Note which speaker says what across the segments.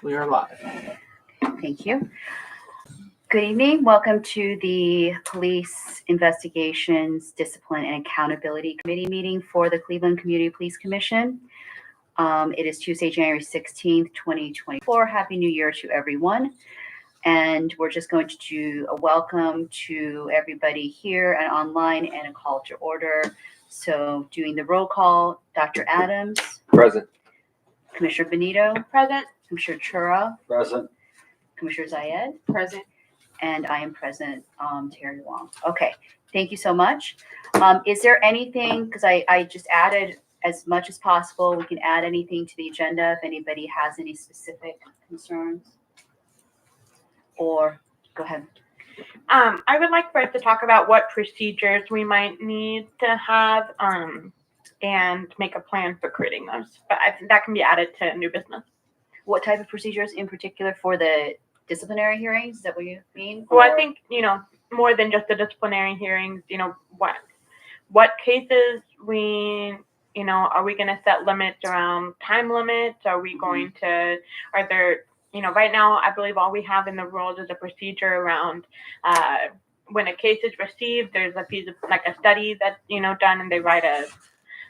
Speaker 1: We are live.
Speaker 2: Thank you. Good evening. Welcome to the Police Investigations, Discipline, and Accountability Committee meeting for the Cleveland Community Police Commission. It is Tuesday, January 16th, 2024. Happy New Year to everyone. And we're just going to do a welcome to everybody here and online and a call to order. So doing the roll call, Dr. Adams.
Speaker 3: Present.
Speaker 2: Commissioner Benito.
Speaker 4: Present.
Speaker 2: Commissioner Chura.
Speaker 3: Present.
Speaker 2: Commissioner Zayed.
Speaker 4: Present.
Speaker 2: And I am present, Terry Wong. Okay, thank you so much. Is there anything, because I just added as much as possible, we can add anything to the agenda if anybody has any specific concerns? Or, go ahead.
Speaker 4: I would like for us to talk about what procedures we might need to have and make a plan for creating those. But I think that can be added to new business.
Speaker 2: What type of procedures in particular for the disciplinary hearings? Is that what you mean?
Speaker 4: Well, I think, more than just the disciplinary hearings, what cases we, are we going to set limits around time limits? Are we going to, are there, right now, I believe all we have in the rules is a procedure around when a case is received, there's a piece of like a study that's, done and they write a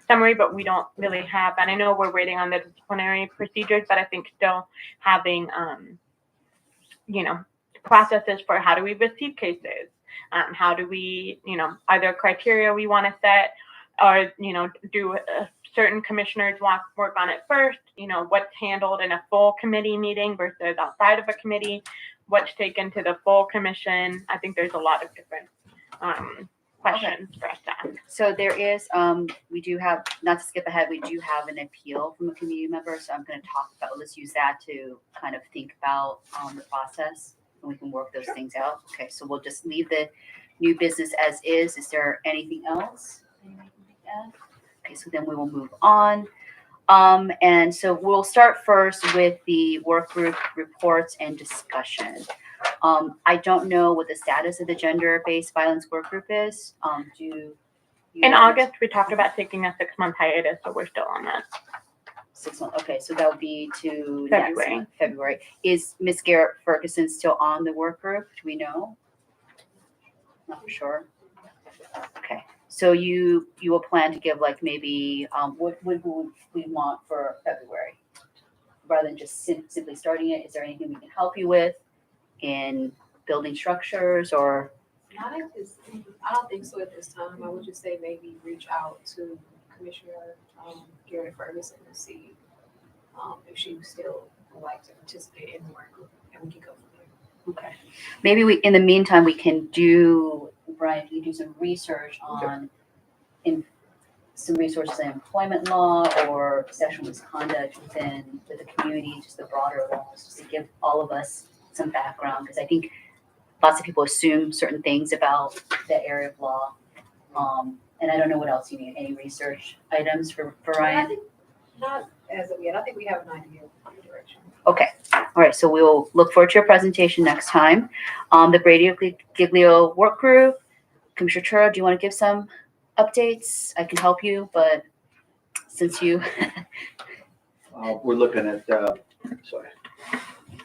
Speaker 4: summary, but we don't really have, and I know we're waiting on the disciplinary procedures, but I think still having, processes for how do we receive cases, how do we, are there criteria we want to set, or, do certain commissioners want to work on it first, what's handled in a full committee meeting versus outside of a committee, what's taken to the full commission. I think there's a lot of different questions for us to ask.
Speaker 2: So there is, we do have, not to skip ahead, we do have an appeal from a community member. So I'm going to talk about, let's use that to kind of think about the process and we can work those things out. Okay, so we'll just leave the new business as is. Is there anything else? Okay, so then we will move on. And so we'll start first with the work group reports and discussion. I don't know what the status of the gender-based violence work group is.
Speaker 4: In August, we talked about taking a 6-month hiatus, so we're still on that.
Speaker 2: 6 months. Okay, so that would be to
Speaker 4: February.
Speaker 2: Next month, February. Is Ms. Garrett Ferguson still on the work group? Do we know? Not for sure. Okay, so you will plan to give like maybe what would we want for February, rather than just simply starting it? Is there anything we can help you with in building structures or?
Speaker 5: Not at this. I don't think so at this time. I would just say maybe reach out to Commissioner Garrett Ferguson to see if she still would like to participate in the work group, and we can go from there.
Speaker 2: Okay. Maybe we, in the meantime, we can do, Brian, you do some research on some resources in employment law or sexual misconduct within the community, just the broader laws, just to give all of us some background, because I think lots of people assume certain things about that area of law. And I don't know what else you need. Any research items for Ryan?
Speaker 5: I think not as of yet. I think we have an idea of the direction.
Speaker 2: Okay. All right. So we'll look forward to your presentation next time. The Brady Giglio work group. Commissioner Chura, do you want to give some updates? I can help you, but since you
Speaker 3: We're looking at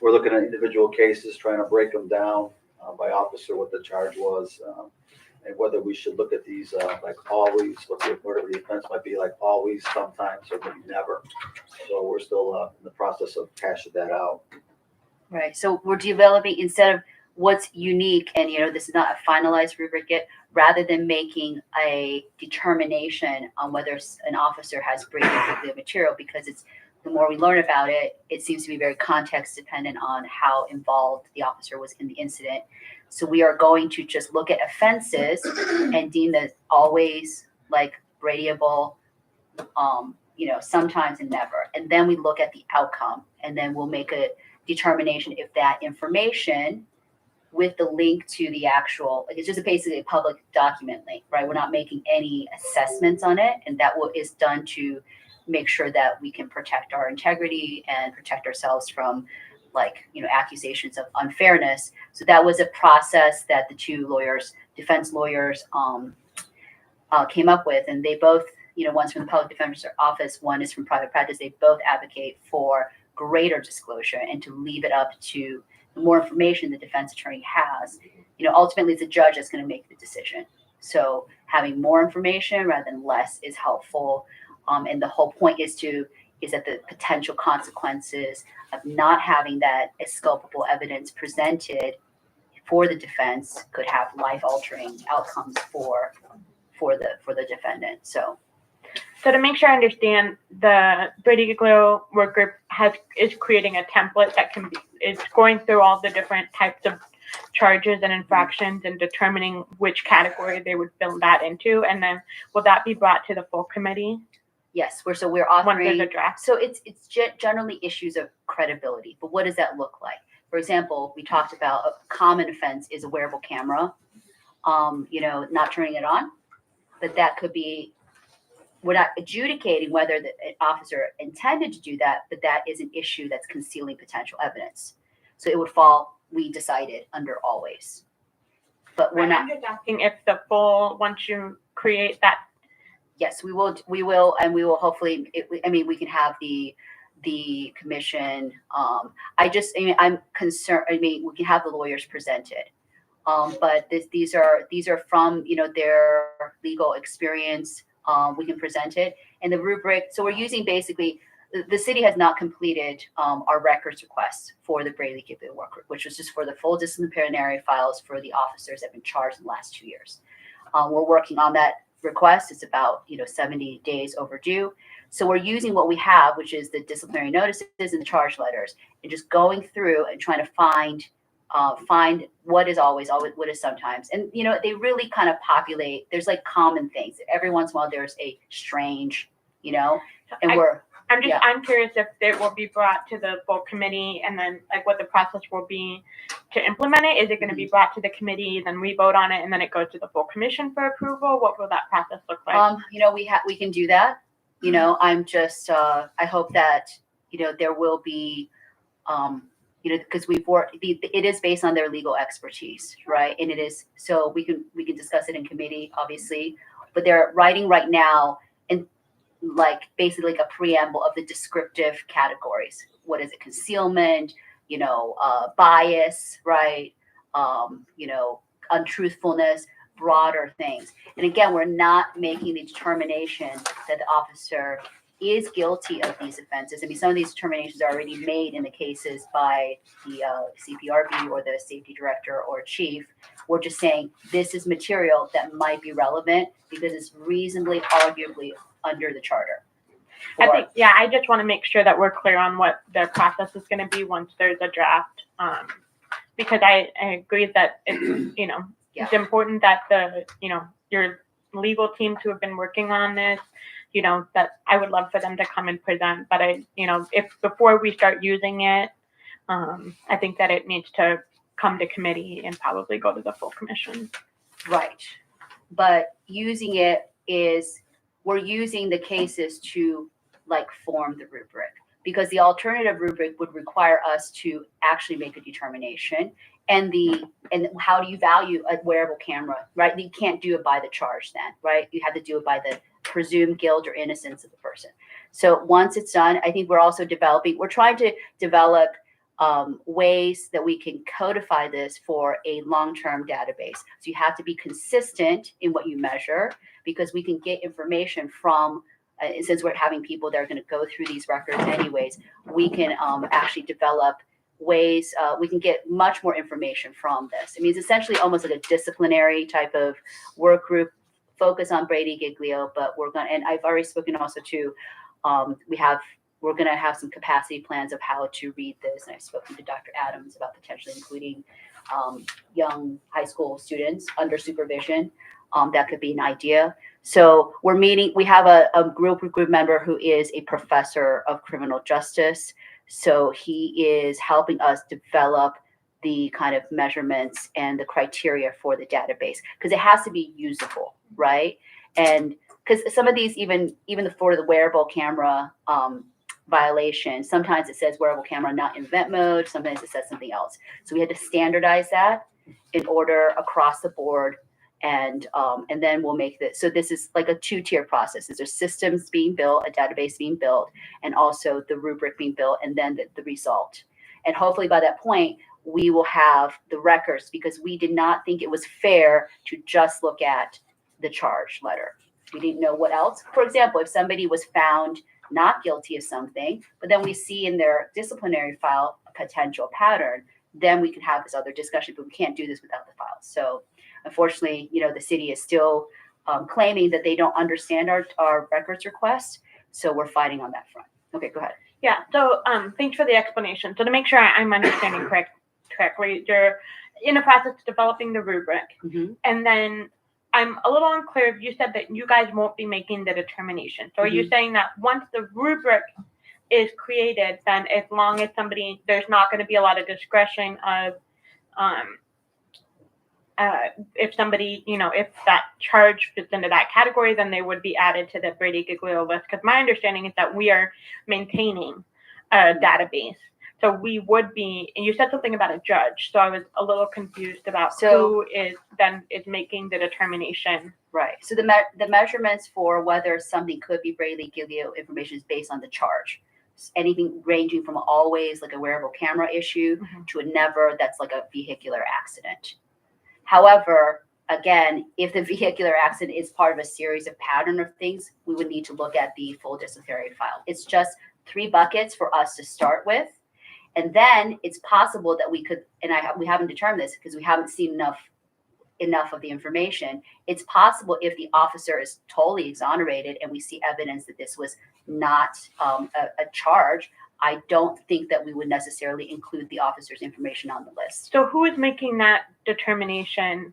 Speaker 3: we're looking at individual cases, trying to break them down by officer, what the charge was, and whether we should look at these like always, whatever the offense might be, like always, sometimes, or maybe never. So we're still in the process of hashing that out.
Speaker 2: right. So we're developing, instead of what's unique, and this is not a finalized rubric yet, rather than making a determination on whether an officer has Brady Giglio material, because it's, the more we learn about it, it seems to be very context dependent on how involved the officer was in the incident. So we are going to just look at offenses and deem that always like Bradyable, sometimes and never. And then we look at the outcome, and then we'll make a determination if that information with the link to the actual, like, it's just basically a public document link, right? We're not making any assessments on it, and that is done to make sure that we can protect our integrity and protect ourselves from accusations of unfairness. So that was a process that the two lawyers, defense lawyers, came up with, and they both, one's from the public defender's office, one is from private practice. They both advocate for greater disclosure and to leave it up to the more information the defense attorney has, ultimately it's the judge that's going to make the decision. So having more information rather than less is helpful. And the whole point is that the potential consequences of not having that exculpable evidence presented for the defense could have life-altering outcomes for the defendant. So
Speaker 4: to make sure I understand, the Brady Giglio work group is creating a template that is going through all the different types of charges and infractions and determining which category they would fill that into, and then will that be brought to the full committee?
Speaker 2: Yes, we're
Speaker 4: Once
Speaker 2: offering.
Speaker 4: there's a draft.
Speaker 2: So it's generally issues of credibility, but what does that look like? For example, we talked about a common offense is a wearable camera, not turning it on, but that could be, we're not adjudicating whether the officer intended to do that, but that is an issue that's concealing potential evidence. So it would fall, we decided, under always. But we're not.
Speaker 4: I'm just asking if once you create that.
Speaker 2: Yes, we will, and we will hopefully, we can have the commission. I'm concerned, we can have the lawyers present it. But these are from, their legal experience. We can present it. And the rubric, so we're using basically, the city has not completed our records requests for the Brady Giglio work group, which was just for the full disciplinary files for the officers that have been charged in the last 2 years. We're working on that request. It's about 70 days overdue. So we're using what we have, which is the disciplinary notices and the charge letters, and just going through and trying to find what is always, what is sometimes. And they really kind of populate. There's like common things. Every once in a while there's a strange,
Speaker 4: I'm curious if it will be brought to the full committee, and then like what the process will be to implement it. Is it going to be brought to the committee, then we vote on it, and then it goes to the full commission for approval? What will that process look like?
Speaker 2: We can do that. I'm just I hope that there will be because we've worked. It is based on their legal expertise, right? And it is, so we can discuss it in committee, obviously. But they're writing right now, and basically like a preamble of the descriptive categories. What is it? Concealment, bias, right? Untruthfulness, broader things. And again, we're not making the determination that the officer is guilty of these offenses. Some of these determinations are already made in the cases by the CPRB or the safety director or chief. We're just saying this is material that might be relevant because it's reasonably, arguably under the charter.
Speaker 4: I just want to make sure that we're clear on what the process is going to be once there's a draft. Because I agree that it's, it's important that your legal teams who have been working on this, that I would love for them to come and present. But if before we start using it, I think that it needs to come to committee and probably go to the full commission.
Speaker 2: Right. But using it we're using the cases to form the rubric, because the alternative rubric would require us to actually make a determination. And how do you value a wearable camera, right? You can't do it by the charge then, right? You have to do it by the presumed guilt or innocence of the person. So once it's done, I think we're trying to develop ways that we can codify this for a long-term database. So you have to be consistent in what you measure, because we can get information from, since we're having people that are going to go through these records anyways, we can actually develop ways, we can get much more information from this. It's essentially almost like a disciplinary type of work group focus on Brady Giglio, but and I've already spoken also to, we're going to have some capacity plans of how to read this. And I've spoken to Dr. Adams about potentially including young high school students under supervision. That could be an idea. So we have a group member who is a professor of criminal justice. So he is helping us develop the kind of measurements and the criteria for the database, because it has to be usable, right? And because some of these, even for the wearable camera violation, sometimes it says wearable camera not in event mode, sometimes it says something else. So we had to standardize that in order across the board And then we'll make this. So this is like a 2-tier process. There's systems being built, a database being built, and also the rubric being built, and then the result. And hopefully by that point, we will have the records, because we did not think it was fair to just look at the charge letter. We didn't know what else. For example, if somebody was found not guilty of something, but then we see in their disciplinary file a potential pattern, then we can have this other discussion, but we can't do this without the files. So unfortunately, the city is still claiming that they don't understand our records request. So we're fighting on that front. Okay, go ahead.
Speaker 4: Yeah, so thanks for the explanation. So to make sure I'm understanding correctly, you're in the process of developing the rubric, and then I'm a little unclear. You said that you guys won't be making the determination. So are you saying that once the rubric is created, then as long as there's not going to be a lot of discretion of if somebody, if that charge fits into that category, then they would be added to the Brady Giglio list? Because my understanding is that we are maintaining a database. So we would be, and you said something about a judge. So I was a little confused about who is making the determination.
Speaker 2: Right. So the measurements for whether something could be Brady Giglio information is based on the charge. Anything ranging from always like a wearable camera issue to a never that's like a vehicular accident. However, again, if the vehicular accident is part of a series of pattern of things, we would need to look at the full disciplinary file. It's just 3 buckets for us to start with. And then it's possible that we could, and we haven't determined this because we haven't seen enough of the information. It's possible if the officer is totally exonerated and we see evidence that this was not a charge, I don't think that we would necessarily include the officer's information on the list.
Speaker 4: So who is making that determination?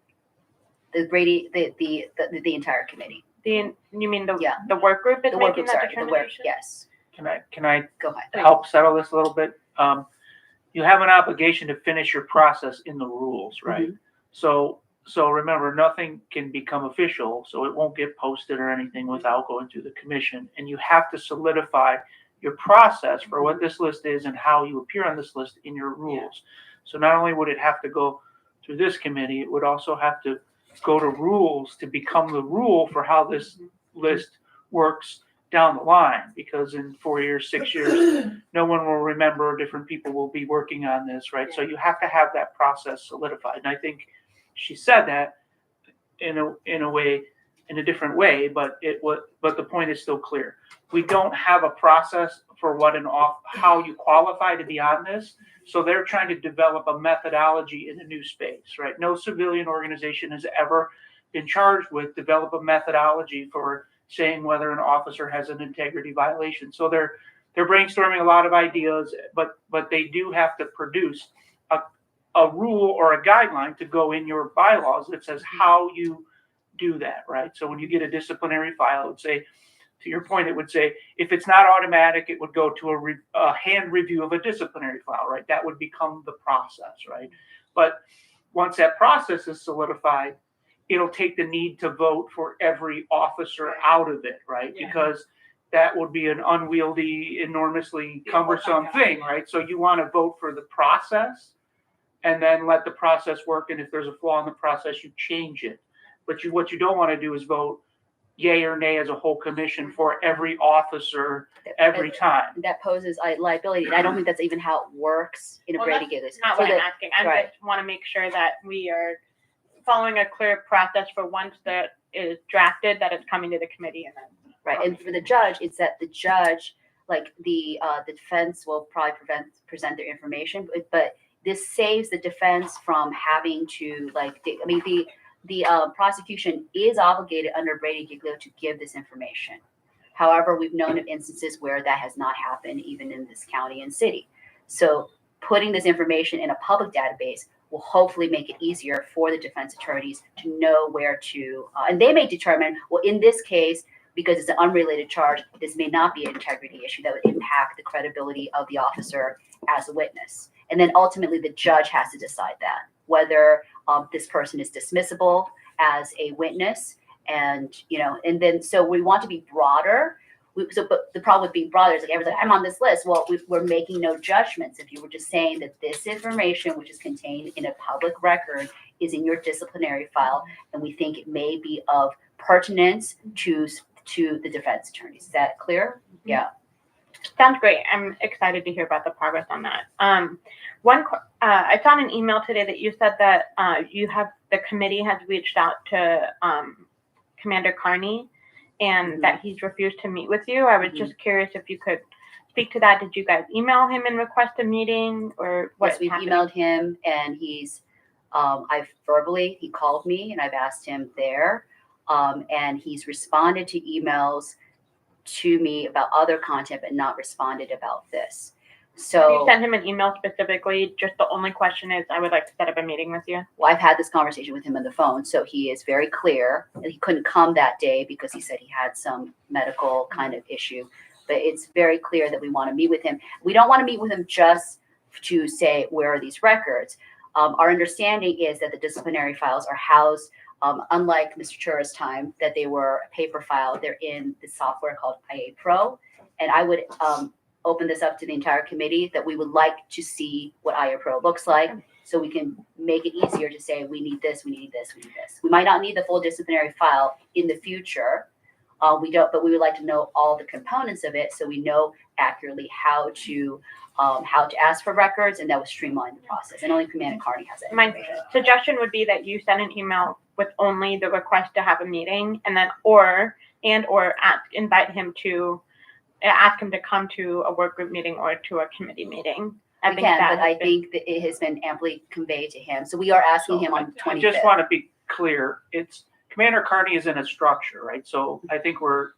Speaker 2: The Brady, the entire committee.
Speaker 4: You mean the work group is
Speaker 2: The
Speaker 4: making
Speaker 2: work group,
Speaker 4: that
Speaker 2: sorry,
Speaker 4: determination?
Speaker 2: yes.
Speaker 1: Can I
Speaker 2: Go ahead.
Speaker 1: help settle this a little bit? You have an obligation to finish your process in the rules, right? So remember, nothing can become official, so it won't get posted or anything without going through the commission. And you have to solidify your process for what this list is and how you appear on this list in your rules. So not only would it have to go through this committee, it would also have to go to rules to become the rule for how this list works down the line, because in 4 years, 6 years, no one will remember. Different people will be working on this, right? So you have to have that process solidified. And I think she said that in a different way, but the point is still clear. We don't have a process for how you qualify to be on this. So they're trying to develop a methodology in a new space, right? No civilian organization has ever been charged with develop a methodology for saying whether an officer has an integrity violation. So they're brainstorming a lot of ideas, but they do have to produce a rule or a guideline to go in your bylaws that says how you do that, right? So when you get a disciplinary file, it would say, to your point, it would say, if it's not automatic, it would go to a hand review of a disciplinary file, right? That would become the process, right? But once that process is solidified, it'll take the need to vote for every officer out of it, right?
Speaker 5: Yeah.
Speaker 1: Because that would be an unwieldy, enormously cumbersome thing, right? So you want to vote for the process and then let the process work. And if there's a flaw in the process, you change it. But what you don't want to do is vote yay or nay as a whole commission for every officer every time.
Speaker 2: That poses a liability. I don't think that's even how it works in a Brady Giglio.
Speaker 4: That's not what I'm asking. I just want to make sure that we are following a clear process for once that is drafted, that it's coming to the committee and then.
Speaker 2: Right, and for the judge, it's that the judge, like the defense will probably present their information, but this saves the defense from having to the prosecution is obligated under Brady Giglio to give this information. However, we've known of instances where that has not happened, even in this county and city. So putting this information in a public database will hopefully make it easier for the defense attorneys to know where to, and they may determine, well, in this case, because it's an unrelated charge, this may not be an integrity issue that would impact the credibility of the officer as a witness. And then ultimately the judge has to decide that, whether this person is dismissible as a witness. And, and then, so we want to be broader but the problem with being brothers, like everyone's like, I'm on this list. Well, we're making no judgments. If you were just saying that this information, which is contained in a public record, is in your disciplinary file, and we think it may be of pertinence to the defense attorneys. Is that clear? Yeah.
Speaker 4: Sounds great. I'm excited to hear about the progress on that. I found an email today that you said that the committee has reached out to Commander Carney and that he's refused to meet with you. I was just curious if you could speak to that. Did you guys email him and request a meeting, or what?
Speaker 2: Yes, we've emailed him, and he called me, and I've asked him there, and he's responded to emails to me about other content, but not responded about this. So
Speaker 4: you sent him an email specifically. Just the only question is, I would like to set up a meeting with you.
Speaker 2: Well, I've had this conversation with him on the phone, so he is very clear that he couldn't come that day because he said he had some medical kind of issue. But it's very clear that we want to meet with him. We don't want to meet with him just to say, where are these records? Our understanding is that the disciplinary files are housed, unlike Mr. Chura's time, that they were a paper file. They're in the software called IA Pro. And I would open this up to the entire committee that we would like to see what IA Pro looks like, so we can make it easier to say, we need this, we need this, we need this. We might not need the full disciplinary file in the future. We don't, but we would like to know all the components of it, so we know accurately how to ask for records, and that would streamline the process. And only Commander Carney has that information.
Speaker 4: My suggestion would be that you send an email with only the request to have a meeting, and then ask him to come to a work group meeting or to a committee meeting.
Speaker 2: I think that it has been amply conveyed to him. So we are asking him on 25th.
Speaker 1: I just want to be clear. It's Commander Carney is in a structure, right? So I think we're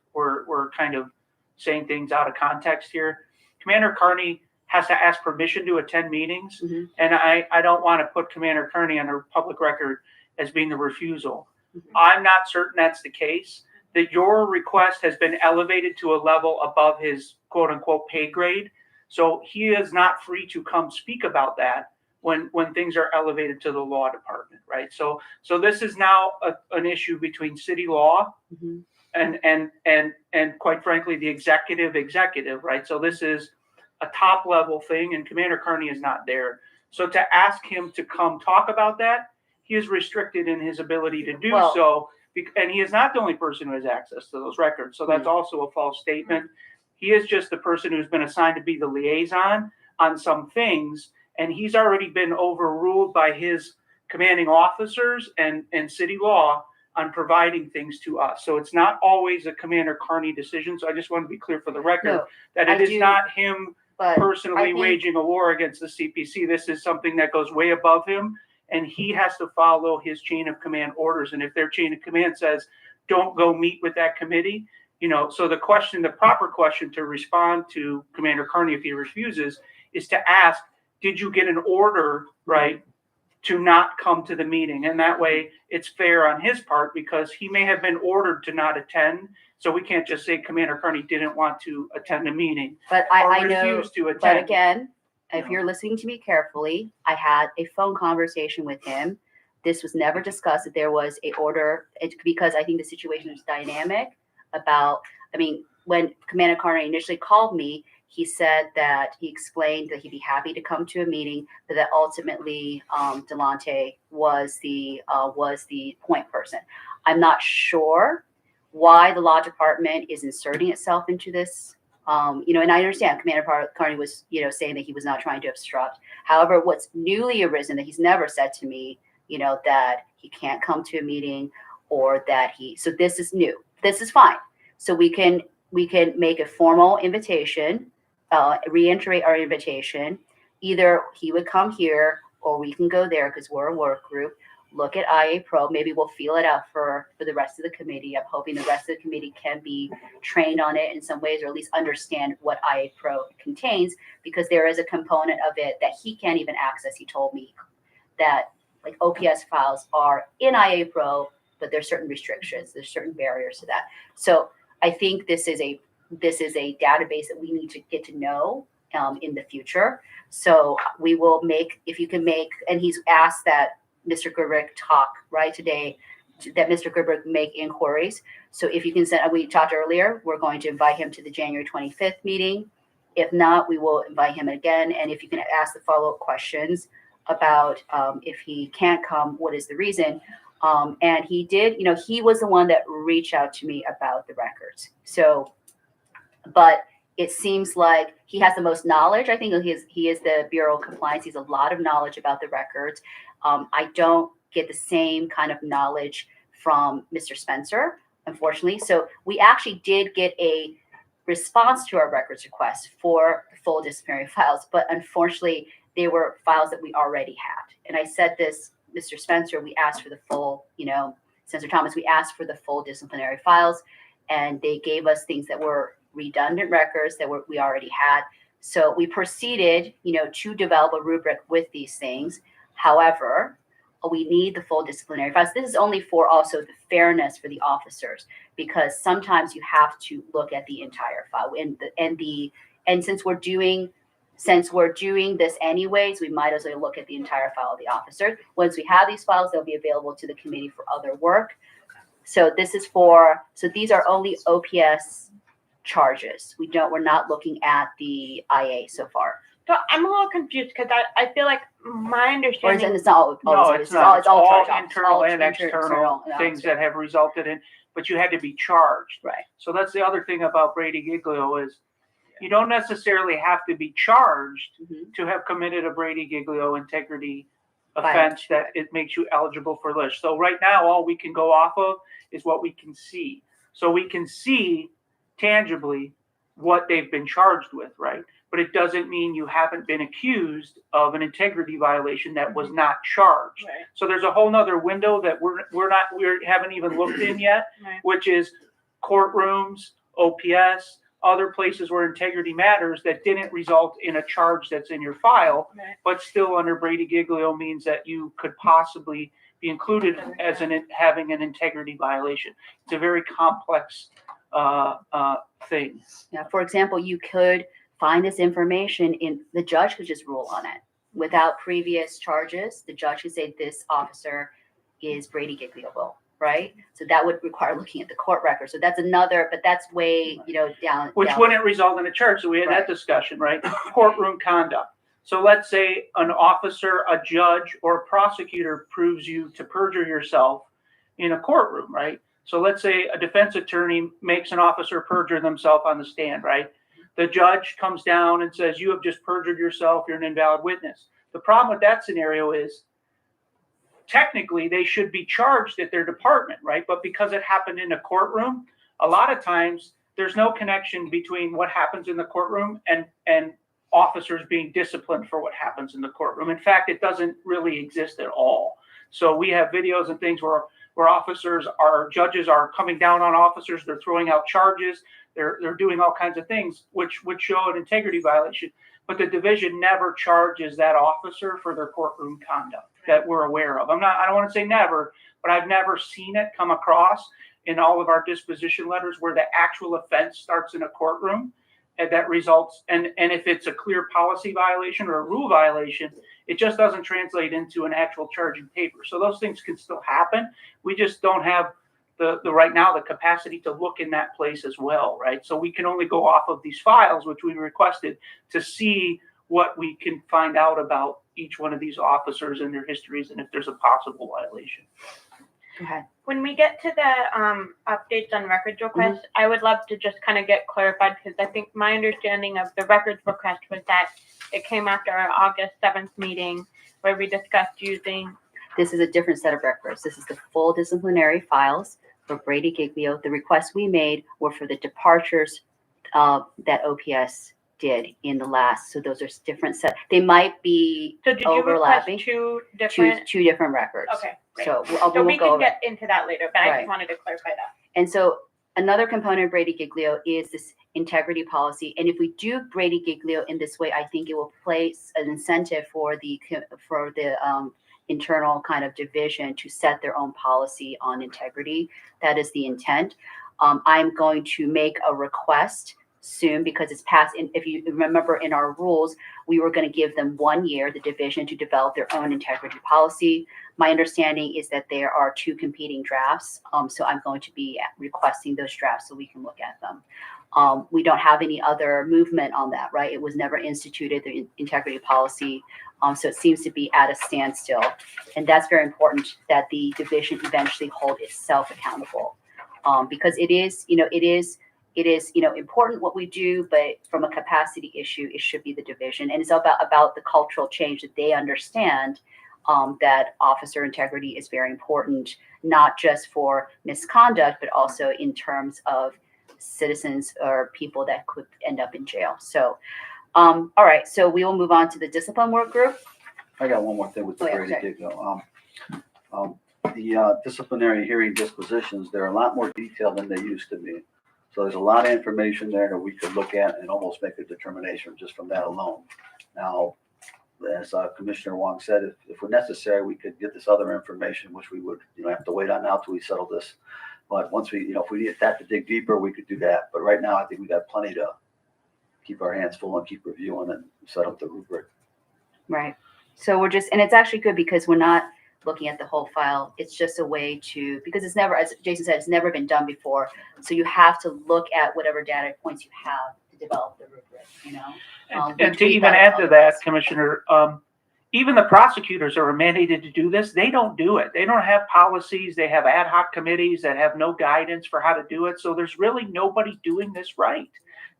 Speaker 1: kind of saying things out of context here. Commander Carney has to ask permission to attend meetings, and I don't want to put Commander Carney on a public record as being the refusal. I'm not certain that's the case. That your request has been elevated to a level above his quote unquote pay grade. So he is not free to come speak about that when things are elevated to the law department, right? So this is now an issue between city law and quite frankly, the executive, right? So this is a top level thing, and Commander Carney is not there. So to ask him to come talk about that, he is restricted in his ability to do so. And he is not the only person who has access to those records. So that's also a false statement. He is just the person who's been assigned to be the liaison on some things. And he's already been overruled by his commanding officers and city law on providing things to us. So it's not always a Commander Carney decision. So I just want to be clear for the record that it is not him personally waging a war against the CPC. This is something that goes way above him. And he has to follow his chain of command orders. And if their chain of command says, don't go meet with that committee, so the proper question to respond to Commander Carney, if he refuses, is to ask, did you get an order, right, to not come to the meeting? And that way it's fair on his part, because he may have been ordered to not attend. So we can't just say Commander Carney didn't want to attend a meeting.
Speaker 2: But I know,
Speaker 1: to attend.
Speaker 2: But again, if you're listening to me carefully, I had a phone conversation with him. This was never discussed that there was a order, because I think the situation is dynamic when Commander Carney initially called me, he said that he explained that he'd be happy to come to a meeting, but that ultimately Delonte was the point person. I'm not sure why the law department is inserting itself into this. And I understand Commander Carney was, saying that he was not trying to obstruct. However, what's newly arisen that he's never said to me, that he can't come to a meeting, or that so this is new. This is fine. So we can make a formal invitation, reiterate our invitation. Either he would come here or we can go there, because we're a work group. Look at IA Pro. Maybe we'll feel it out for the rest of the committee. I'm hoping the rest of the committee can be trained on it in some ways, or at least understand what IA Pro contains, because there is a component of it that he can't even access. He told me that OPS files are in IA Pro, but there's certain restrictions. There's certain barriers to that. So I think this is a database that we need to get to know in the future. So we will and he's asked that Mr. Gurrick talk right today that Mr. Gerber make inquiries. So if you can send, we talked earlier, we're going to invite him to the January 25th meeting. If not, we will invite him again. And if you can ask the follow-up questions about if he can't come, what is the reason? And he did, he was the one that reached out to me about the records. So, but it seems like he has the most knowledge. I think he is the Bureau of Compliance. He has a lot of knowledge about the records. I don't get the same kind of knowledge from Mr. Spencer, unfortunately. So we actually did get a response to our records request for the full disciplinary files, but unfortunately, they were files that we already had. And I said this, Mr. Spencer, we asked for the full, Senator Thomas, we asked for the full disciplinary files, and they gave us things that were redundant records that we already had. So we proceeded, to develop a rubric with these things. However, we need the full disciplinary files. This is only for also the fairness for the officers, because sometimes you have to look at the entire file. And since we're doing this anyways, we might as well look at the entire file of the officer. Once we have these files, they'll be available to the committee for other work. So these are only OPS charges. We're not looking at the IA so far.
Speaker 4: So I'm a little confused because I feel like my understanding.
Speaker 2: It's not all.
Speaker 1: No, it's not. It's all
Speaker 2: charge-offs,
Speaker 1: internal and
Speaker 2: internal
Speaker 1: external things that have resulted in, but you had to be charged.
Speaker 2: Right.
Speaker 1: So that's the other thing about Brady Giglio is you don't necessarily have to be charged to have committed a Brady Giglio integrity offense that it makes you eligible for list. So right now, all we can go off of is what we can see. So we can see tangibly what they've been charged with, right? But it doesn't mean you haven't been accused of an integrity violation that was not charged.
Speaker 4: Right.
Speaker 1: So there's a whole nother window that we haven't even looked in yet,
Speaker 4: Right.
Speaker 1: which is courtrooms, OPS, other places where integrity matters that didn't result in a charge that's in your file,
Speaker 4: Right.
Speaker 1: but still under Brady Giglio means that you could possibly be included as having an integrity violation. It's a very complex thing.
Speaker 2: Yeah. For example, you could find this information the judge could just rule on it without previous charges. The judge could say this officer is Brady Giglio, right? So that would require looking at the court record. So that's but that's way, down.
Speaker 1: Which wouldn't result in a charge. So we had that discussion, right? Courtroom conduct. So let's say an officer, a judge, or a prosecutor proves you to perjure yourself in a courtroom, right? So let's say a defense attorney makes an officer perjure themselves on the stand, right? The judge comes down and says, you have just perjured yourself, you're an invalid witness. The problem with that scenario is technically they should be charged at their department, right? But because it happened in a courtroom, a lot of times there's no connection between what happens in the courtroom and officers being disciplined for what happens in the courtroom. In fact, it doesn't really exist at all. So we have videos and things where judges are coming down on officers, they're throwing out charges, they're doing all kinds of things, which would show an integrity violation. But the division never charges that officer for their courtroom conduct that we're aware of. I don't want to say never, but I've never seen it come across in all of our disposition letters where the actual offense starts in a courtroom and that results, and if it's a clear policy violation or a rule violation, it just doesn't translate into an actual charging paper. So those things can still happen. We just don't have the right now the capacity to look in that place as well, right? So we can only go off of these files, which we requested, to see what we can find out about each one of these officers and their histories and if there's a possible violation.
Speaker 2: Okay.
Speaker 4: When we get to the updates on records requests, I would love to just kind of get clarified because I think my understanding of the records request was that it came after our August 7th meeting where we discussed using.
Speaker 2: This is a different set of records. This is the full disciplinary files for Brady Giglio. The requests we made were for the departures that OPS did in the last. So those are different set. They might be
Speaker 4: So did you
Speaker 2: overlapping.
Speaker 4: request two different?
Speaker 2: Records.
Speaker 4: Okay. Great.
Speaker 2: So
Speaker 4: So we
Speaker 2: go
Speaker 4: can
Speaker 2: over
Speaker 4: get into that later, but I
Speaker 2: Right.
Speaker 4: just wanted to clarify that.
Speaker 2: And so another component of Brady Giglio is this integrity policy. And if we do Brady Giglio in this way, I think it will place an incentive for the internal kind of division to set their own policy on integrity. That is the intent. I'm going to make a request soon because it's passed. And if you remember in our rules, we were going to give them 1 year, the division, to develop their own integrity policy. My understanding is that there are 2 competing drafts. So I'm going to be requesting those drafts so we can look at them. We don't have any other movement on that, right? It was never instituted, the integrity policy. So it seems to be at a standstill. And that's very important that the division eventually hold itself accountable. Because it is important what we do, but from a capacity issue, it should be the division. And it's about the cultural change that they understand that officer integrity is very important, not just for misconduct, but also in terms of citizens or people that could end up in jail. So, all right, so we will move on to the discipline work group.
Speaker 3: I got one more thing with the Brady Digno. The disciplinary hearing dispositions, they're a lot more detailed than they used to be. So there's a lot of information there that we could look at and almost make a determination just from that alone. Now, as Commissioner Wong said, if we're necessary, we could get this other information, which we would have to wait on now till we settle this. But once we, if we need that to dig deeper, we could do that. But right now, I think we got plenty to keep our hands full and keep reviewing and set up the rubric.
Speaker 2: Right. So we're just, and it's actually good because we're not looking at the whole file. It's just a way to, because it's never, as Jason said, it's never been done before. So you have to look at whatever data points you have to develop the rubric,
Speaker 1: And to even add to that, Commissioner, even the prosecutors are mandated to do this. They don't do it. They don't have policies. They have ad hoc committees that have no guidance for how to do it. So there's really nobody doing this right.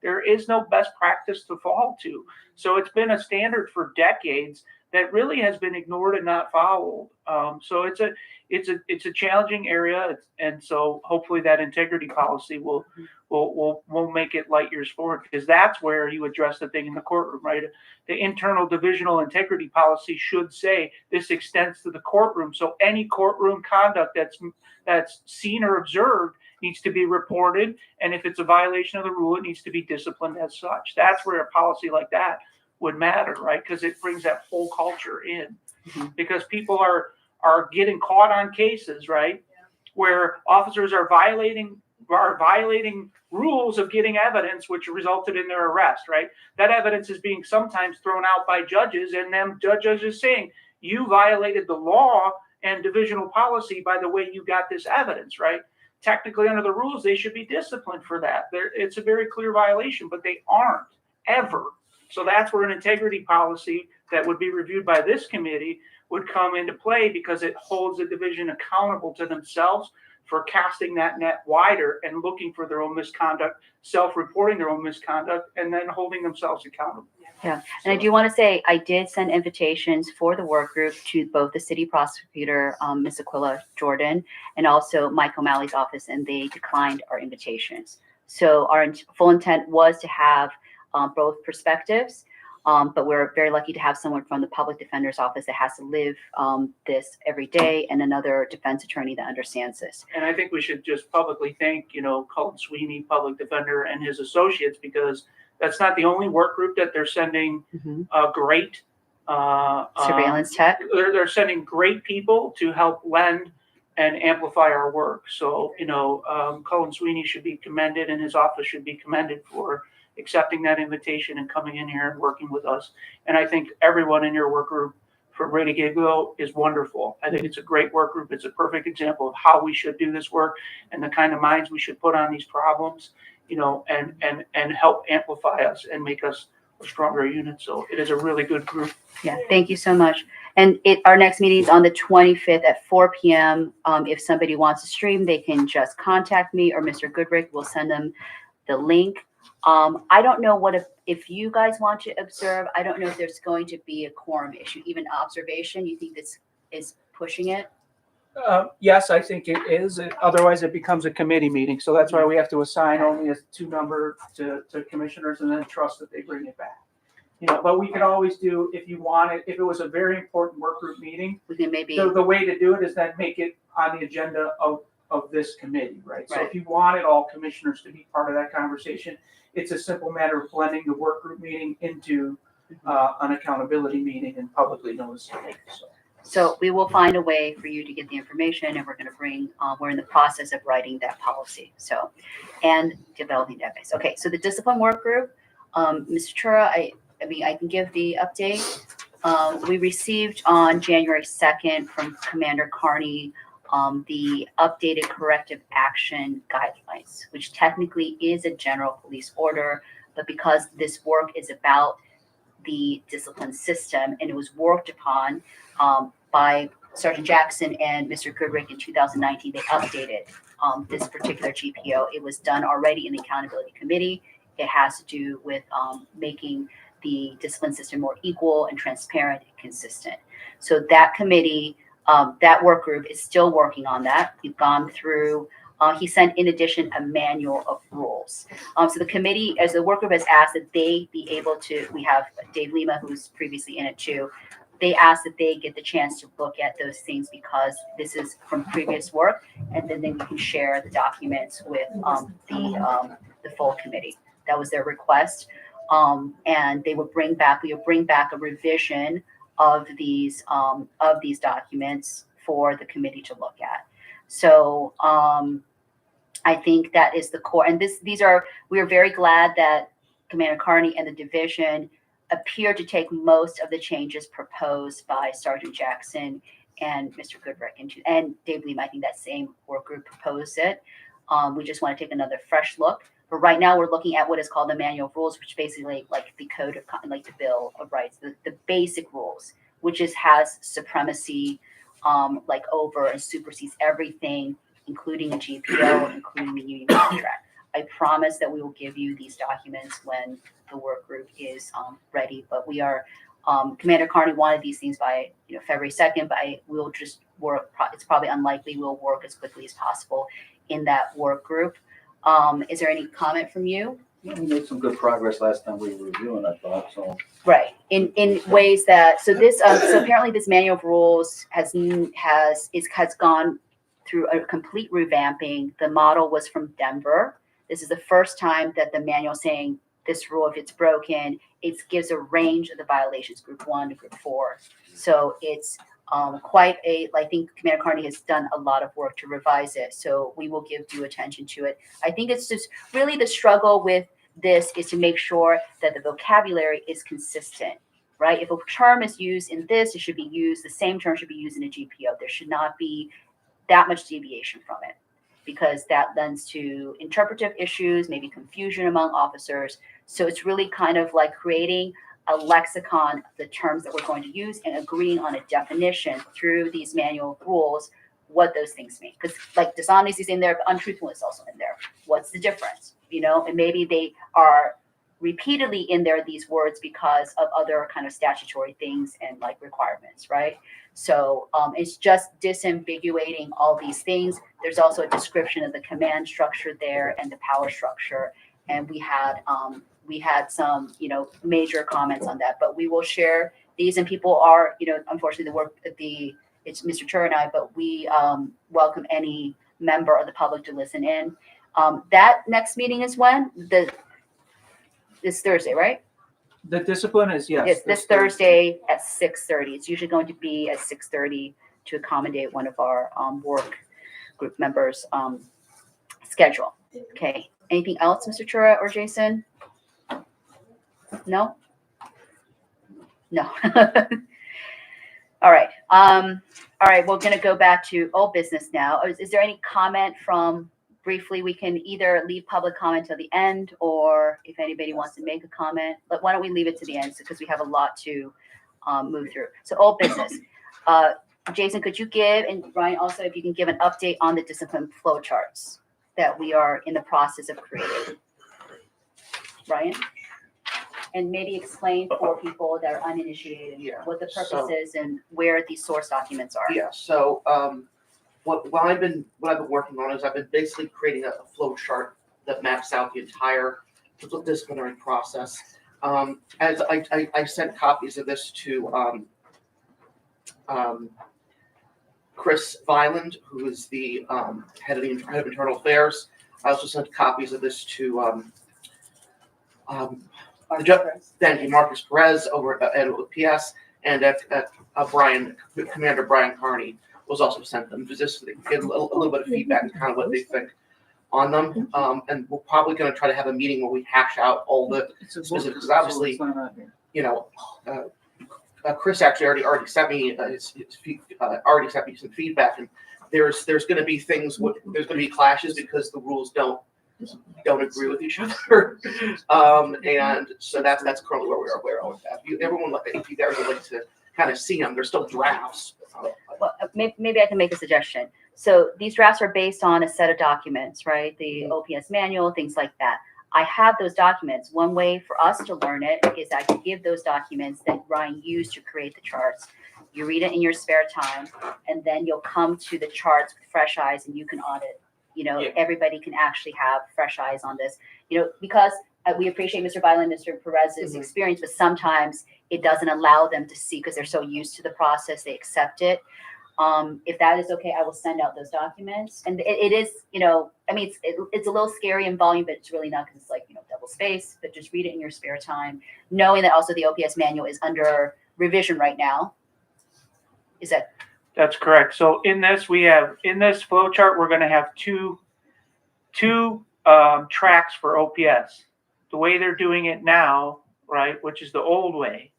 Speaker 1: There is no best practice to fall to. So it's been a standard for decades that really has been ignored and not followed. So it's a challenging area, and so hopefully that integrity policy will make it light years forward, because that's where you address the thing in the courtroom, right? The internal divisional integrity policy should say this extends to the courtroom. So any courtroom conduct that's seen or observed needs to be reported, and if it's a violation of the rule, it needs to be disciplined as such. That's where a policy like that would matter, right? Because it brings that whole culture in. Mm-hmm. Because people are getting caught on cases, right, where officers are violating rules of getting evidence, which resulted in their arrest, right? That evidence is being sometimes thrown out by judges, and them judges is saying you violated the law and divisional policy by the way you got this evidence, right? Technically, under the rules, they should be disciplined for that. It's a very clear violation, but they aren't ever. So that's where an integrity policy that would be reviewed by this committee would come into play, because it holds the division accountable to themselves for casting that net wider and looking for their own misconduct, self-reporting their own misconduct, and then holding themselves accountable.
Speaker 2: Yeah. And I do want to say, I did send invitations for the work group to both the city prosecutor, Ms. Aquila Jordan, and also Mike O'Malley's office, and they declined our invitations. So our full intent was to have both perspectives, but we're very lucky to have someone from the public defender's office that has to live this every day, and another defense attorney that understands this.
Speaker 1: And I think we should just publicly thank, Cullen Sweeney, public defender, and his associates, because that's not the only work group that they're sending great
Speaker 2: surveillance tech.
Speaker 1: They're sending great people to help lend and amplify our work. So, Cullen Sweeney should be commended, and his office should be commended for accepting that invitation and coming in here and working with us. And I think everyone in your work group for Brady Giglo is wonderful. I think it's a great work group. It's a perfect example of how we should do this work and the kind of minds we should put on these problems, and help amplify us and make us a stronger unit. So it is a really good group.
Speaker 2: Yeah, thank you so much. And our next meeting is on the 25th at 4 p.m. If somebody wants to stream, they can just contact me, or Mr. Goodrick will send them the link. I don't know if you guys want to observe. I don't know if there's going to be a quorum issue, even observation. You think this is pushing it?
Speaker 1: Yes, I think it is. Otherwise, it becomes a committee meeting. So that's why we have to assign only a 2 number to commissioners, and then trust that they bring it back. But we could always do, if you wanted, if it was a very important work group meeting,
Speaker 2: We can maybe.
Speaker 1: the way to do it is then make it on the agenda of this committee, right? So if you wanted all commissioners to be part of that conversation, it's a simple matter of blending the work group meeting into an accountability meeting and publicly noticing it.
Speaker 2: So we will find a way for you to get the information, and we're going to bring, we're in the process of writing that policy. So, and developing that base. Okay, so the discipline work group, Mr. Chura, I mean, I can give the update. We received on January 2nd from Commander Carney the updated corrective action guidelines, which technically is a general police order, but because this work is about the discipline system and it was worked upon by Sergeant Jackson and Mr. Goodrick in 2019, they updated this particular GPO. It was done already in the accountability committee. It has to do with making the discipline system more equal and transparent and consistent. So that committee, that work group is still working on that. We've gone through, he sent in addition a manual of rules. So the committee, as the work group has asked that they be able to, we have Dave Lima, who's previously in it too. They asked that they get the chance to look at those things because this is from previous work, and then we can share the documents with the full committee. That was their request. And they would bring back, we will bring back a revision of these documents for the committee to look at. So I think that is the core. And we are very glad that Commander Carney and the division appear to take most of the changes proposed by Sergeant Jackson and Mr. Goodrick and Dave Lima. I think that same work group proposed it. We just want to take another fresh look. But right now we're looking at what is called the manual of rules, which basically like the code of, like the Bill of Rights, the basic rules, which has supremacy like over and supersedes everything, including a GPO, including the union contract. I promise that we will give you these documents when the work group is ready, but we are, Commander Carney wanted these things by February 2nd, but we'll just work, it's probably unlikely we'll work as quickly as possible in that work group. Is there any comment from you?
Speaker 3: We made some good progress last time we were reviewing, I thought, so.
Speaker 2: Right, in ways that, so this, so apparently this manual of rules has gone through a complete revamping. The model was from Denver. This is the first time that the manual saying this rule, if it's broken, it gives a range of the violations, group 1 to group 4. So it's quite I think Commander Carney has done a lot of work to revise it. So we will give due attention to it. I think it's just really the struggle with this is to make sure that the vocabulary is consistent, right? If a term is used in this, it should be used, the same term should be used in a GPO. There should not be that much deviation from it because that lends to interpretive issues, maybe confusion among officers. So it's really kind of like creating a lexicon of the terms that we're going to use and agreeing on a definition through these manual rules, what those things mean. Because like dishonesty is in there, but untruthfulness is also in there. What's the difference? And maybe they are repeatedly in there, these words, because of other kind of statutory things and like requirements, right? So it's just disambiguating all these things. There's also a description of the command structure there and the power structure. And we had some, major comments on that, but we will share these, and people are, unfortunately it's Mr. Chur and I, but we welcome any member of the public to listen in. That next meeting is when? This Thursday, right?
Speaker 1: The discipline is, yes.
Speaker 2: It's this Thursday at 6:30. It's usually going to be at 6:30 to accommodate one of our work group members' schedule. Okay. Anything else, Mr. Chura or Jason? No? No. All right. All right. We're going to go back to old business now. Is there any comment from, briefly, we can either leave public comment till the end, or if anybody wants to make a comment, but why don't we leave it to the end because we have a lot to move through. So old business. Jason, could you give, and Ryan also, if you can give an update on the discipline flow charts that we are in the process of creating. Ryan? And maybe explain for people that are uninitiated what the purpose is and where these source documents are.
Speaker 6: Yeah, so what I've been working on is I've been basically creating a flow chart that maps out the entire disciplinary process. As I sent copies of this to Chris Viland, who is the head of internal affairs. I also sent copies of this to thank you, Marcus Perez over at PS, and Commander Brian Carney was also sent them, just to get a little bit of feedback and kind of what they think on them. And we're probably going to try to have a meeting where we hash out all the specifics, because obviously, you know, Chris actually already sent me already sent me some feedback, and there's going to be things, there's going to be clashes because the rules don't agree with each other, and so that's currently where we are with that. If you guys would like to kind of see them, they're still drafts.
Speaker 2: Well, maybe I can make a suggestion. So these drafts are based on a set of documents, right? The OPS manual, things like that. I have those documents. One way for us to learn it is I can give those documents that Ryan used to create the charts. You read it in your spare time, and then you'll come to the charts with fresh eyes, and you can audit. You know, everybody can actually have fresh eyes on this. You know, because we appreciate Mr. Byland, Mr. Perez's experience, but sometimes it doesn't allow them to see because they're so used to the process, they accept it. If that is okay, I will send out those documents. And it is, you know, I mean, it's a little scary in volume, but it's really not, because it's like, you know, double space, but just read it in your spare time, knowing that also the OPS manual is under revision right now. Is that?
Speaker 1: That's correct. So in this flow chart, we're going to have two tracks for OPS. The way they're doing it now, right, which is the old way,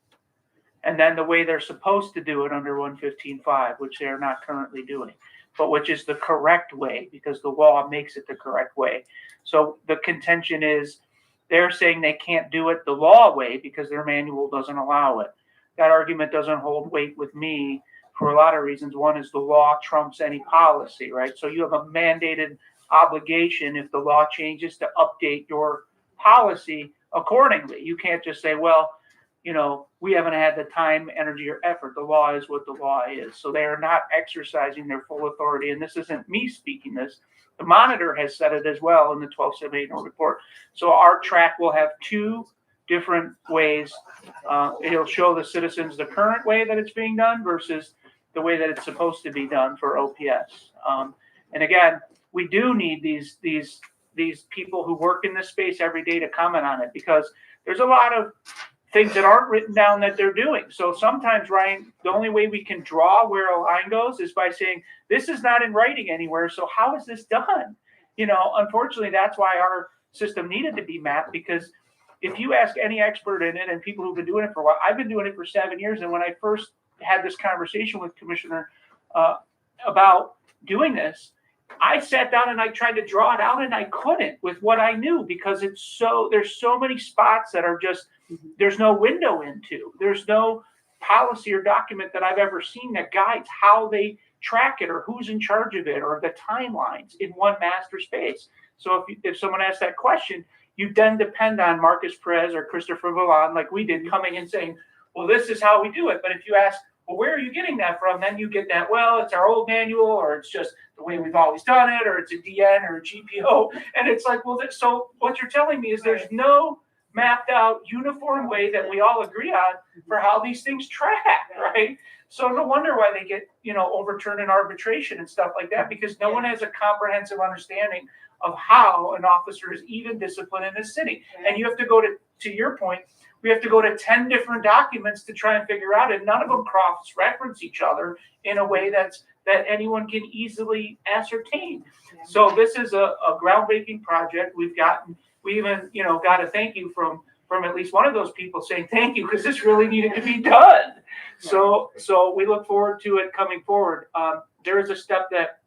Speaker 1: and then the way they're supposed to do it under 115.5, which they are not currently doing, but which is the correct way because the law makes it the correct way. So the contention is they're saying they can't do it the law way because their manual doesn't allow it. That argument doesn't hold weight with me for a lot of reasons. One is the law trumps any policy, right? So you have a mandated obligation if the law changes to update your policy accordingly. You can't just say, well, you know, we haven't had the time, energy, or effort. The law is what the law is. So they are not exercising their full authority. And this isn't me speaking this. The monitor has said it as well in the 1278 report. So our track will have two different ways. It'll show the citizens the current way that it's being done versus the way that it's supposed to be done for OPS. And again, we do need these people who work in this space every day to comment on it, because there's a lot of things that aren't written down that they're doing. So sometimes, Ryan, the only way we can draw where a line goes is by saying, this is not in writing anywhere, so how is this done? You know, unfortunately, that's why our system needed to be mapped, because if you ask any expert in it and people who've been doing it for a while, I've been doing it for 7 years. And when I first had this conversation with Commissioner about doing this, I sat down and I tried to draw it out and I couldn't with what I knew, because there's so many spots that are just, there's no window into. There's no policy or document that I've ever seen that guides how they track it or who's in charge of it or the timelines in one master space. So if someone asks that question, you then depend on Marcus Perez or Christopher Vallon, like we did, coming in saying, well, this is how we do it. But if you ask, well, where are you getting that from? Then you get that, well, it's our old manual, or it's just the way we've always done it, or it's a DN or a GPO. And it's like, well, so what you're telling me is there's no mapped out uniform way that we all agree on for how these things track, right? So no wonder why they get, you know, overturned in arbitration and stuff like that, because no one has a comprehensive understanding of how an officer is even disciplined in this city. And you have to go to your point, we have to go to 10 different documents to try and figure out, and none of them cross-reference each other in a way that anyone can easily ascertain. So this is a groundbreaking project. We even, you know, got a thank you from at least one of those people saying thank you, because this really needed to be done. So we look forward to it coming forward. There is a step that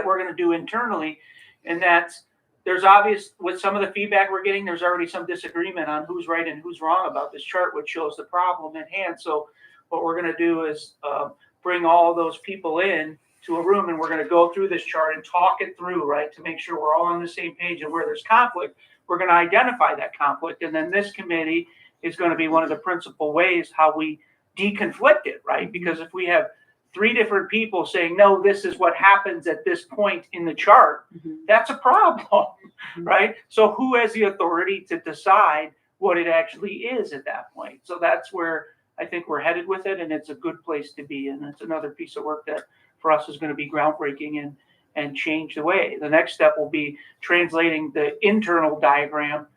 Speaker 1: we're going to do internally, and that's, there's obvious, with some of the feedback we're getting, there's already some disagreement on who's right and who's wrong about this chart, which shows the problem at hand. So what we're going to do is bring all those people in to a room, and we're going to go through this chart and talk it through, right, to make sure we're all on the same page. And where there's conflict, we're going to identify that conflict. And then this committee is going to be one of the principal ways how we deconflict it, right? Because if we have 3 different people saying, no, this is what happens at this point in the chart, that's a problem, right? So who has the authority to decide what it actually is at that point? So that's where I think we're headed with it, and it's a good place to be. And it's another piece of work that for us is going to be groundbreaking and change the way. The next step will be translating the internal diagram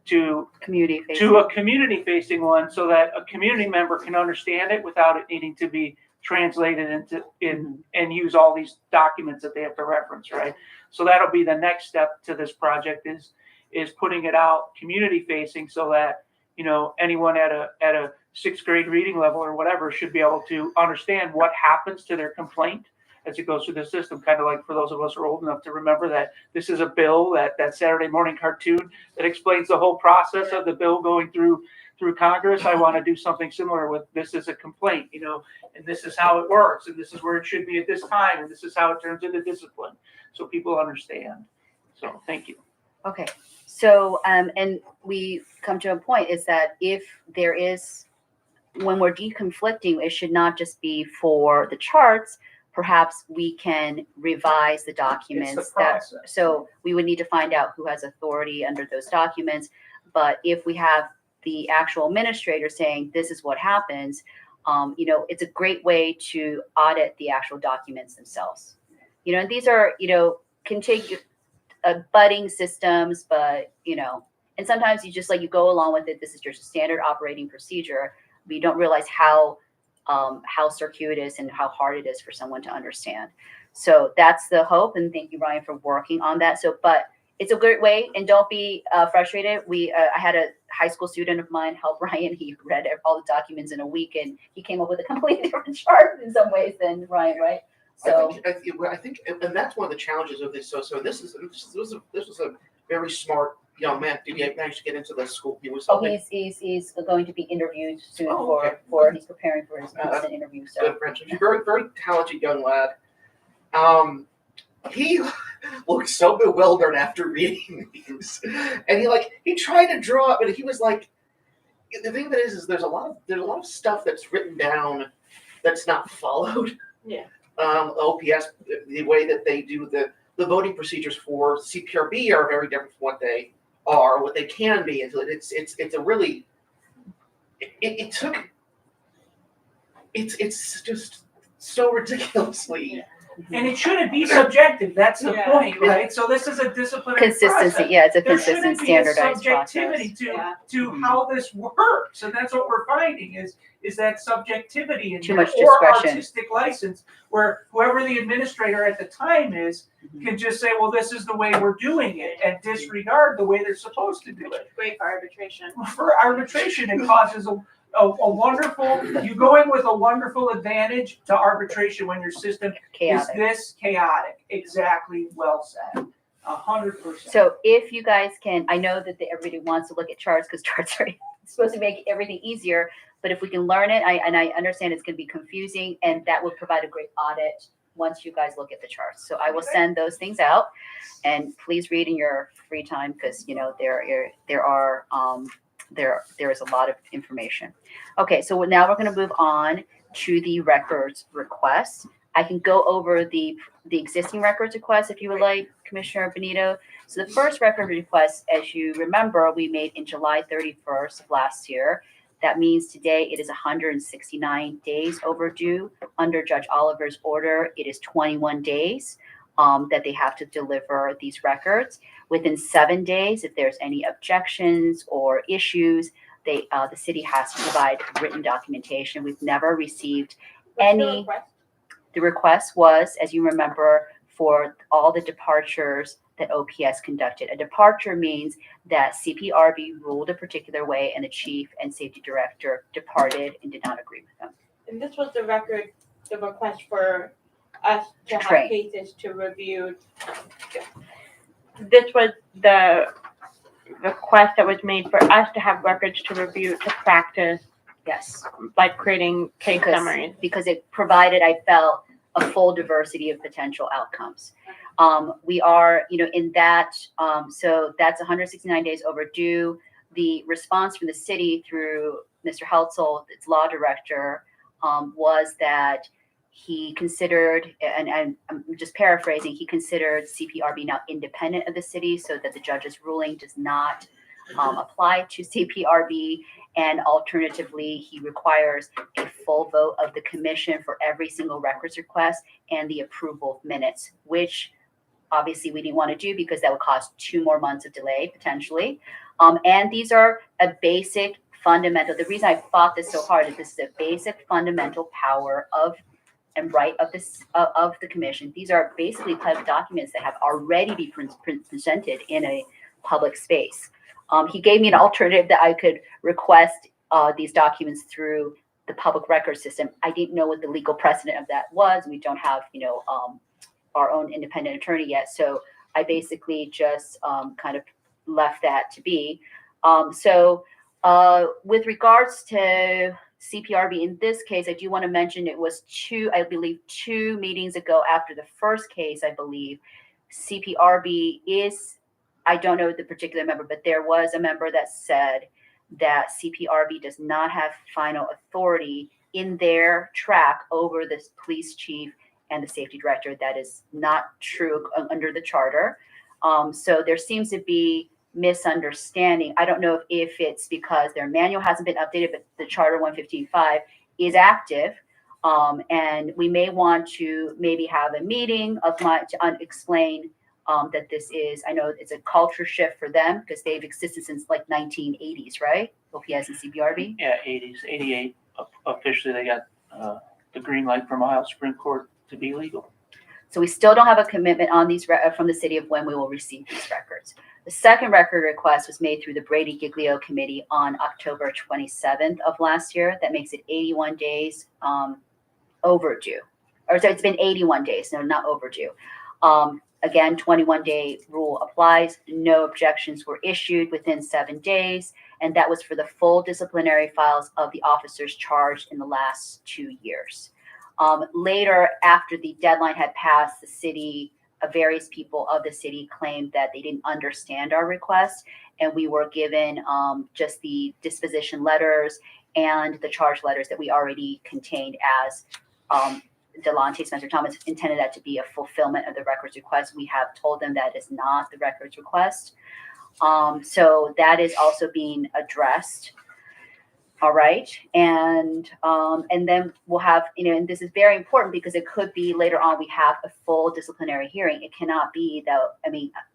Speaker 1: to
Speaker 2: Community facing.
Speaker 1: to a community facing one so that a community member can understand it without it needing to be translated and use all these documents that they have to reference, right? So that'll be the next step to this project is putting it out community facing so that, you know, anyone at a sixth grade reading level or whatever should be able to understand what happens to their complaint as it goes through the system. Kind of like for those of us who are old enough to remember that this is a bill, that Saturday morning cartoon that explains the whole process of the bill going through Congress. I want to do something similar with this is a complaint, you know, and this is how it works, and this is where it should be at this time, and this is how it turns into discipline, so people understand. So thank you.
Speaker 2: Okay, so, and we come to a point is that if there is, when we're deconflicting, it should not just be for the charts. Perhaps we can revise the documents.
Speaker 1: It's the process.
Speaker 2: So we would need to find out who has authority under those documents. But if we have the actual administrator saying this is what happens, you know, it's a great way to audit the actual documents themselves. You know, and these are, you know, can take budding systems, but, you know, and sometimes you just like, you go along with it. This is your standard operating procedure. But you don't realize how circuitous and how hard it is for someone to understand. So that's the hope. And thank you, Ryan, for working on that. So, but it's a great way, and don't be frustrated. I had a high school student of mine help Ryan. He read all the documents in a week, and he came up with a completely different chart in some ways than Ryan, right? So
Speaker 6: I think, and that's one of the challenges of this. So this was a very smart young man. Did he manage to get into the school? He was.
Speaker 2: He's going to be interviewed soon
Speaker 6: okay.
Speaker 2: for he's preparing for his recent interview. So
Speaker 6: Good friends. He's a very, very talented young lad. He looked so bewildered after reading these, and he tried to draw it, but he was like, the thing that is there's a lot of stuff that's written down that's not followed.
Speaker 4: Yeah.
Speaker 6: OPS, the way that they do the voting procedures for CPRB are very different from what they are, what they can be, and so it's a really it's just so ridiculously.
Speaker 2: Yeah.
Speaker 1: And it shouldn't be subjective. That's the
Speaker 4: Yeah.
Speaker 1: point, right? So this is a disciplinary
Speaker 2: consistency,
Speaker 1: process.
Speaker 2: yeah, it's a
Speaker 1: There
Speaker 2: consistent,
Speaker 1: shouldn't be a
Speaker 2: standardized
Speaker 1: subjectivity
Speaker 2: process.
Speaker 1: to how this works, and that's what we're finding is that subjectivity in
Speaker 2: Too
Speaker 1: there,
Speaker 2: much
Speaker 1: or
Speaker 2: discretion.
Speaker 1: artistic license, where whoever the administrator at the time is can just say, well, this is the way we're doing it, and disregard the way they're supposed to do it.
Speaker 4: Great for arbitration.
Speaker 1: For arbitration, it causes a wonderful, you go in with a wonderful advantage to arbitration when your system
Speaker 2: Chaotic.
Speaker 1: is this chaotic. Exactly, well said. 100%.
Speaker 2: So if you guys can, I know that everybody wants to look at charts because charts are supposed to make everything easier. But if we can learn it, I understand it's going to be confusing, and that will provide a great audit once you guys look at the charts. So I will send those things out, and please read in your free time because, you know, there is a lot of information. Okay, so now we're going to move on to the records requests. I can go over the existing records requests if you would like, Commissioner Benito. So the first record request, as you remember, we made in July 31st of last year. That means today it is 169 days overdue. Under Judge Oliver's order, it is 21 days that they have to deliver these records. Within 7 days, if there's any objections or issues, the city has to provide written documentation. We've never received any. The request was, as you remember, for all the departures that OPS conducted. A departure means that CPRB ruled a particular way and the chief and safety director departed and did not agree with them.
Speaker 4: And this was the request for us to have
Speaker 2: Train.
Speaker 4: cases to review. This was the request that was made for us to have records to review, to practice,
Speaker 2: Yes.
Speaker 4: like creating case summaries.
Speaker 2: Because it provided, I felt, a full diversity of potential outcomes. We are, you know, in that, so that's 169 days overdue. The response from the city through Mr. Heltzel, its law director, was that he considered, and I'm just paraphrasing, he considered CPRB now independent of the city so that the judge's ruling does not apply to CPRB. And alternatively, he requires a full vote of the commission for every single records request and the approval of minutes, which obviously we didn't want to do because that would cause 2 more months of delay potentially. And these are a basic fundamental, the reason I fought this so hard is this is a basic fundamental power of and right of this of the commission. These are basically type of documents that have already been presented in a public space. He gave me an alternative that I could request these documents through the public record system. I didn't know what the legal precedent of that was. We don't have, our own independent attorney yet. So I basically just kind of left that to be. With regards to CPRB, in this case, I do want to mention it was two meetings ago after the first case, I believe. CPRB is, I don't know the particular member, but there was a member that said that CPRB does not have final authority in their track over the police chief and the safety director. That is not true under the charter. So there seems to be misunderstanding. I don't know if it's because their manual hasn't been updated, but the Charter 115.5 is active. And we may want to maybe have a meeting to explain that this is, I know it's a culture shift for them because they've existed since like 1980s, right? OPS and CPRB?
Speaker 1: Yeah, 80s, 88. Officially, they got the green light from Ohio Supreme Court to be legal.
Speaker 2: So we still don't have a commitment on these from the city of when we will receive these records. The second record request was made through the Brady Giglio Committee on October 27th of last year. That makes it 81 days overdue. Or so it's been 81 days, no, not overdue. Again, 21-day rule applies. No objections were issued within 7 days. And that was for the full disciplinary files of the officers charged in the last 2 years. Later, after the deadline had passed, the city, various people of the city claimed that they didn't understand our request, and we were given just the disposition letters and the charge letters that we already contained as Delonte Spencer Thomas intended that to be a fulfillment of the records request. We have told them that is not the records request. So that is also being addressed. All right. And then we'll have, and this is very important because it could be later on we have a full disciplinary hearing. It cannot be that,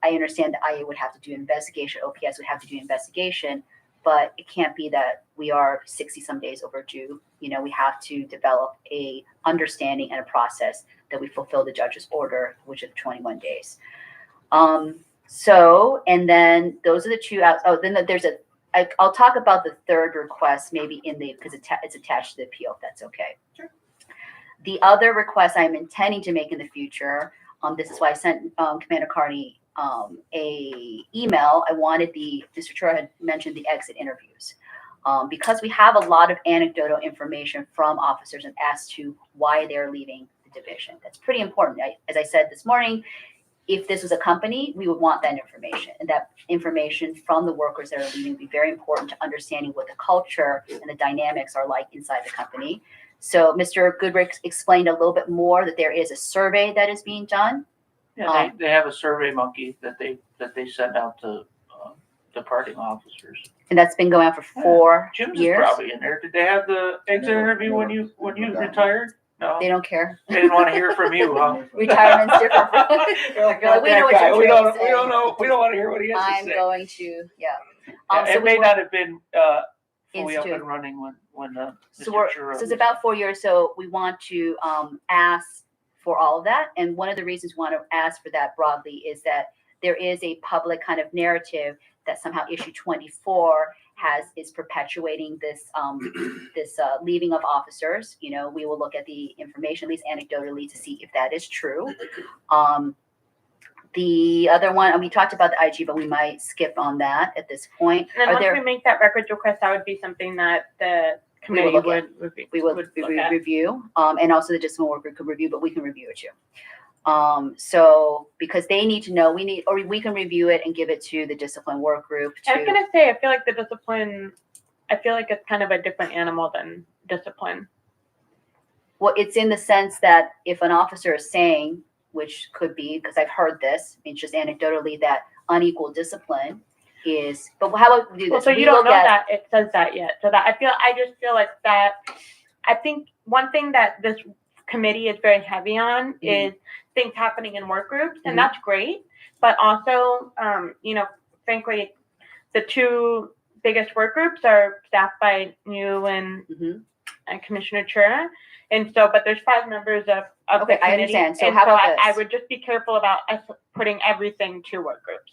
Speaker 2: I understand that IA would have to do investigation, OPS would have to do investigation, but it can't be that we are 60 some days overdue. We have to develop a understanding and a process that we fulfill the judge's order, which is 21 days. And then those are the two out. Oh, then there's I'll talk about the third request maybe because it's attached to the appeal, if that's okay.
Speaker 6: Sure.
Speaker 2: The other request I'm intending to make in the future, this is why I sent Commander Carney a email. I wanted Mr. Chura had mentioned the exit interviews. Because we have a lot of anecdotal information from officers and as to why they're leaving the division. That's pretty important. As I said this morning, if this was a company, we would want that information. And that information from the workers that are leaving would be very important to understanding what the culture and the dynamics are like inside the company. So Mr. Goodrick explained a little bit more that there is a survey that is being done.
Speaker 1: Yeah, they have a survey monkey that they send out to departing officers.
Speaker 2: And that's been going on for 4
Speaker 1: Jim's
Speaker 2: years.
Speaker 1: is probably in there. Did they have the exit interview when you retired? No,
Speaker 2: They don't care.
Speaker 1: they didn't want to hear from you, huh?
Speaker 2: Retirement's different. They're like, we know what you're
Speaker 1: we
Speaker 2: trying
Speaker 1: don't,
Speaker 2: to
Speaker 1: we
Speaker 2: say.
Speaker 1: don't know. We don't want to hear what he has
Speaker 2: I'm
Speaker 1: to say.
Speaker 2: going to, yeah.
Speaker 1: Yeah,
Speaker 2: So
Speaker 1: it may
Speaker 2: we
Speaker 1: not have been fully up
Speaker 2: Institute.
Speaker 1: and running when Mr.
Speaker 2: So
Speaker 1: Chura
Speaker 2: it's about 4 years. So we want to ask for all of that. And one of the reasons we want to ask for that broadly is that there is a public kind of narrative that somehow issue 24 is perpetuating this leaving of officers. We will look at the information, at least anecdotally, to see if that is true. The other one, and we talked about the IG, but we might skip on that at this point.
Speaker 4: And then once we make that records request, that would be something that the committee
Speaker 2: look
Speaker 4: would
Speaker 2: review, and also the discipline worker could review, but we can review it too. So because they need to know, we can review it and give it to the discipline work group.
Speaker 4: I was gonna say, I feel like the discipline, it's kind of a different animal than discipline.
Speaker 2: Well, it's in the sense that if an officer is saying, which could be, because I've heard this, it's just anecdotally, that unequal discipline is, but how about we do this?
Speaker 4: Well, so you don't know that it says that yet. So that I just feel like that, I think one thing that this committee is very heavy on is things happening in work groups, and that's great. But also, frankly, the two biggest work groups are staffed by you and
Speaker 2: Mhm.
Speaker 4: Commissioner Chura. And so, but there's 5 members of
Speaker 2: Okay,
Speaker 4: the
Speaker 2: I
Speaker 4: committee.
Speaker 2: understand. So
Speaker 4: And
Speaker 2: how about
Speaker 4: I
Speaker 2: this?
Speaker 4: would just be careful about us putting everything to work groups.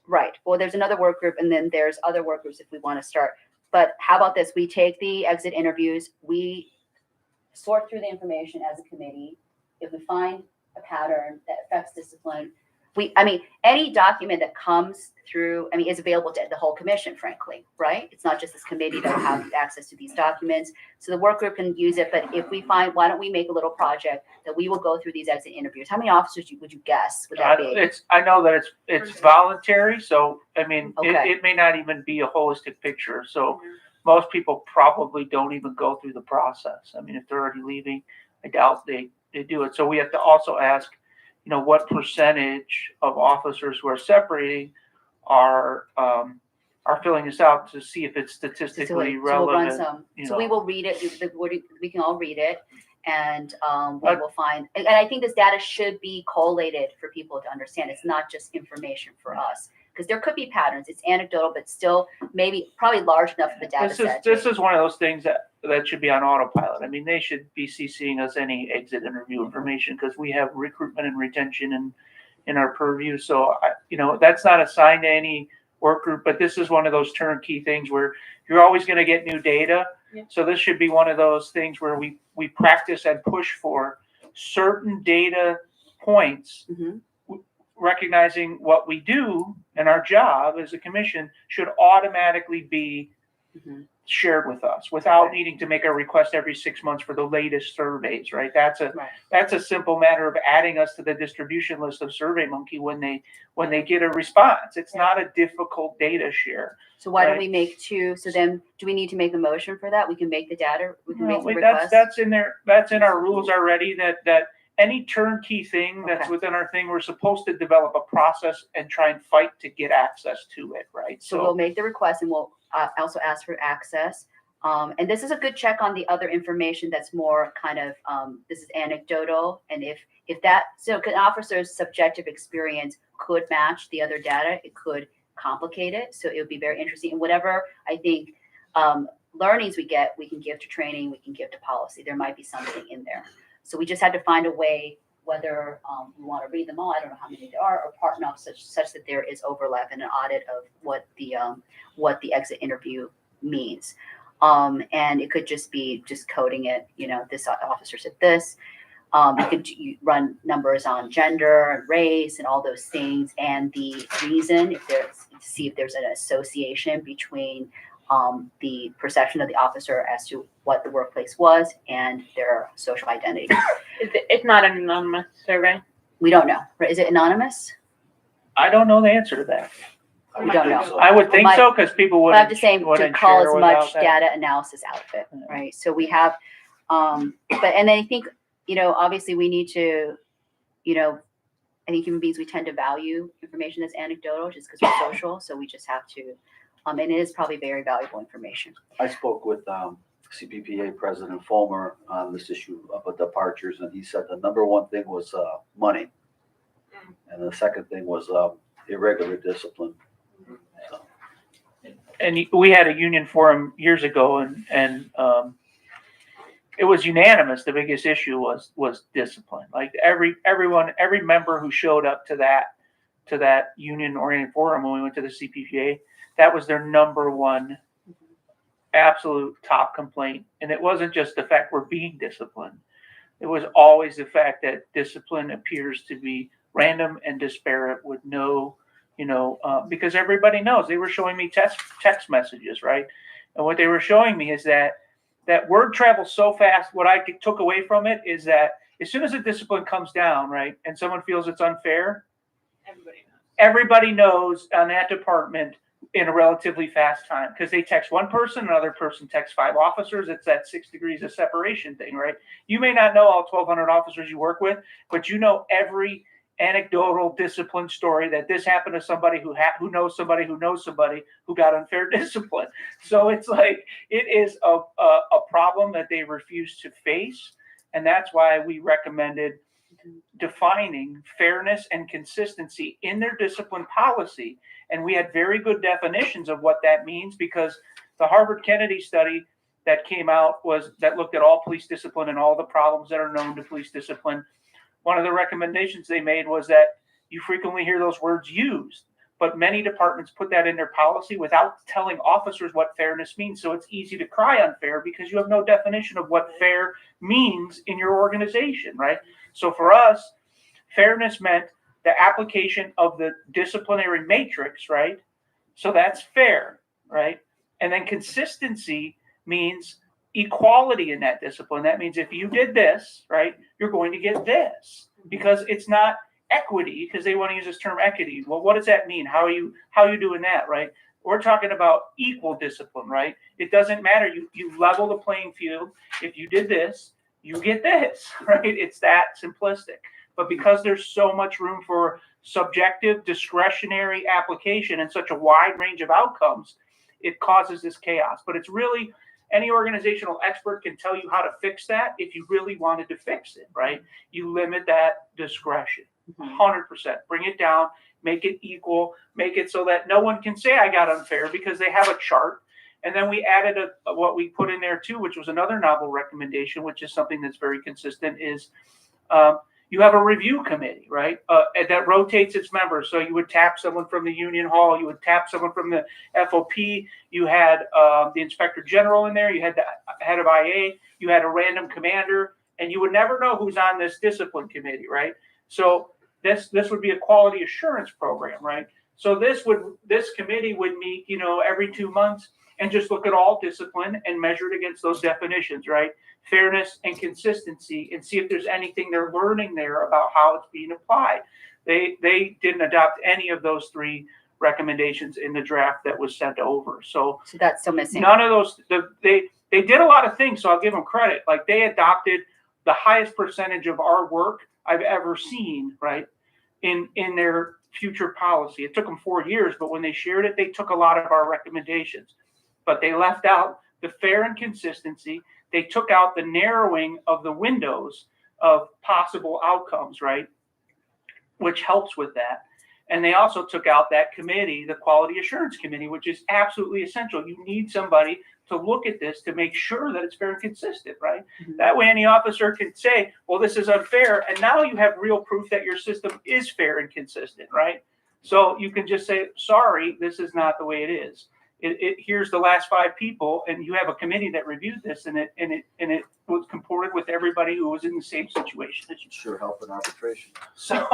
Speaker 2: Right. Well, there's another work group and then there's other work groups if we want to start. But how about this? We take the exit interviews, we sort through the information as a committee. If we find a pattern that affects discipline, any document that comes through, is available to the whole commission, frankly, right? It's not just this committee that will have access to these documents. So the work group can use it, but if we find, why don't we make a little project that we will go through these exit interviews? How many officers would you guess would that be?
Speaker 1: I know that it's voluntary, so
Speaker 2: Okay.
Speaker 1: it may not even be a holistic picture. So most people probably don't even go through the process. If they're already leaving, I doubt they do it. So we have to also ask, what percentage of officers who are separating are filling this out to see if it's statistically
Speaker 2: So we'll run
Speaker 1: relevant.
Speaker 2: some, so we will read it, we can all read it, and we will find, and I think this data should be collated for people to understand. It's not just information for us, because there could be patterns. It's anecdotal, but still probably large enough of a data set.
Speaker 1: This is one of those things that should be on autopilot. They should be CCing us any exit interview information because we have recruitment and retention in our purview. So that's not assigned to any work group, but this is one of those turnkey things where you're always going to get new data.
Speaker 4: Yeah.
Speaker 1: So this should be one of those things where we practice and push for certain data points.
Speaker 2: Mhm.
Speaker 1: Recognizing what we do and our job as a commission should automatically be
Speaker 2: Mhm.
Speaker 1: shared with us without needing to make a request every 6 months for the latest surveys, right? That's a simple matter of adding us to the distribution list of SurveyMonkey when they get a response. It's not a difficult data share.
Speaker 2: So why don't
Speaker 1: Right.
Speaker 2: we make 2? So then, do we need to make a motion for that? We can make the data. We can make the
Speaker 1: No,
Speaker 2: request.
Speaker 1: that's in there. That's in our rules already. That any turnkey thing that's
Speaker 2: Okay.
Speaker 1: within our thing, we're supposed to develop a process and try and fight to get access to it, right?
Speaker 2: So we'll make the request and we'll also ask for access. And this is a good check on the other information that's more kind of, this is anecdotal. And if an officer's subjective experience could match the other data, it could complicate it. So it would be very interesting. And whatever I think learnings we get, we can give to training, we can give to policy. There might be something in there. So we just had to find a way, whether we want to read them all, I don't know how many there are, or partner up such that there is overlap and an audit of what the exit interview means. And it could just be just coding it, this officer said this. You run numbers on gender and race and all those things, and the reason, see if there's an association between the perception of the officer as to what the workplace was and their social identity.
Speaker 4: It's not an anonymous survey.
Speaker 2: We don't know. Is it anonymous?
Speaker 1: I don't know the answer to that.
Speaker 2: We don't know.
Speaker 1: I would think so because people
Speaker 2: But
Speaker 1: wouldn't.
Speaker 2: I'm just saying to
Speaker 1: wouldn't
Speaker 2: call
Speaker 1: share
Speaker 2: as
Speaker 1: without
Speaker 2: much
Speaker 1: that.
Speaker 2: data analysis out of it,
Speaker 1: Yeah.
Speaker 2: right? So we have, and then I think, obviously we need to, I think human beings, we tend to value information that's anecdotal just because we're social. So we just have to, and it is probably very valuable information.
Speaker 3: I spoke with CPPA President Fulmer on this issue of departures, and he said the number one thing was money, and the second thing was irregular discipline. So,
Speaker 1: And we had a union forum years ago, and it was unanimous. The biggest issue was discipline. Like every member who showed up to that union oriented forum when we went to the CPPA, that was their number one absolute top complaint. And it wasn't just the fact we're being disciplined. It was always the fact that discipline appears to be random and disparate with no, because everybody knows. They were showing me text messages, right? And what they were showing me is that word travels so fast. What I took away from it is that as soon as a discipline comes down, right, and someone feels it's unfair, everybody knows on that department in a relatively fast time, because they text one person, another person texts 5 officers. It's that 6 degrees of separation thing, right? You may not know all 1,200 officers you work with, but you know every anecdotal discipline story that this happened to somebody who knows somebody who knows somebody who got unfair discipline. So it's like it is a problem that they refuse to face, and that's why we recommended defining fairness and consistency in their discipline policy. And we had very good definitions of what that means, because the Harvard Kennedy study that came out that looked at all police discipline and all the problems that are known to police discipline. One of the recommendations they made was that you frequently hear those words used, but many departments put that in their policy without telling officers what fairness means. So it's easy to cry unfair because you have no definition of what fair means in your organization, right? So for us, fairness meant the application of the disciplinary matrix, right? So that's fair, right? And then consistency means equality in that discipline. That means if you did this, right, you're going to get this, because it's not equity, because they want to use this term equity. Well, what does that mean? How are you doing that, right? We're talking about equal discipline, right? It doesn't matter. You level the playing field. If you did this, you get this, right? It's that simplistic. But because there's so much room for subjective, discretionary application and such a wide range of outcomes, it causes this chaos. But it's really, any organizational expert can tell you how to fix that if you really wanted to fix it, right? You limit that discretion, 100%. Bring it down, make it equal, make it so that no one can say I got unfair, because they have a chart. And then we added what we put in there too, which was another novel recommendation, which is something that's very consistent, is you have a review committee, right? That rotates its members. So you would tap someone from the union hall, you would tap someone from the FOP, you had the inspector general in there, you had the head of IA, you had a random commander, and you would never know who's on this discipline committee, right? So this would be a quality assurance program, right? So this committee would meet, every 2 months and just look at all discipline and measure it against those definitions, right? Fairness and consistency, and see if there's anything they're learning there about how it's being applied. They didn't adopt any of those 3 recommendations in the draft that was sent over. So
Speaker 2: that's still missing.
Speaker 1: None of those. They did a lot of things, so I'll give them credit. Like, they adopted the highest percentage of our work I've ever seen, right, in their future policy. It took them 4 years, but when they shared it, they took a lot of our recommendations. But they left out the fair and consistency. They took out the narrowing of the windows of possible outcomes, right, which helps with that. And they also took out that committee, the quality assurance committee, which is absolutely essential. You need somebody to look at this to make sure that it's fair and consistent, right? Mm-hmm. That way any officer can say, well, this is unfair. And now you have real proof that your system is fair and consistent, right? So you can just say, sorry, this is not the way it is. Here's the last 5 people, and you have a committee that reviewed this, and it was comported with everybody who was in the same situation.
Speaker 3: It should sure help in arbitration.
Speaker 1: So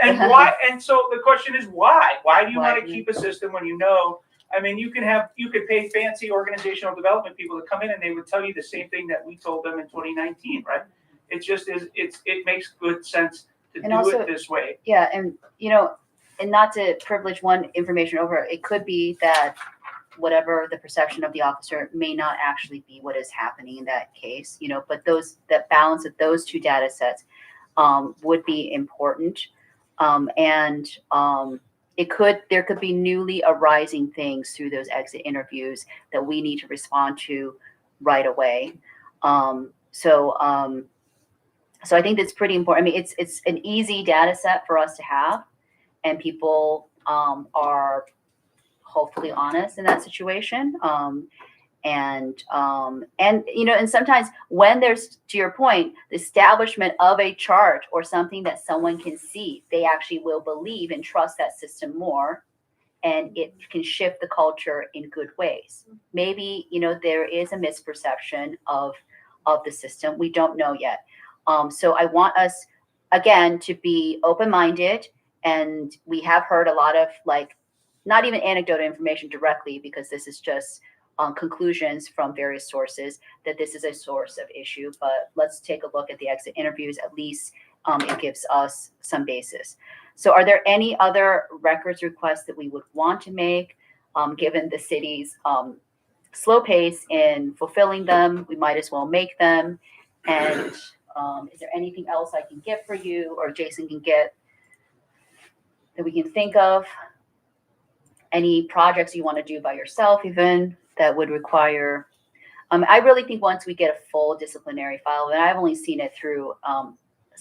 Speaker 1: and why? And so the question is why? Why do you want to keep a system when you know? I mean, you could pay fancy organizational development people to come in, and they would tell you the same thing that we told them in 2019, right? It just is. It makes good sense to do it this way.
Speaker 2: Yeah, and and not to privilege one information over, it could be that whatever the perception of the officer may not actually be what is happening in that case, but that balance of those 2 data sets would be important. There could be newly arising things through those exit interviews that we need to respond to right away. So I think that's pretty important. I mean, it's an easy data set for us to have, and people are hopefully honest in that situation. And sometimes when there's, to your point, the establishment of a chart or something that someone can see, they actually will believe and trust that system more, and it can shift the culture in good ways. Maybe, there is a misperception of the system. We don't know yet. So I want us, again, to be open-minded. And we have heard a lot of, not even anecdotal information directly, because this is just conclusions from various sources that this is a source of issue. But let's take a look at the exit interviews. At least it gives us some basis. So are there any other records requests that we would want to make, given the city's slow pace in fulfilling them? We might as well make them. And is there anything else I can get for you, or Jason can get, that we can think of? Any projects you want to do by yourself even that would require, I really think once we get a full disciplinary file, and I've only seen it through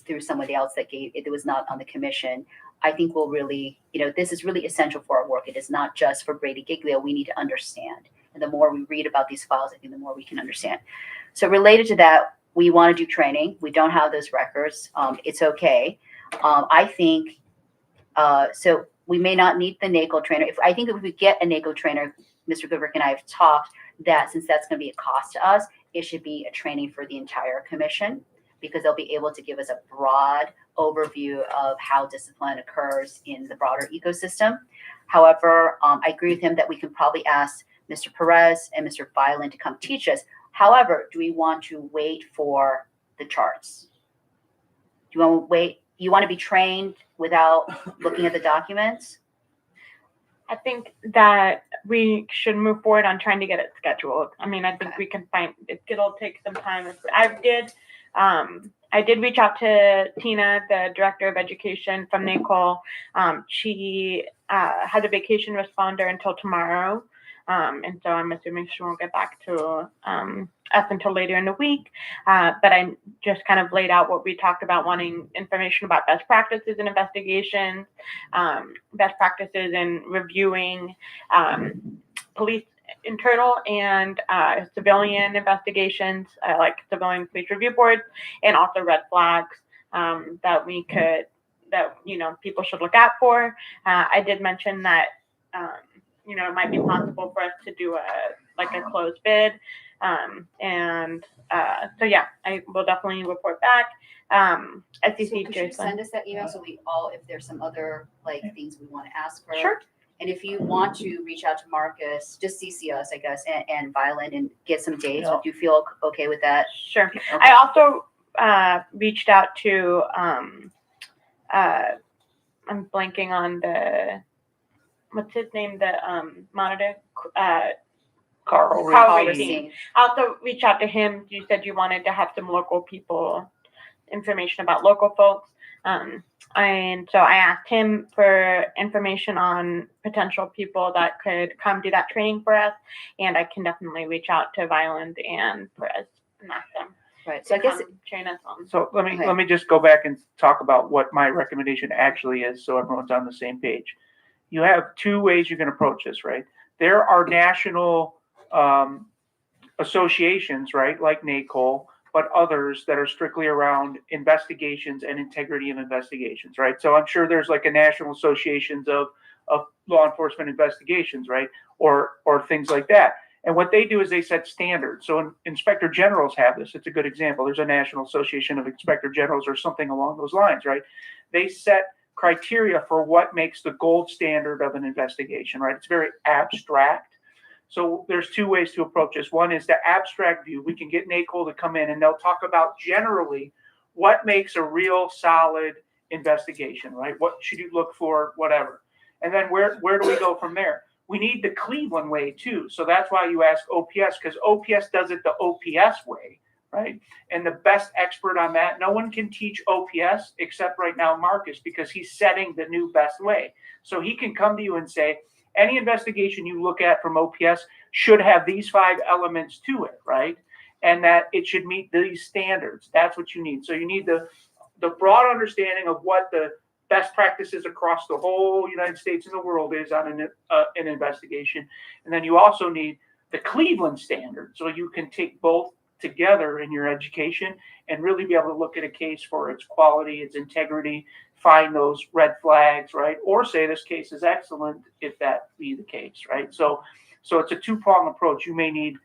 Speaker 2: through somebody else that was not on the commission, I think will really, this is really essential for our work. It is not just for Brady Giglio. We need to understand. And the more we read about these files, I think the more we can understand. So related to that, we want to do training. We don't have those records. It's okay. I think, so we may not need the NACO trainer. I think if we get a NACO trainer, Mr. Goodrick and I have talked that since that's going to be a cost to us, it should be a training for the entire commission, because they'll be able to give us a broad overview of how discipline occurs in the broader ecosystem. However, I agree with him that we can probably ask Mr. Perez and Mr. Filan to come teach us. However, do we want to wait for the charts? Do you want to wait? You want to be trained without looking at the documents?
Speaker 4: I think that we should move forward on trying to get it scheduled. I mean, I think
Speaker 2: Okay.
Speaker 4: we can find it'll take some time. I did reach out to Tina, the director of education from NACOL. She had a vacation responder until tomorrow. And so I'm assuming she won't get back to us until later in the week. But I just kind of laid out what we talked about, wanting information about best practices in investigations, best practices in reviewing police internal and civilian investigations, like civilian police review boards, and also red flags that people should look out for. I did mention that it might be possible for us to do a closed bid. So yeah, I will definitely report back.
Speaker 2: So
Speaker 4: SEC
Speaker 2: could you
Speaker 4: Jason.
Speaker 2: send us that email so we all, if there's some other things we want to ask her?
Speaker 4: Sure.
Speaker 2: And if you want to reach out to Marcus, just CC us, I guess, and Violent and get some dates.
Speaker 1: Yeah.
Speaker 2: Would you feel okay with that?
Speaker 4: Sure.
Speaker 2: Okay.
Speaker 4: I also reached out to I'm blanking on what's his name, the monitor,
Speaker 1: Carl Reed.
Speaker 4: Carl
Speaker 2: All
Speaker 4: Reed.
Speaker 2: received.
Speaker 4: I also reached out to him. You said you wanted to have some local people, information about local folks. And so I asked him for information on potential people that could come do that training for us. And I can definitely reach out to Violent and Perez and ask them
Speaker 2: Right. So
Speaker 4: to
Speaker 2: I guess,
Speaker 4: come train us on.
Speaker 1: So let
Speaker 2: Okay.
Speaker 1: me just go back and talk about what my recommendation actually is, so everyone's on the same page. You have two ways you can approach this, right? There are national associations, right, like NACOL, but others that are strictly around investigations and integrity of investigations, right? So I'm sure there's like a national associations of law enforcement investigations, right, or things like that. And what they do is they set standards. So inspector generals have this. It's a good example. There's a National Association of Inspector Generals or something along those lines, right? They set criteria for what makes the gold standard of an investigation, right? It's very abstract. So there's two ways to approach this. One is the abstract view. We can get NACOL to come in and they'll talk about generally what makes a real solid investigation, right? What should you look for, whatever. And then where do we go from there? We need the Cleveland way too. So that's why you ask OPS, because OPS does it the OPS way, right? And the best expert on that, no one can teach OPS except right now Marcus, because he's setting the new best way. So he can come to you and say, any investigation you look at from OPS should have these 5 elements to it, right? And that it should meet these standards. That's what you need. So you need the broad understanding of what the best practices across the whole United States and the world is on an investigation. And then you also need the Cleveland standard. So you can take both together in your education and really be able to look at a case for its quality, its integrity, find those red flags, right? Or say this case is excellent if that be the case, right? So it's a two-pronged approach. You may need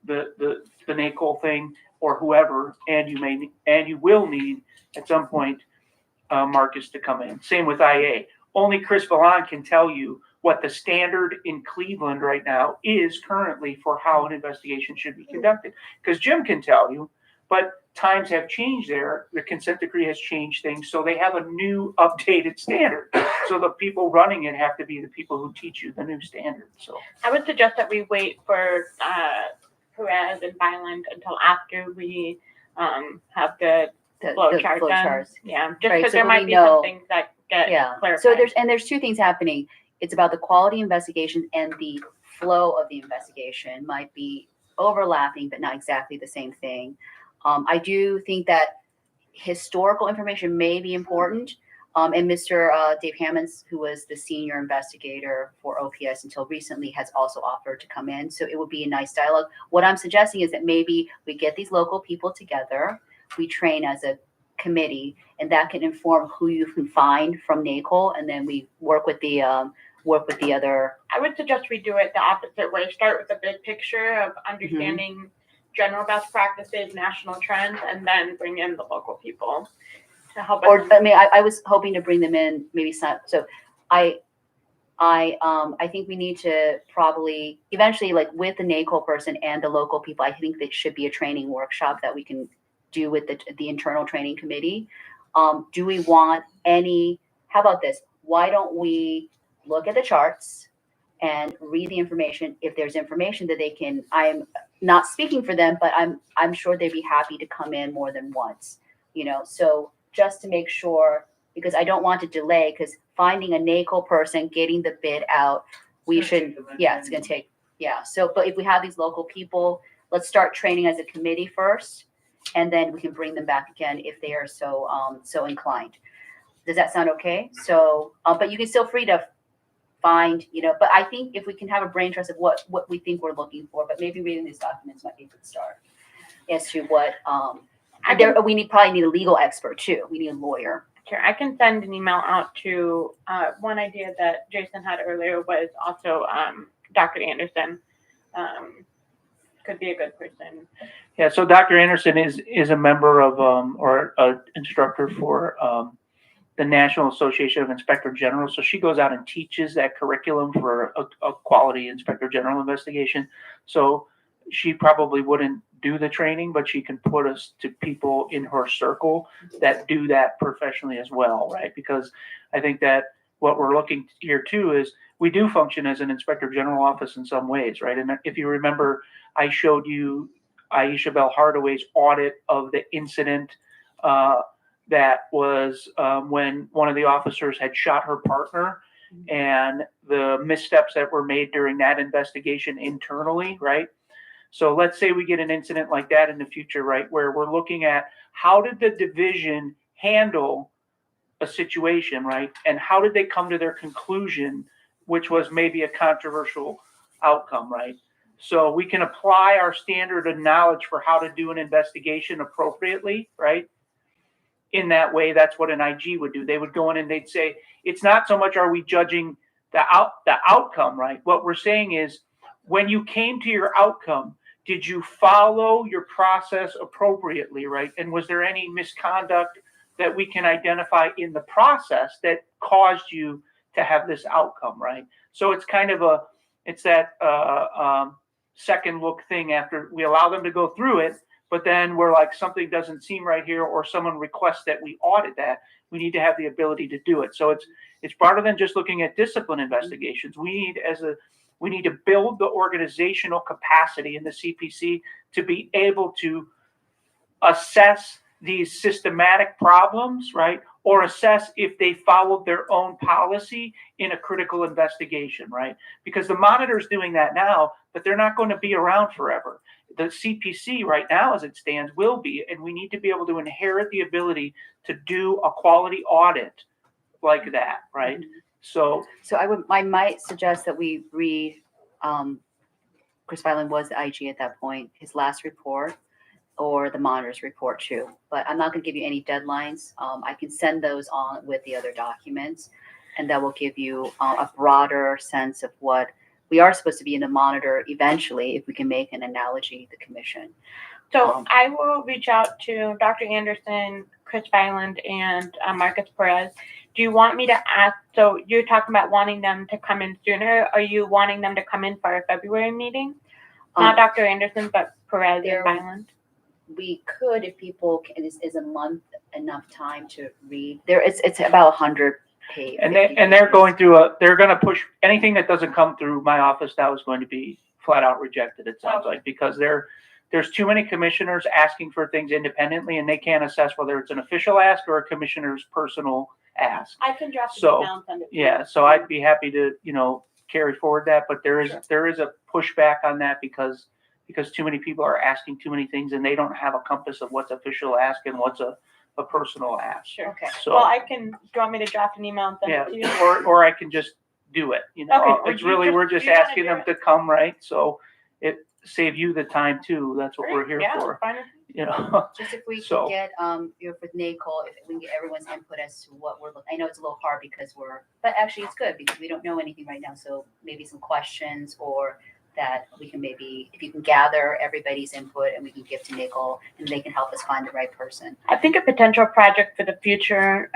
Speaker 1: the NACOL thing or whoever, and you will need at some point Marcus to come in. Same with IA. Only Chris Vallon can tell you what the standard in Cleveland right now is currently for how an investigation should be conducted. Because Jim can tell you, but times have changed there. The consent decree has changed things, so they have a new updated standard. So the people running it have to be the people who teach you the new standard. So
Speaker 4: I would suggest that we wait for Perez and Violent until after we have the flowchart done.
Speaker 2: flowcharts.
Speaker 4: Yeah, just
Speaker 2: Right,
Speaker 4: because
Speaker 2: so
Speaker 4: there
Speaker 2: when
Speaker 4: might
Speaker 2: we
Speaker 4: be some
Speaker 2: know-
Speaker 4: things that get
Speaker 2: Yeah.
Speaker 4: clarified.
Speaker 2: So there's two things happening. It's about the quality investigation and the flow of the investigation might be overlapping, but not exactly the same thing. I do think that historical information may be important. And Mr. Dave Hammonds, who was the senior investigator for OPS until recently, has also offered to come in. So it would be a nice dialogue. What I'm suggesting is that maybe we get these local people together, we train as a committee, and that can inform who you can find from NACOL, and then we work with the other.
Speaker 4: I would suggest we do it the opposite way. Start with the big picture of understanding general best practices, national trends, and then bring in the local people to help us.
Speaker 2: Or I mean, I was hoping to bring them in maybe some. So I think we need to probably eventually, like with the NACOL person and the local people, I think there should be a training workshop that we can do with the internal training committee. Do we want any? How about this? Why don't we look at the charts and read the information? If there's information that they can, I'm not speaking for them, but I'm sure they'd be happy to come in more than once. So just to make sure, because I don't want to delay, because finding a NACOL person, getting the bid out, it's going to take. So, but if we have these local people, let's start training as a committee first, and then we can bring them back again if they are so inclined. Does that sound okay? So, but you can still free to find, but I think if we can have a brain trust of what we think we're looking for, but maybe reading these documents might be a good start as to what, we probably need a legal expert too. We need a lawyer.
Speaker 4: Sure, I can send an email out to, one idea that Jason had earlier was also, Dr. Anderson, could be a good person.
Speaker 1: Yeah, so Dr. Anderson is a member of, or an instructor for, the National Association of Inspector Generals. So she goes out and teaches that curriculum for a quality inspector general investigation. So she probably wouldn't do the training, but she can put us to people in her circle that do that professionally as well, right? Because I think that what we're looking here too is we do function as an inspector general office in some ways, right? And if you remember, I showed you Aisha Bell Hardaway's audit of the incident that was when one of the officers had shot her partner, and the missteps that were made during that investigation internally, right? So let's say we get an incident like that in the future, right, where we're looking at how did the division handle a situation, right? And how did they come to their conclusion, which was maybe a controversial outcome, right? So we can apply our standard of knowledge for how to do an investigation appropriately, right? In that way, that's what an IG would do. They would go in and they'd say, it's not so much are we judging the outcome, right? What we're saying is, when you came to your outcome, did you follow your process appropriately, right? And was there any misconduct that we can identify in the process that caused you to have this outcome, right? So it's kind of that second look thing after we allow them to go through it. But then we're like, something doesn't seem right here, or someone requests that we audit that. We need to have the ability to do it. So it's broader than just looking at discipline investigations. We need to build the organizational capacity in the CPC to be able to assess these systematic problems, right? Or assess if they followed their own policy in a critical investigation, right? Because the monitor's doing that now, but they're not going to be around forever. The CPC right now, as it stands, will be, and we need to be able to inherit the ability to do a quality audit like that, right? So
Speaker 2: I might suggest that we read, Chris Weiland was the IG at that point, his last report, or the monitor's report too. But I'm not going to give you any deadlines. I can send those on with the other documents, and that will give you a broader sense of what we are supposed to be in the monitor eventually, if we can make an analogy, the commission.
Speaker 4: So I will reach out to Dr. Anderson, Chris Weiland, and Marcus Perez. Do you want me to ask, so you're talking about wanting them to come in sooner. Are you wanting them to come in for our February meeting? Not Dr. Anderson, but Perez and Weiland.
Speaker 2: We could, if people can, is a month enough time to read? It's about 100 pages.
Speaker 1: And they're going through they're going to push anything that doesn't come through my office. That was going to be flat out rejected. It sounds like, because there's too many commissioners asking for things independently, and they can't assess whether it's an official ask or a commissioner's personal ask.
Speaker 4: I can draft it
Speaker 1: So,
Speaker 4: down, send it to
Speaker 1: yeah,
Speaker 4: you.
Speaker 1: so I'd be happy to, carry forward that, but there is a pushback on that because too many people are asking too many things, and they don't have a compass of what's official ask and what's a a personal ask.
Speaker 4: Sure.
Speaker 2: Okay.
Speaker 1: So.
Speaker 4: Well, do you want me to draft an email and send
Speaker 1: Yeah,
Speaker 4: it to you?
Speaker 1: or I can just do it,
Speaker 4: Okay, or
Speaker 1: it's
Speaker 4: you
Speaker 1: really,
Speaker 4: just-
Speaker 1: we're just
Speaker 4: you wanna
Speaker 1: asking
Speaker 4: do
Speaker 1: them
Speaker 4: it?
Speaker 1: to come, right? So it save you the time too, that's what we're
Speaker 4: Great,
Speaker 1: here
Speaker 4: yeah,
Speaker 1: for,
Speaker 4: fine.
Speaker 2: Just if we
Speaker 1: So-
Speaker 2: can get, with NACOL, if we can get everyone's input as to what I know it's a little hard because but actually it's good because we don't know anything right now. So maybe some questions or that we can if you can gather everybody's input and we can give to NACOL and they can help us find the right person.
Speaker 4: I think a potential project for the future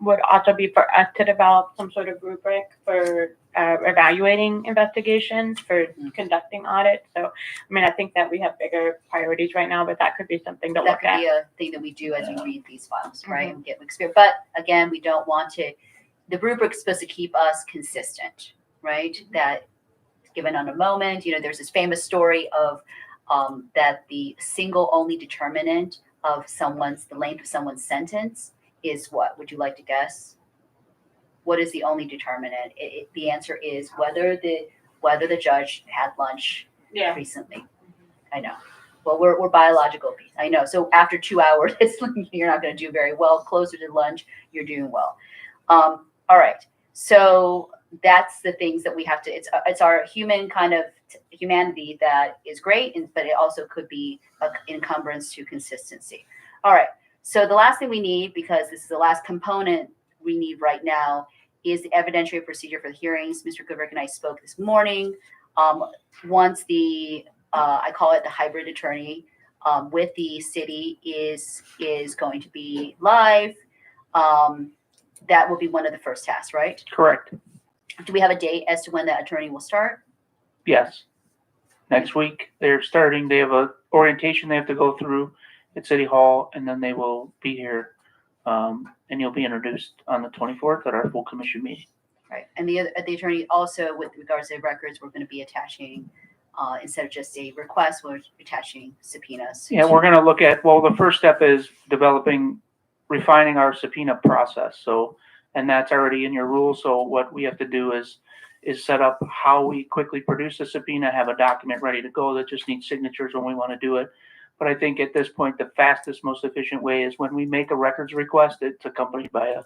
Speaker 4: would also be for us to develop some sort of rubric for evaluating investigations, for conducting audits. So, I mean, I think that we have bigger priorities right now, but that could be something to
Speaker 2: That
Speaker 4: look
Speaker 2: could
Speaker 4: at.
Speaker 2: be a thing that we do as we read these files, right? And get experience. But again, we don't want the rubric's supposed to keep us consistent, right? That given on a moment, there's this famous story of that the single only determinant of the length of someone's sentence is what? Would you like to guess? What is the only determinant? The answer is whether the judge had lunch recently. I know. Well, we're biological beings. I know. So after 2 hours, you're not going to do very well. Closer to lunch, you're doing well. All right. So that's the things that we have to. It's our human kind of humanity that is great, but it also could be an encumbrance to consistency. All right. So the last thing we need, because this is the last component we need right now, is the evidentiary procedure for the hearings. Mr. Goodrick and I spoke this morning. Once I call it the hybrid attorney with the city is going to be live, that will be one of the first tasks, right?
Speaker 1: correct,
Speaker 2: Do we have a date as to when that attorney will start?
Speaker 1: yes. Next week, they're starting, they have a orientation they have to go through at City Hall, and then they will be here. And you'll be introduced on the 24th at our full commission meeting.
Speaker 2: Right. And the attorney also, with regards to the records, we're going to be attaching, instead of just a request, we're attaching subpoenas.
Speaker 1: Yeah, we're gonna look at, well, the first step is refining our subpoena process. So, and that's already in your rules. So what we have to do is set up how we quickly produce a subpoena, have a document ready to go that just needs signatures when we want to do it. But I think at this point, the fastest, most efficient way is when we make a records request, it's accompanied by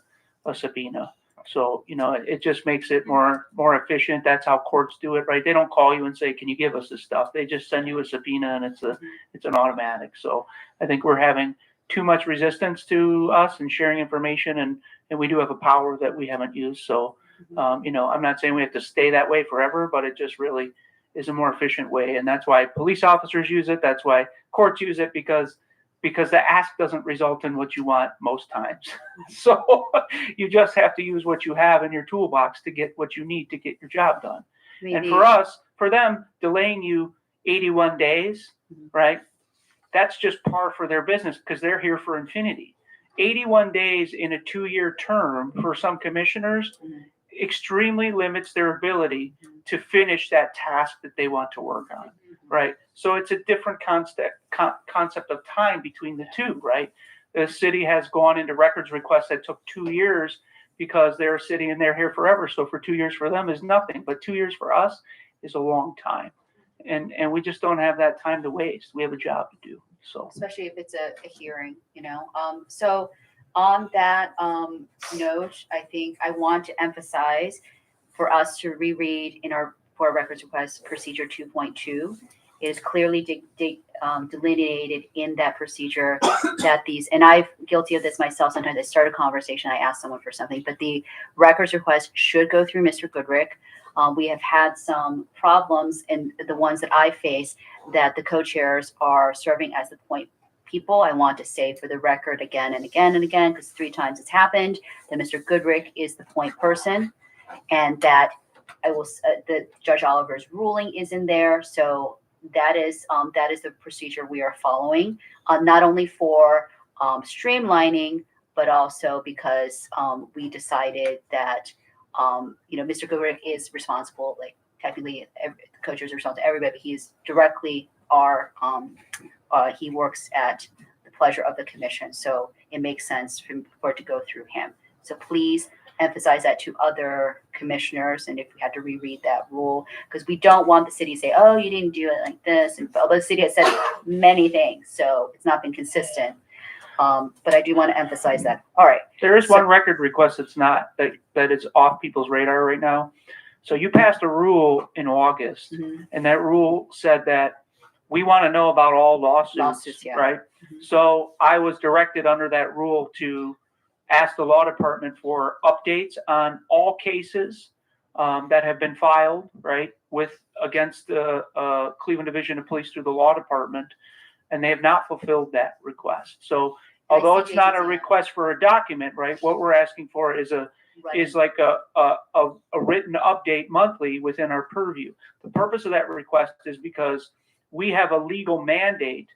Speaker 1: a subpoena. So, it just makes it more efficient. That's how courts do it, right? They don't call you and say, can you give us this stuff? They just send you a subpoena and it's an automatic. So I think we're having too much resistance to us and sharing information, and we do have a power that we haven't used. So, I'm not saying we have to stay that way forever, but it just really is a more efficient way. And that's why police officers use it. That's why courts use it, because the ask doesn't result in what you want most times. So you just have to use what you have in your toolbox to get what you need to get your job done. And for them, delaying you 81 days, right? That's just par for their business because they're here for infinity. 81 days in a 2-year term for some commissioners extremely limits their ability to finish that task that they want to work on, right? So it's a different concept of time between the two, right? The city has gone into records requests that took 2 years because they're a city and they're here forever. So for 2 years for them is nothing, but 2 years for us is a long time. And we just don't have that time to waste. We have a job to do. So
Speaker 2: especially if it's a hearing, So on that note, I think I want to emphasize for us to reread for records request procedure 2.2. It is clearly delineated in that procedure that and I'm guilty of this myself. Sometimes I start a conversation, I ask someone for something, but the records request should go through Mr. Goodrick. We have had some problems, and the ones that I face, that the co-chairs are serving as the point people. I want to say for the record again and again and again, because 3 times it's happened, that Mr. Goodrick is the point person, and that the Judge Oliver's ruling is in there. So that is the procedure we are following, not only for streamlining, but also because we decided that Mr. Goodrick is responsible, like technically the co-chairs are responsible to everybody, but he is directly he works at the pleasure of the commission. So it makes sense for it to go through him. So please emphasize that to other commissioners. And if we had to reread that rule, because we don't want the city to say, oh, you didn't do it like this. And the city has said many things, so it's not been consistent. But I do want to emphasize that. All right.
Speaker 1: There is
Speaker 2: So-
Speaker 1: one record request that's not, that is off people's radar right now. So you passed a rule in August,
Speaker 2: Mhm.
Speaker 1: and that rule said that we want to know about all lawsuits,
Speaker 2: Lawsuits, yeah.
Speaker 1: right?
Speaker 2: Mhm.
Speaker 1: So I was directed under that rule to ask the law department for updates on all cases that have been filed, right, against the Cleveland Division of Police through the law department, and they have not fulfilled that request. So although it's not a request for a document, right, what we're asking for is
Speaker 2: Right.
Speaker 1: like a written update monthly within our purview. The purpose of that request is because we have a legal mandate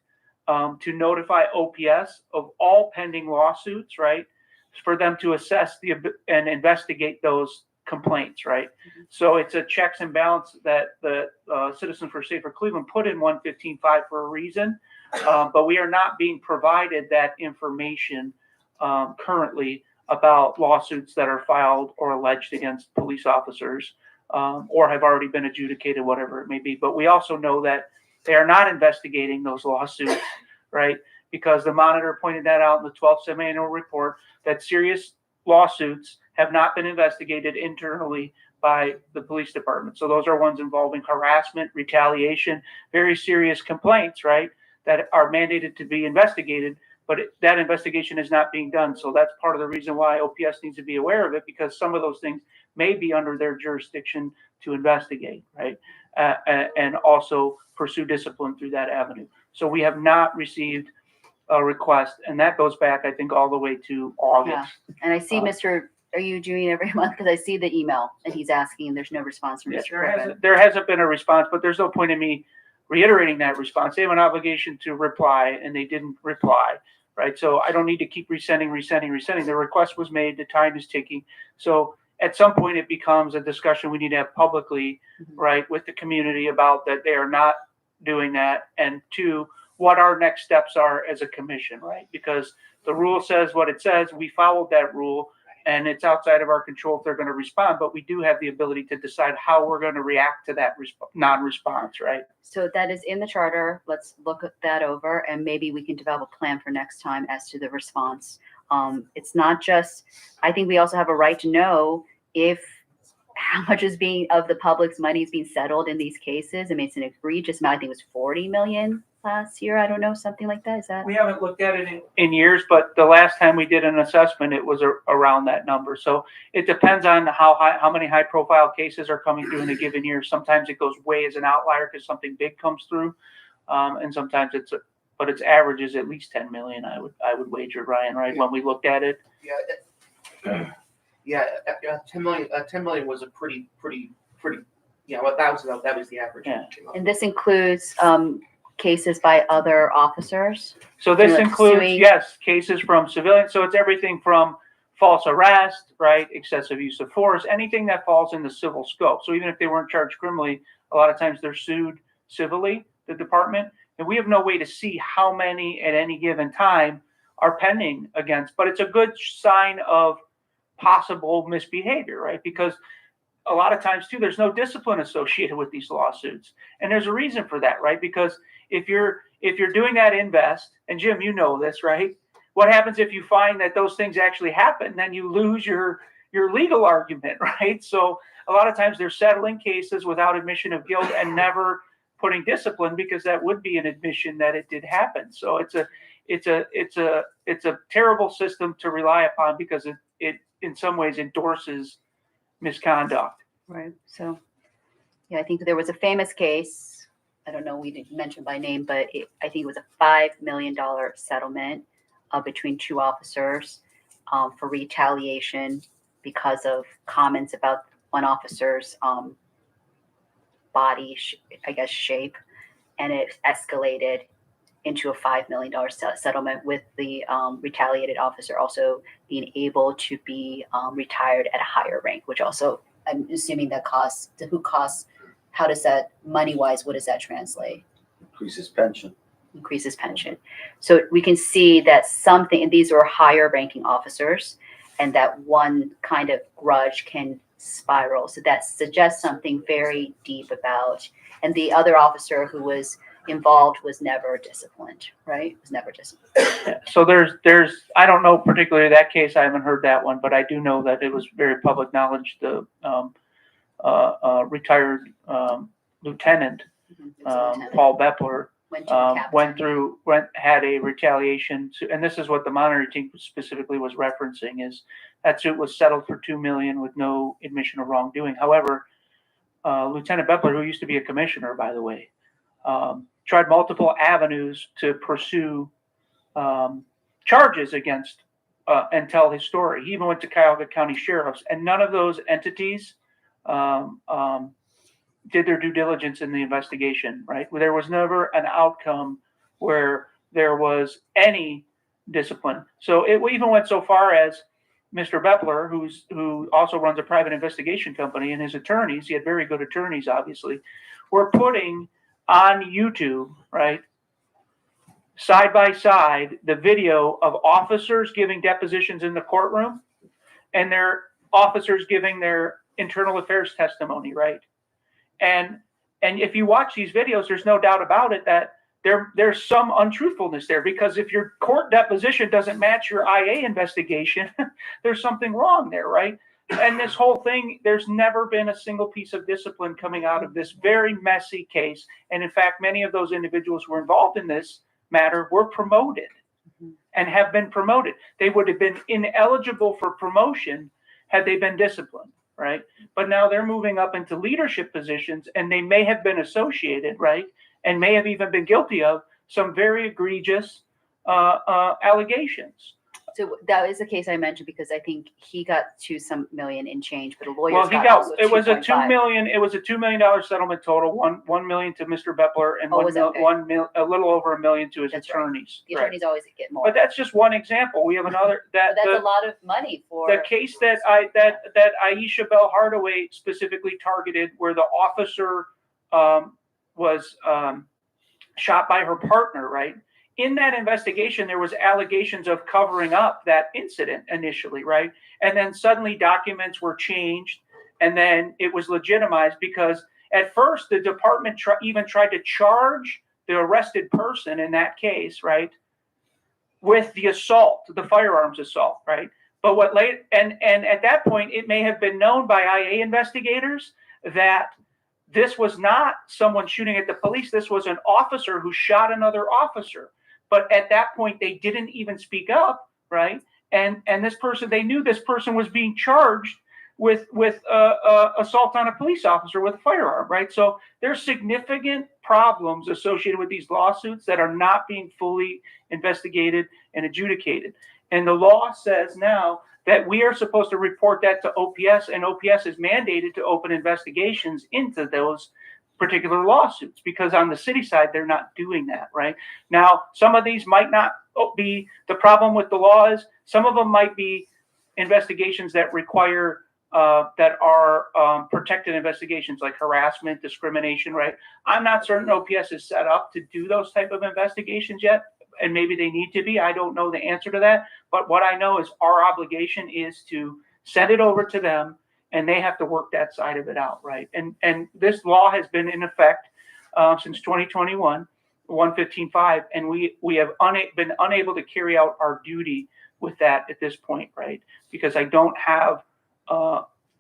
Speaker 1: to notify OPS of all pending lawsuits, right, for them to assess and investigate those complaints, right?
Speaker 2: Mhm.
Speaker 1: So it's a checks and balance that the Citizens for Safer Cleveland put in 115.5 for a reason, but we are not being provided that information currently about lawsuits that are filed or alleged against police officers, or have already been adjudicated, whatever it may be. But we also know that they are not investigating those lawsuits, right? Because the monitor pointed that out in the 12th semi-annual report, that serious lawsuits have not been investigated internally by the police department. So those are ones involving harassment, retaliation, very serious complaints, right, that are mandated to be investigated, but that investigation is not being done. So that's part of the reason why OPS needs to be aware of it, because some of those things may be under their jurisdiction to investigate, right, and also pursue discipline through that avenue. So we have not received a request, and that goes back, I think, all the way to August.
Speaker 2: And I see are you doing it every month? Because I see the email and he's asking and there's no response from
Speaker 1: Yeah,
Speaker 2: Mr. Griffin.
Speaker 1: there hasn't been a response, but there's no point in me reiterating that response. They have an obligation to reply, and they didn't reply, right? So I don't need to keep resending. The request was made, the time is ticking. So at some point it becomes a discussion we need to have publicly,
Speaker 2: Mhm.
Speaker 1: right, with the community about that they are not doing that, and two, what our next steps are as a commission, right? Because the rule says what it says, we followed that rule, and it's outside of our control if they're going to respond, but we do have the ability to decide how we're going to react to that non-response, right?
Speaker 2: So that is in the charter. Let's look at that over and maybe we can develop a plan for next time as to the response. It's not just, I think we also have a right to know how much of the public's money is being settled in these cases. I mean, it's an egregious amount. I think it was 40 million last year. I don't know, something like that. Is that?
Speaker 1: We haven't looked at it in years, but the last time we did an assessment, it was around that number. So it depends on how many high profile cases are coming through in a given year. Sometimes it goes way as an outlier because something big comes through. And sometimes but its average is at least 10 million. I would wager, Ryan, right? When we looked at it.
Speaker 6: Yeah, 10 million. 10 million was a pretty. Yeah, well, that was the average.
Speaker 1: Yeah.
Speaker 2: And this includes cases by other officers.
Speaker 1: So this
Speaker 2: Like
Speaker 1: includes,
Speaker 2: suing-
Speaker 1: yes, cases from civilians. So it's everything from false arrest, right, excessive use of force, anything that falls in the civil scope. So even if they weren't charged criminally, a lot of times they're sued civilly, the department, and we have no way to see how many at any given time are pending against. But it's a good sign of possible misbehavior, right? Because a lot of times too, there's no discipline associated with these lawsuits, and there's a reason for that, right? Because if you're doing that invest, and Jim, you know this, right? What happens if you find that those things actually happen? Then you lose your legal argument, right? So a lot of times they're settling cases without admission of guilt and never putting discipline, because that would be an admission that it did happen. So it's a terrible system to rely upon, because it in some ways endorses misconduct.
Speaker 2: Right. So, yeah, I think there was a famous case. I don't know, we didn't mention by name, but I think it was a $5 million settlement between two officers for retaliation because of comments about one officer's body, shape, and it escalated into a $5 million settlement, with the retaliated officer also being able to be retired at a higher rank, which also, I'm assuming that how does that, money-wise, what does that translate?
Speaker 3: Increases pension.
Speaker 2: Increases pension. So we can see that something, and these are higher ranking officers, and that one kind of grudge can spiral. So that suggests something very deep about, and the other officer who was involved was never disciplined, right? Was never disciplined.
Speaker 1: Yeah, so there's I don't know particularly that case. I haven't heard that one, but I do know that it was very public knowledge. The retired lieutenant
Speaker 2: It was a lieutenant.
Speaker 1: Paul Bepler
Speaker 2: Went to a captain.
Speaker 1: had a retaliation and this is what the monitoring team specifically was referencing, is that suit was settled for $2 million with no admission of wrongdoing. However, Lieutenant Bepler, who used to be a commissioner, by the way, tried multiple avenues to pursue charges against and tell his story. He even went to Cuyahoga County Sheriff's, and none of those entities did their due diligence in the investigation, right? There was never an outcome where there was any discipline. So it even went so far as Mr. Bepler, who also runs a private investigation company, and his attorneys, he had very good attorneys, obviously, were putting on YouTube, right, side by side, the video of officers giving depositions in the courtroom and their officers giving their internal affairs testimony, right? And if you watch these videos, there's no doubt about it that there's some untruthfulness there, because if your court deposition doesn't match your IA investigation, there's something wrong there, right? And this whole thing, there's never been a single piece of discipline coming out of this very messy case. And in fact, many of those individuals who were involved in this matter were promoted and have been promoted. They would have been ineligible for promotion had they been disciplined, right? But now they're moving up into leadership positions, and they may have been associated, right? And may have even been guilty of some very egregious allegations.
Speaker 2: So that is the case I mentioned, because I think he got to some million in change, but a lawyer.
Speaker 1: Well, it was a $2 million. It was a $2 million settlement total. $1 million to Mr. Bepler, and a little over $1 million to his attorneys.
Speaker 2: Right. The attorneys always get more.
Speaker 1: But that's just one example. We have another
Speaker 2: that's a lot of money for
Speaker 1: the case that Aisha Bell Hardaway specifically targeted, where the officer was shot by her partner, right? In that investigation, there was allegations of covering up that incident initially, right? And then suddenly documents were changed, and then it was legitimized, because at first the department even tried to charge the arrested person in that case, right, with the assault, the firearms assault, right? But and at that point, it may have been known by IA investigators that this was not someone shooting at the police. This was an officer who shot another officer. But at that point, they didn't even speak up, right? And this person, they knew this person was being charged with assault on a police officer with a firearm, right? So there's significant problems associated with these lawsuits that are not being fully investigated and adjudicated. And the law says now that we are supposed to report that to OPS, and OPS is mandated to open investigations into those particular lawsuits, because on the city side, they're not doing that, right? Now, some of these might not be, the problem with the law is some of them might be investigations that require, that are protected investigations, like harassment, discrimination, right? I'm not certain OPS is set up to do those type of investigations yet, and maybe they need to be. I don't know the answer to that, but what I know is our obligation is to send it over to them, and they have to work that side of it out, right? And this law has been in effect since 2021, 115.5, and we have been unable to carry out our duty with that at this point, right? Because I don't have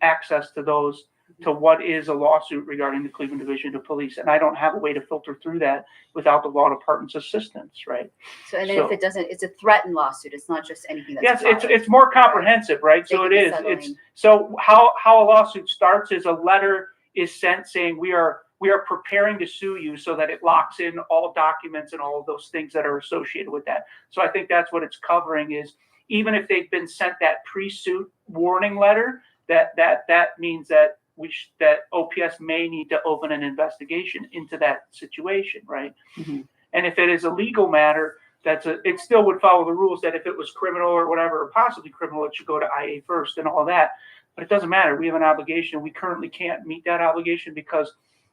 Speaker 1: access to those, to what is a lawsuit regarding the Cleveland Division of Police, and I don't have a way to filter through that without the law department's assistance, right?
Speaker 2: So, and if it doesn't, it's a threatened lawsuit. It's not just anything that's
Speaker 1: yes, it's more comprehensive, right? So it is. It's so how a lawsuit starts is a letter is sent saying we are preparing to sue you, so that it locks in all documents and all of those things that are associated with that. So I think that's what it's covering, is even if they've been sent that pre-suit warning letter, that means that that OPS may need to open an investigation into that situation, right? Mm-hmm. And if it is a legal matter, it still would follow the rules that if it was criminal or whatever, or possibly criminal, it should go to IA first and all that. But it doesn't matter. We have an obligation. We currently can't meet that obligation because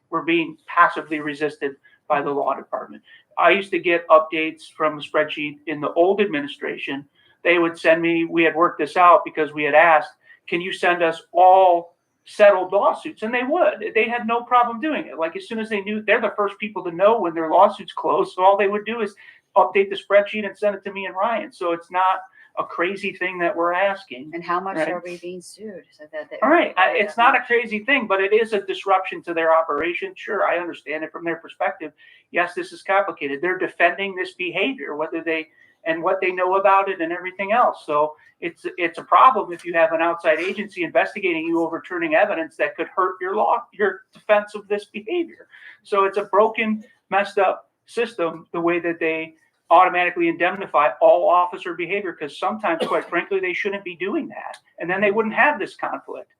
Speaker 1: we're being passively resisted by the law department. I used to get updates from the spreadsheet in the old administration. They would send me, we had worked this out because we had asked, can you send us all settled lawsuits, and they would. They had no problem doing it. Like as soon as they knew, they're the first people to know when their lawsuits close. So all they would do is update the spreadsheet and send it to me and Ryan. So it's not a crazy thing that we're asking.
Speaker 2: And how much
Speaker 1: Right.
Speaker 2: are we being sued? So that
Speaker 1: All right, it's not a crazy thing, but it is a disruption to their operation. Sure, I understand it from their perspective. Yes, this is complicated. They're defending this behavior, whether they and what they know about it and everything else. So it's a problem if you have an outside agency investigating you, overturning evidence that could hurt your defense of this behavior. So it's a broken, messed up system, the way that they automatically indemnify all officer behavior, because sometimes, quite frankly, they shouldn't be doing that, and then they wouldn't have this conflict.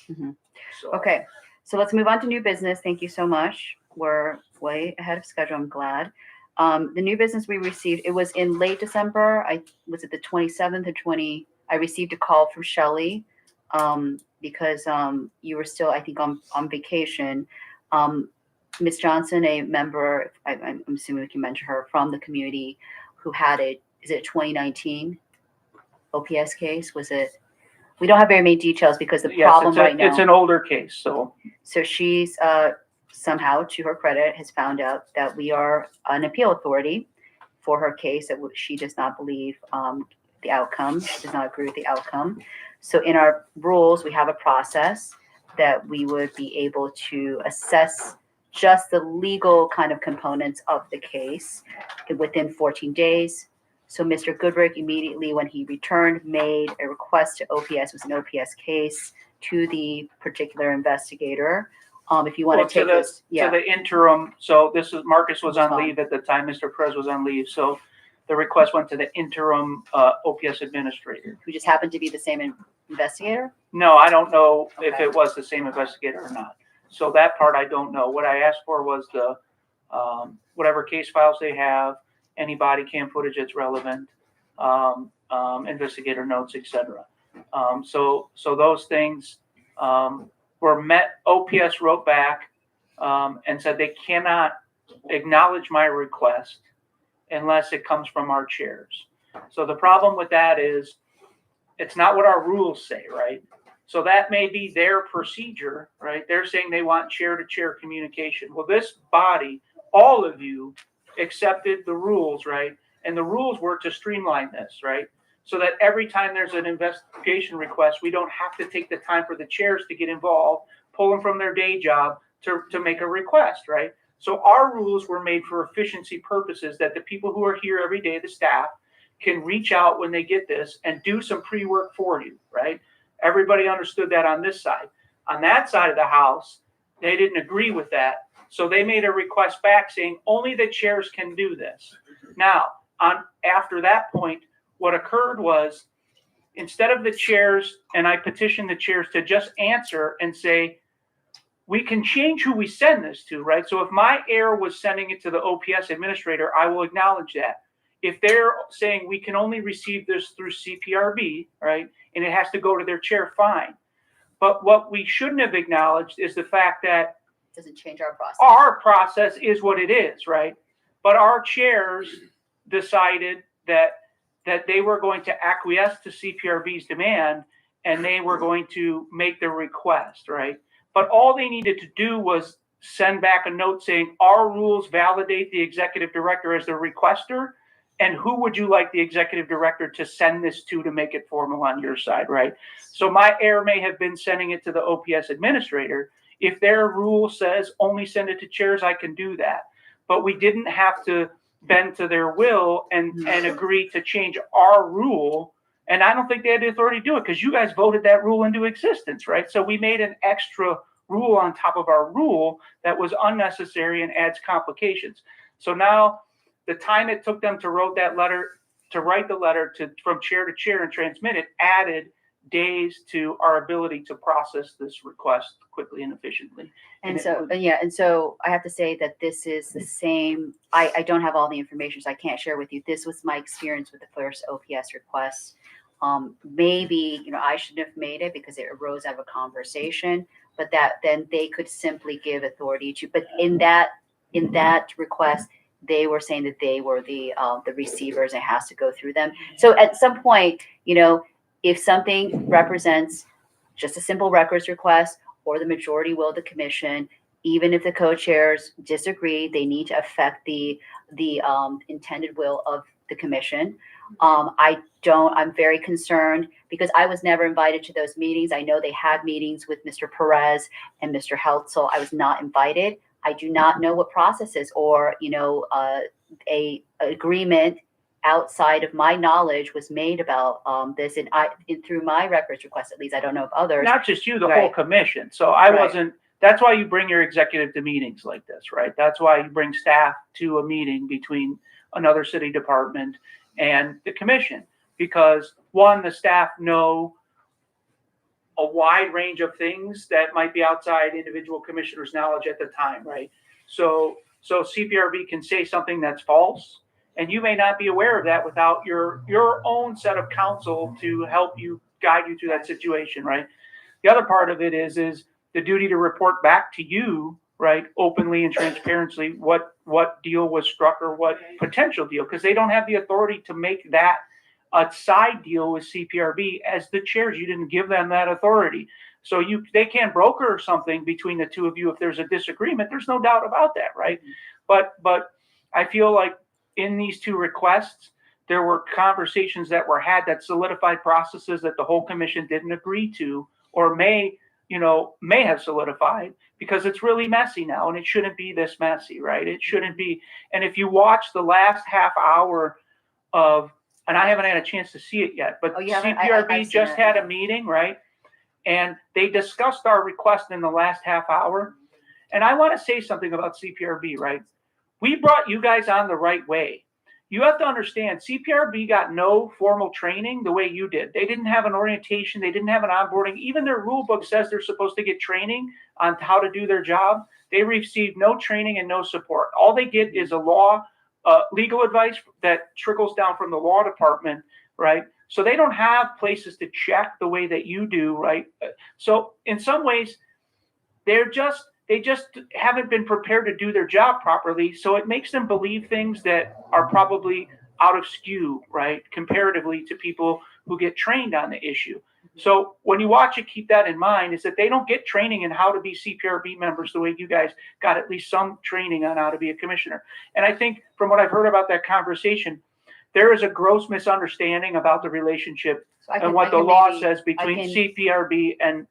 Speaker 2: Mhm.
Speaker 1: So,
Speaker 2: Okay, so let's move on to new business. Thank you so much. We're way ahead of schedule. I'm glad. The new business we received, it was in late December. Was it the 27th or 20? I received a call from Shelley because you were still, I think, on vacation. Ms. Johnson, a member, I'm assuming we can mention her, from the community, who had is it a 2019 OPS case? Was it? We don't have very many details because the problem right now.
Speaker 1: It's an older case, so.
Speaker 2: So she's somehow, to her credit, has found out that we are an appeal authority for her case, that she does not believe the outcome. She does not agree with the outcome. So in our rules, we have a process that we would be able to assess just the legal kind of components of the case within 14 days. So Mr. Goodrick immediately, when he returned, made a request to OPS, it was an OPS case, to the particular investigator. If you want to take this,
Speaker 1: to the interim, so this is, Marcus was on leave at the time, Mr. Perez was on leave, so the request went to the interim OPS administrator.
Speaker 2: who just happened to be the same investigator?
Speaker 1: No, I don't know if
Speaker 2: Okay.
Speaker 1: it was the same investigator or not. So that part I don't know. What I asked for was the whatever case files they have, any body cam footage that's relevant, investigator notes, etc. So those things were met. OPS wrote back and said they cannot acknowledge my request unless it comes from our chairs. So the problem with that is it's not what our rules say, right? So that may be their procedure, right? They're saying they want chair-to-chair communication. Well, this body, all of you, accepted the rules, right? And the rules were to streamline this, right? So that every time there's an investigation request, we don't have to take the time for the chairs to get involved, pull them from their day job to make a request, right? So our rules were made for efficiency purposes, that the people who are here every day, the staff, can reach out when they get this and do some pre-work for you, right? Everybody understood that on this side. On that side of the house, they didn't agree with that. So they made a request back saying only the chairs can do this. Now, after that point, what occurred was, instead of the chairs, and I petitioned the chairs to just answer and say, we can change who we send this to, right? So if my heir was sending it to the OPS administrator, I will acknowledge that. If they're saying we can only receive this through CPRB, right, and it has to go to their chair, fine. But what we shouldn't have acknowledged is the fact that
Speaker 2: Doesn't change our process.
Speaker 1: our process is what it is, right? But our chairs decided that they were going to acquiesce to CPRB's demand, and they were going to make the request, right? But all they needed to do was send back a note saying our rules validate the executive director as the requester, and who would you like the executive director to send this to make it formal on your side, right? So my heir may have been sending it to the OPS administrator. If their rule says only send it to chairs, I can do that. But we didn't have to bend to their will and agree to change our rule. And I don't think they had the authority to do it because you guys voted that rule into existence, right? So we made an extra rule on top of our rule that was unnecessary and adds complications. So now the time it took them to write the letter from chair to chair and transmit it added days to our ability to process this request quickly and efficiently.
Speaker 2: And so I have to say that this is the same. I don't have all the information, so I can't share with you. This was my experience with the first OPS request. Maybe, I shouldn't have made it because it arose out of a conversation, but then they could simply give authority to, but in that request, they were saying that they were the receivers and it has to go through them. So at some point, if something represents just a simple records request or the majority will of the commission. Even if the co-chairs disagree, they need to affect the intended will of the commission. I'm very concerned because I was never invited to those meetings. I know they had meetings with Mr. Perez and Mr. Heltzel. I was not invited. I do not know what processes or, a agreement outside of my knowledge was made about this. And through my records request, at least, I don't know of others.
Speaker 1: Not just you, the whole
Speaker 2: Right.
Speaker 1: commission. So I
Speaker 2: Right.
Speaker 1: wasn't, that's why you bring your executive to meetings like this, right? That's why you bring staff to a meeting between another city department and the commission. Because one, the staff know a wide range of things that might be outside individual commissioners' knowledge at the time, right? So CPRB can say something that's false, and you may not be aware of that without your own set of counsel to help you guide you through that situation, right? The other part of it is the duty to report back to you, right, openly and transparently what deal was struck or what potential deal, because they don't have the authority to make that a side deal with CPRB. As the chairs, you didn't give them that authority. So they can broker something between the two of you if there's a disagreement. There's no doubt about that, right? But I feel like in these two requests, there were conversations that were had that solidified processes that the whole commission didn't agree to, or may have solidified, because it's really messy now, and it shouldn't be this messy, right? It shouldn't be. And if you watch the last half hour of, and I haven't had a chance to see it yet, but CPRB
Speaker 2: I've
Speaker 1: just
Speaker 2: seen it,
Speaker 1: had
Speaker 2: yeah.
Speaker 1: a meeting, right? And they discussed our request in the last half hour. And I want to say something about CPRB, right? We brought you guys on the right way. You have to understand, CPRB got no formal training the way you did. They didn't have an orientation. They didn't have an onboarding. Even their rule book says they're supposed to get training on how to do their job. They received no training and no support. All they get is legal advice that trickles down from the law department, right? So they don't have places to check the way that you do, right? So in some ways, they just haven't been prepared to do their job properly. So it makes them believe things that are probably out of skew, right? Comparatively to people who get trained on the issue. So when you watch it, keep that in mind, is that they don't get training in how to be CPRB members the way you guys got at least some training on how to be a commissioner. And I think from what I've heard about that conversation, there is a gross misunderstanding about the relationship and what the law says between CPRB and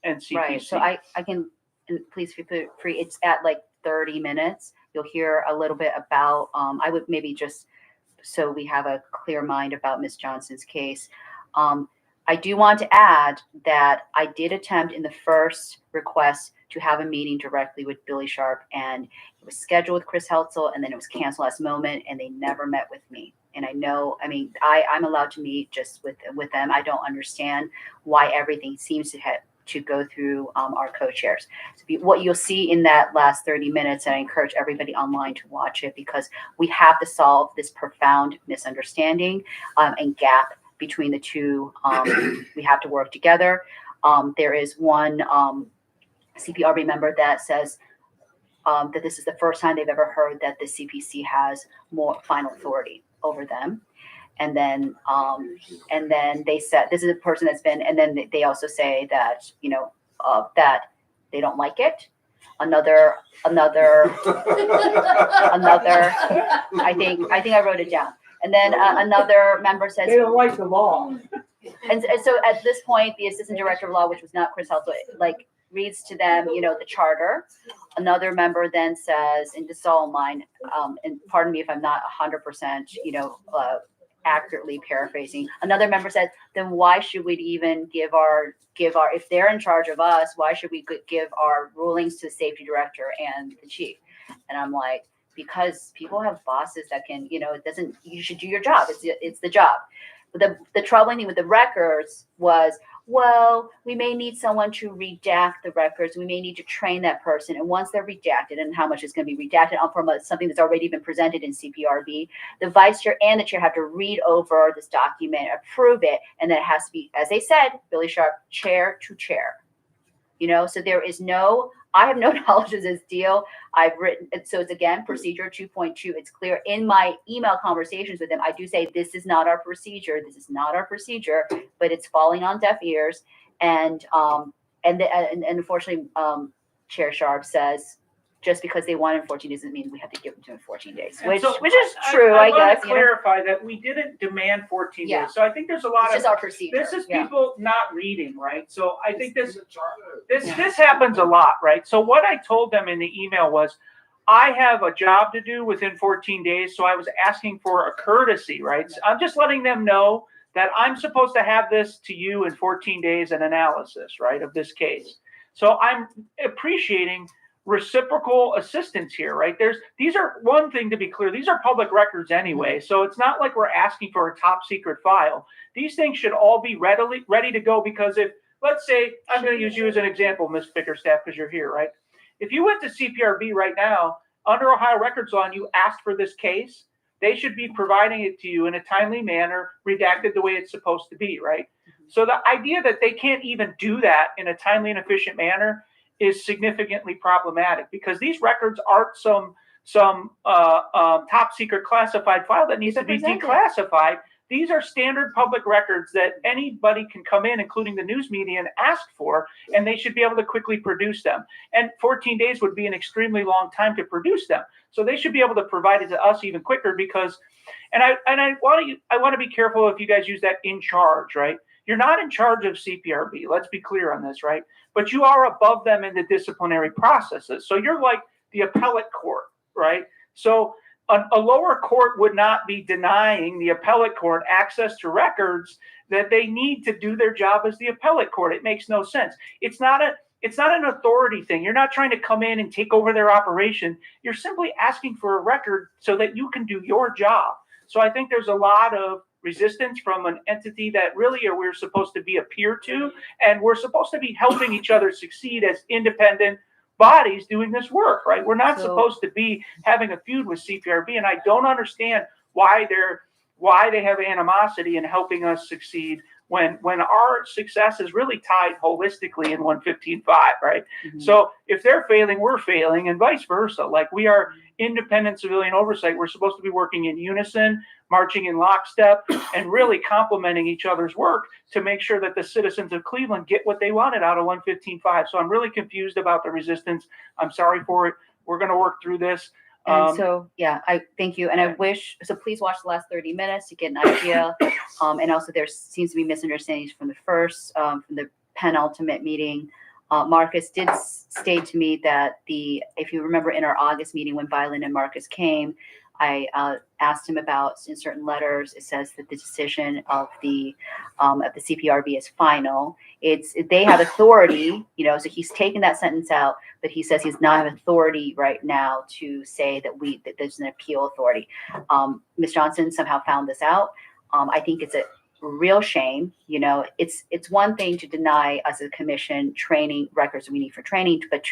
Speaker 1: CPC.
Speaker 2: Right. So I can, and please feel free. It's at like 30 minutes. You'll hear a little bit about. I would maybe just so we have a clear mind about Ms. Johnson's case. I do want to add that I did attempt in the first request to have a meeting directly with Billy Sharp, and it was scheduled with Chris Heltzel, and then it was canceled last moment, and they never met with me. And I'm allowed to meet just with them. I don't understand why everything seems to go through our co-chairs. So what you'll see in that last 30 minutes, and I encourage everybody online to watch it, because we have to solve this profound misunderstanding and gap between the two. We have to work together. There is one CPRB member that says that this is the first time they've ever heard that the CPC has more final authority over them. And then they said, this is a person that's been, and then they also say that, that they don't like it. Another, I think I wrote it down. And then another member says,
Speaker 1: They don't like the law.
Speaker 2: and so at this point, the assistant director of law, which was not Chris Heltzel, reads to them, the charter. Another member then says, and this is all mine, and pardon me if I'm not 100%, accurately paraphrasing. Another member said, then why should we even give our, if they're in charge of us, why should we give our rulings to the safety director and the chief? And I'm like, because people have bosses that can, you should do your job. It's the job. But the troubling thing with the records was, well, we may need someone to redact the records. We may need to train that person. And once they're redacted, and how much is going to be redacted from something that's already been presented in CPRB, the vice chair and the chair have to read over this document, approve it, and then it has to be, as they said, Billy Sharp, chair to chair. So there is I have no knowledge of this deal. I've written, so it's again, procedure 2.2. It's clear in my email conversations with them. I do say, this is not our procedure. This is not our procedure, but it's falling on deaf ears. And and unfortunately, Chair Sharp says, just because they want it in 14 days doesn't mean we have to give them to them in 14 days,
Speaker 1: And
Speaker 2: which
Speaker 1: so
Speaker 2: is true, I
Speaker 1: wanna
Speaker 2: guess. You know?
Speaker 1: clarify that we didn't demand 14
Speaker 2: Yeah.
Speaker 1: days. So I think there's a lot
Speaker 2: It's
Speaker 1: of
Speaker 2: just our procedure.
Speaker 1: this is
Speaker 2: yeah.
Speaker 1: people not reading, right? So I think this
Speaker 2: Yeah.
Speaker 1: this happens a lot, right? So what I told them in the email was, I have a job to do within 14 days, so I was asking for a courtesy, right? So I'm just letting them know that I'm supposed to have this to you in 14 days, an analysis, right, of this case. So I'm appreciating reciprocal assistance here, right? These are, one thing to be clear, these are public records anyway, so it's not like we're asking for a top secret file. These things should all be ready to go, because if, let's say, I'm going to use you as an example, Ms. Bickerstaff, because you're here, right? If you went to CPRB right now, under Ohio records law, and you asked for this case, they should be providing it to you in a timely manner, redacted the way it's supposed to be, right? So the idea that they can't even do that in a timely and efficient manner is significantly problematic, because these records aren't some top secret classified file that needs to be
Speaker 2: presented.
Speaker 1: declassified. These are standard public records that anybody can come in, including the news media, and ask for, and they should be able to quickly produce them. And 14 days would be an extremely long time to produce them. So they should be able to provide it to us even quicker, because, and I want to be careful if you guys use that in charge, right? You're not in charge of CPRB. Let's be clear on this, right? But you are above them in the disciplinary processes. So you're like the appellate court, right? So a lower court would not be denying the appellate court access to records that they need to do their job as the appellate court. It makes no sense. It's not an authority thing. You're not trying to come in and take over their operation. You're simply asking for a record so that you can do your job. So I think there's a lot of resistance from an entity that really we're supposed to be a peer to, and we're supposed to be helping each other succeed as independent bodies doing this work, right? We're not supposed to be having a feud with CPRB, and I don't understand why they have animosity in helping us succeed when our success is really tied holistically in 115.5, right?
Speaker 2: Mhm.
Speaker 1: So if they're failing, we're failing, and vice versa. Like, we are independent civilian oversight. We're supposed to be working in unison, marching in lockstep, and really complementing each other's work to make sure that the citizens of Cleveland get what they wanted out of 115.5. So I'm really confused about the resistance. I'm sorry for it. We're going to work through this.
Speaker 2: And so, yeah, I thank you. And I wish, so please watch the last 30 minutes to get an idea. And also there seems to be misunderstandings from from the penultimate meeting. Marcus did state to me that if you remember in our August meeting when Violet and Marcus came, I asked him about, in certain letters, it says that the decision of the CPRB is final. They have authority, so he's taken that sentence out, but he says he's not have authority right now to say that there's an appeal authority. Ms. Johnson somehow found this out. I think it's a real shame. It's one thing to deny us as a commission training records we need for training, but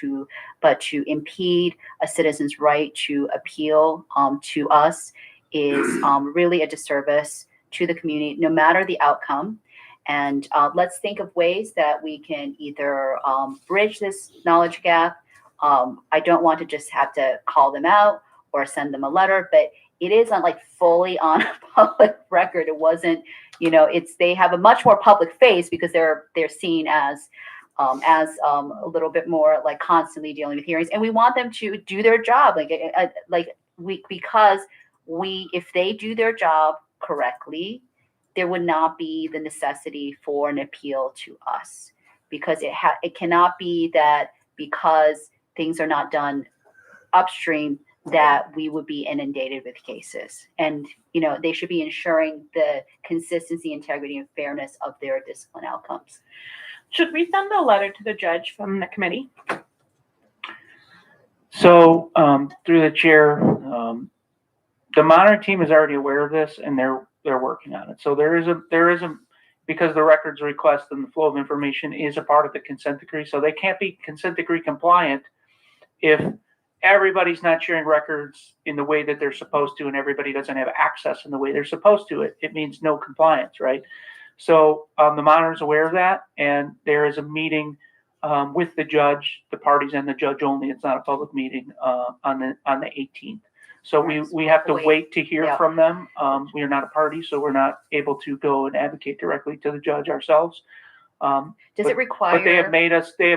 Speaker 2: to impede a citizen's right to appeal to us is really a disservice to the community, no matter the outcome. And let's think of ways that we can either bridge this knowledge gap. I don't want to just have to call them out or send them a letter, but it is not like fully on a public record. It wasn't, they have a much more public face because they're seen as a little bit more like constantly dealing with hearings, and we want them to do their job. If they do their job correctly, there would not be the necessity for an appeal to us, because it cannot be that because things are not done upstream that we would be inundated with cases. And they should be ensuring the consistency, integrity, and fairness of their discipline outcomes.
Speaker 4: Should we send a letter to the judge from the committee?
Speaker 1: So through the chair, the monitoring team is already aware of this, and they're working on it. So there is a because the records request and the flow of information is a part of the consent decree. So they can't be consent decree compliant if everybody's not sharing records in the way that they're supposed to, and everybody doesn't have access in the way they're supposed to. It means no compliance, right? So the monitor is aware of that, and there is a meeting with the judge, the parties, and the judge only. It's not a public meeting on the 18th. So we have to wait to hear from them. We are not a party, so we're not able to go and advocate directly to the judge ourselves.
Speaker 2: Does it require?
Speaker 1: But they have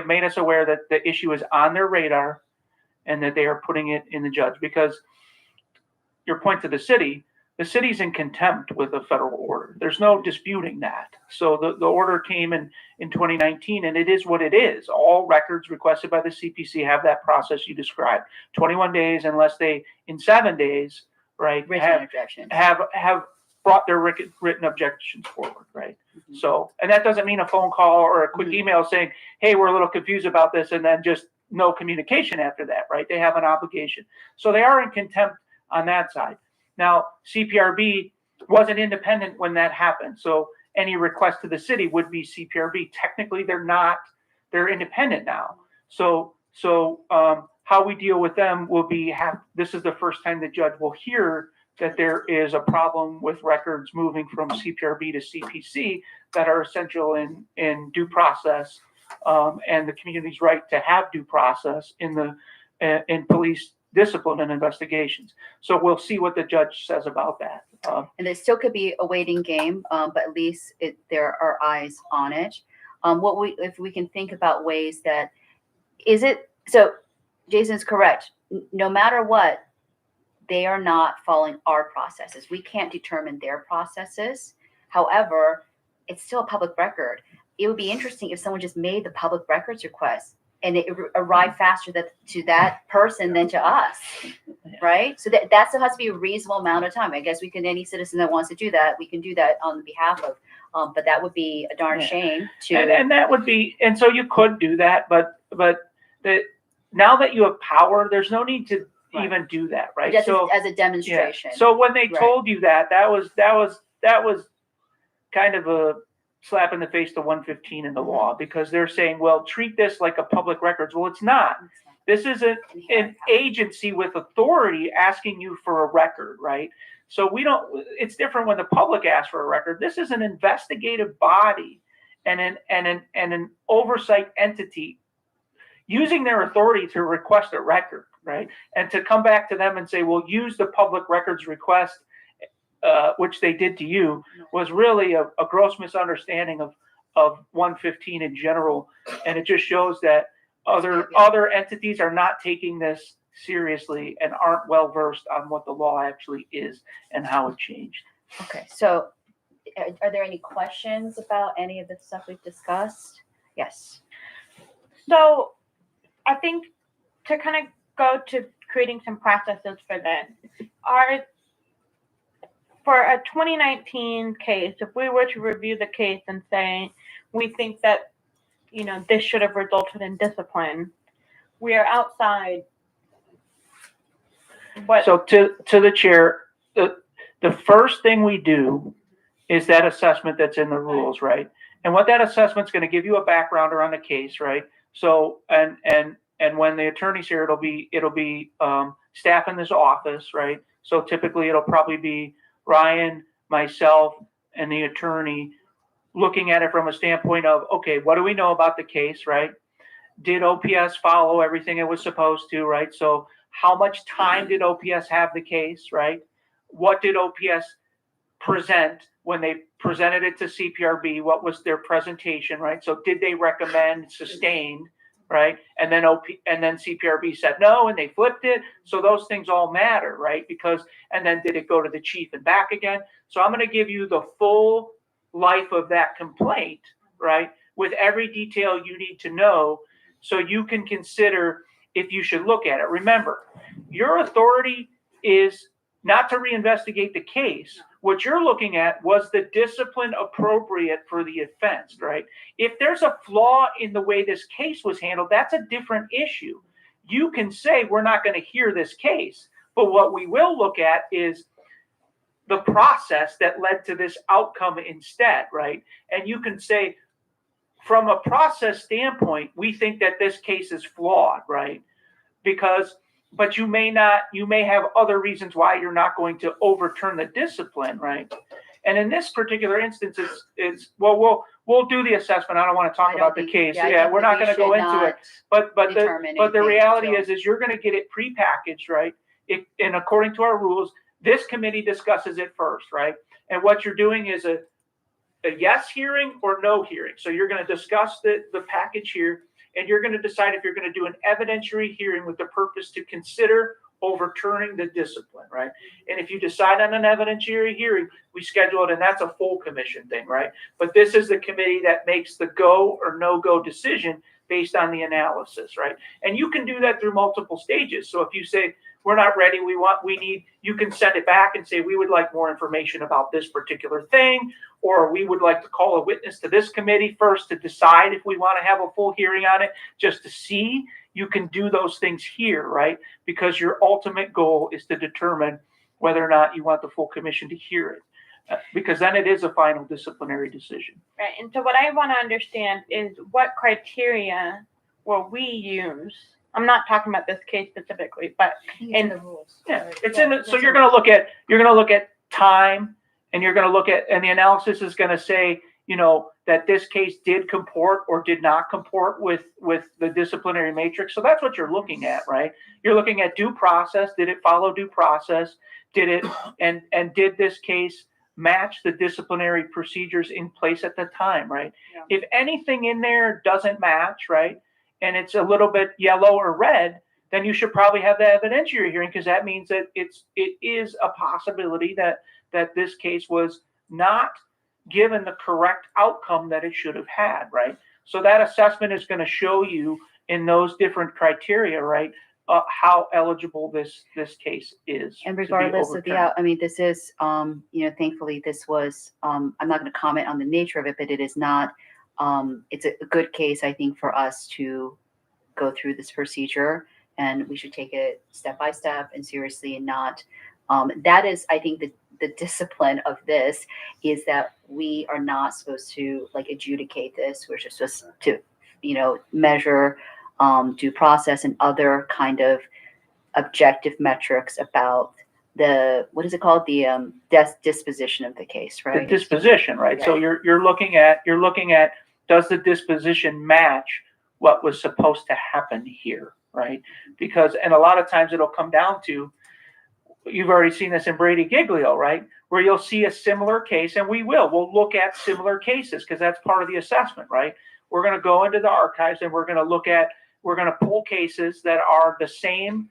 Speaker 1: made us aware that the issue is on their radar and that they are putting it in the judge, because your point to the city's in contempt with a federal order. There's no disputing that. So the order came in 2019, and it is what it is. All records requested by the CPC have that process you described. 21 days, unless they, in 7 days, right,
Speaker 2: Written objections.
Speaker 1: have brought their written objections forward, right?
Speaker 2: Mhm.
Speaker 1: So, and that doesn't mean a phone call or a quick
Speaker 2: Mhm.
Speaker 1: email saying, hey, we're a little confused about this, and then just no communication after that, right? They have an obligation. So they are in contempt on that side. Now, CPRB wasn't independent when that happened. So any request to the city would be CPRB. Technically, they're not, they're independent now. So how we deal with them will be, this is the first time the judge will hear that there is a problem with records moving from CPRB to CPC that are essential in due process, and the community's right to have due process in police discipline and investigations. So we'll see what the judge says about that.
Speaker 2: And it still could be a waiting game, but at least there are eyes on it. If we can think about ways that, so Jason's correct. No matter what, they are not following our processes. We can't determine their processes. However, it's still a public record. It would be interesting if someone just made the public records request and it arrived faster to that person than to us, right? So that still has to be a reasonable amount of time. I guess any citizen that wants to do that, we can do that on behalf of, but that would be a darn shame to.
Speaker 1: And that would be, and so you could do that, but now that you have power, there's no need to even do that, right?
Speaker 2: Just
Speaker 1: so
Speaker 2: as a demonstration.
Speaker 1: Yeah. So when they told you that was kind of a slap in the face to 115 in the law, because they're saying, well, treat this like a public records. Well, it's not. This is an agency with authority asking you for a record, right? So it's different when the public asks for a record. This is an investigative body and an oversight entity using their authority to request a record, right? And to come back to them and say, well, use the public records request, which they did to you, was really a gross misunderstanding of 115 in general. And it just shows that other entities are not taking this seriously and aren't well versed on what the law actually is and how it changed.
Speaker 2: Okay, so are there any questions about any of the stuff we've discussed? Yes.
Speaker 4: So I think to kind of go to creating some processes for this, for a 2019 case, if we were to review the case and say, we think that, this should have resulted in discipline, we are outside.
Speaker 1: So to the chair, the first thing we do is that assessment that's in the rules, right? And what that assessment's going to give you a background around the case, right? So, and when the attorney's here, it'll be staff in this office, right? So typically it'll probably be Ryan, myself, and the attorney looking at it from a standpoint of, okay, what do we know about the case, right? Did OPS follow everything it was supposed to, right? So how much time did OPS have the case, right? What did OPS present when they presented it to CPRB? What was their presentation, right? So did they recommend sustained, right? And then CPRB said no, and they flipped it. So those things all matter, right? And then did it go to the chief and back again? So I'm going to give you the full life of that complaint, right? With every detail you need to know, so you can consider if you should look at it. Remember, your authority is not to reinvestigate the case. What you're looking at was the discipline appropriate for the offense, right? If there's a flaw in the way this case was handled, that's a different issue. You can say, we're not going to hear this case, but what we will look at is the process that led to this outcome instead, right? And you can say, from a process standpoint, we think that this case is flawed, right? But you may have other reasons why you're not going to overturn the discipline, right? And in this particular instance, we'll do the assessment. I don't want to talk about the case. Yeah, we're not going to go into it. But the reality is you're going to get it prepackaged, right? And according to our rules, this committee discusses it first, right? And what you're doing is a yes hearing or no hearing. So you're going to discuss the package here, and you're going to decide if you're going to do an evidentiary hearing with the purpose to consider overturning the discipline, right? And if you decide on an evidentiary hearing, we schedule it, and that's a full commission thing, right? But this is the committee that makes the go or no-go decision based on the analysis, right? And you can do that through multiple stages. So if you say, we're not ready, we need, you can send it back and say, we would like more information about this particular thing, or we would like to call a witness to this committee first to decide if we want to have a full hearing on it, just to see. You can do those things here, right? Because your ultimate goal is to determine whether or not you want the full commission to hear it. Because then it is a final disciplinary decision.
Speaker 4: Right. And so what I want to understand is what criteria will we use? I'm not talking about this case specifically, but
Speaker 2: I think it's in the rules.
Speaker 1: Yeah, it's in the, so you're going to look at time, and you're going to look at, and the analysis is going to say, you know, that this case did comport or did not comport with the disciplinary matrix. So that's what you're looking at, right? You're looking at due process. Did it follow due process? Did it, and did this case match the disciplinary procedures in place at the time, right?
Speaker 4: Yeah.
Speaker 1: If anything in there doesn't match, right, and it's a little bit yellow or red, then you should probably have the evidentiary hearing, because that means that it is a possibility that this case was not given the correct outcome that it should have had, right? So that assessment is going to show you in those different criteria, right, how eligible this case is.
Speaker 2: And regardless of I mean, this is, you know, thankfully this was, I'm not going to comment on the nature of it, but it is not, it's a good case, I think, for us to go through this procedure, and we should take it step by step and seriously, and not, that is, I think, the discipline of this is that we are not supposed to like adjudicate this. We're just supposed to, you know, measure due process and other kind of objective metrics about the, what is it called? The disposition of the case, right?
Speaker 1: The disposition, right? So you're looking at does the disposition match what was supposed to happen here, right? Because, and a lot of times it'll come down to, you've already seen this in Brady Giglio, right? Where you'll see a similar case, and we'll look at similar cases, because that's part of the assessment, right? We're going to go into the archives, and we're going to pull cases that are the same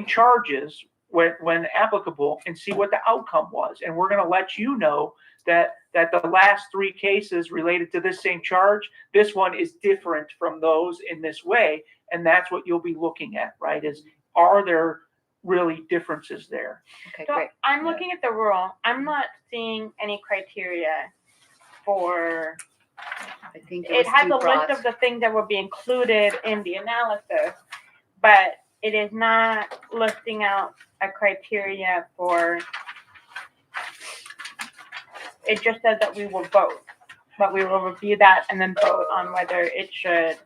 Speaker 1: charges when applicable, and see what the outcome was. And we're going to let you know that the last three cases related to this same charge, this one is different from those in this way. And that's what you'll be looking at, right? Is, are there really differences there?
Speaker 2: Okay,
Speaker 4: so
Speaker 2: great.
Speaker 4: I'm looking at the rule. I'm not seeing any criteria for,
Speaker 2: I think
Speaker 4: it has a list of the things that will be included in the analysis, but it is not listing out a criteria for, it just says that we will vote, but we will review that and then vote on whether it should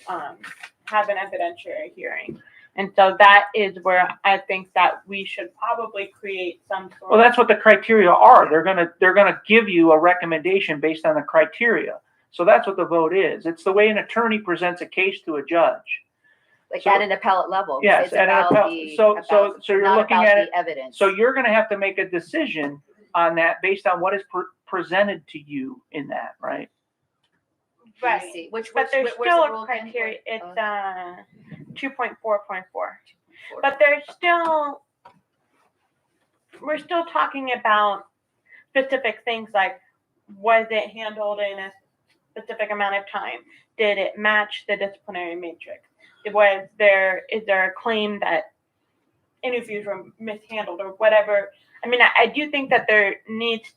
Speaker 4: have an evidentiary hearing. And so that is where I think that we should probably create some sort.
Speaker 1: Well, that's what the criteria are. They're gonna give you a recommendation based on the criteria. So that's what the vote is. It's the way an attorney presents a case to a judge.
Speaker 2: Like
Speaker 1: So,
Speaker 2: at an appellate level.
Speaker 1: yes,
Speaker 2: it's
Speaker 1: at an
Speaker 2: about
Speaker 1: appellate- so you're
Speaker 2: not
Speaker 1: looking
Speaker 2: about
Speaker 1: at
Speaker 2: the
Speaker 1: it-
Speaker 2: evidence.
Speaker 1: So you're going to have to make a decision on that based on what is presented to you in that, right?
Speaker 2: Let me
Speaker 4: Right.
Speaker 2: see. Which,
Speaker 4: But there's
Speaker 2: where's
Speaker 4: still
Speaker 2: the
Speaker 4: a
Speaker 2: rule again?
Speaker 4: criteria. It's 2.4.4. But there's still, we're still talking about specific things like, was it handled in a specific amount of time? Did it match the disciplinary matrix? Is there a claim that interviews were mishandled or whatever? I mean, I do think that there needs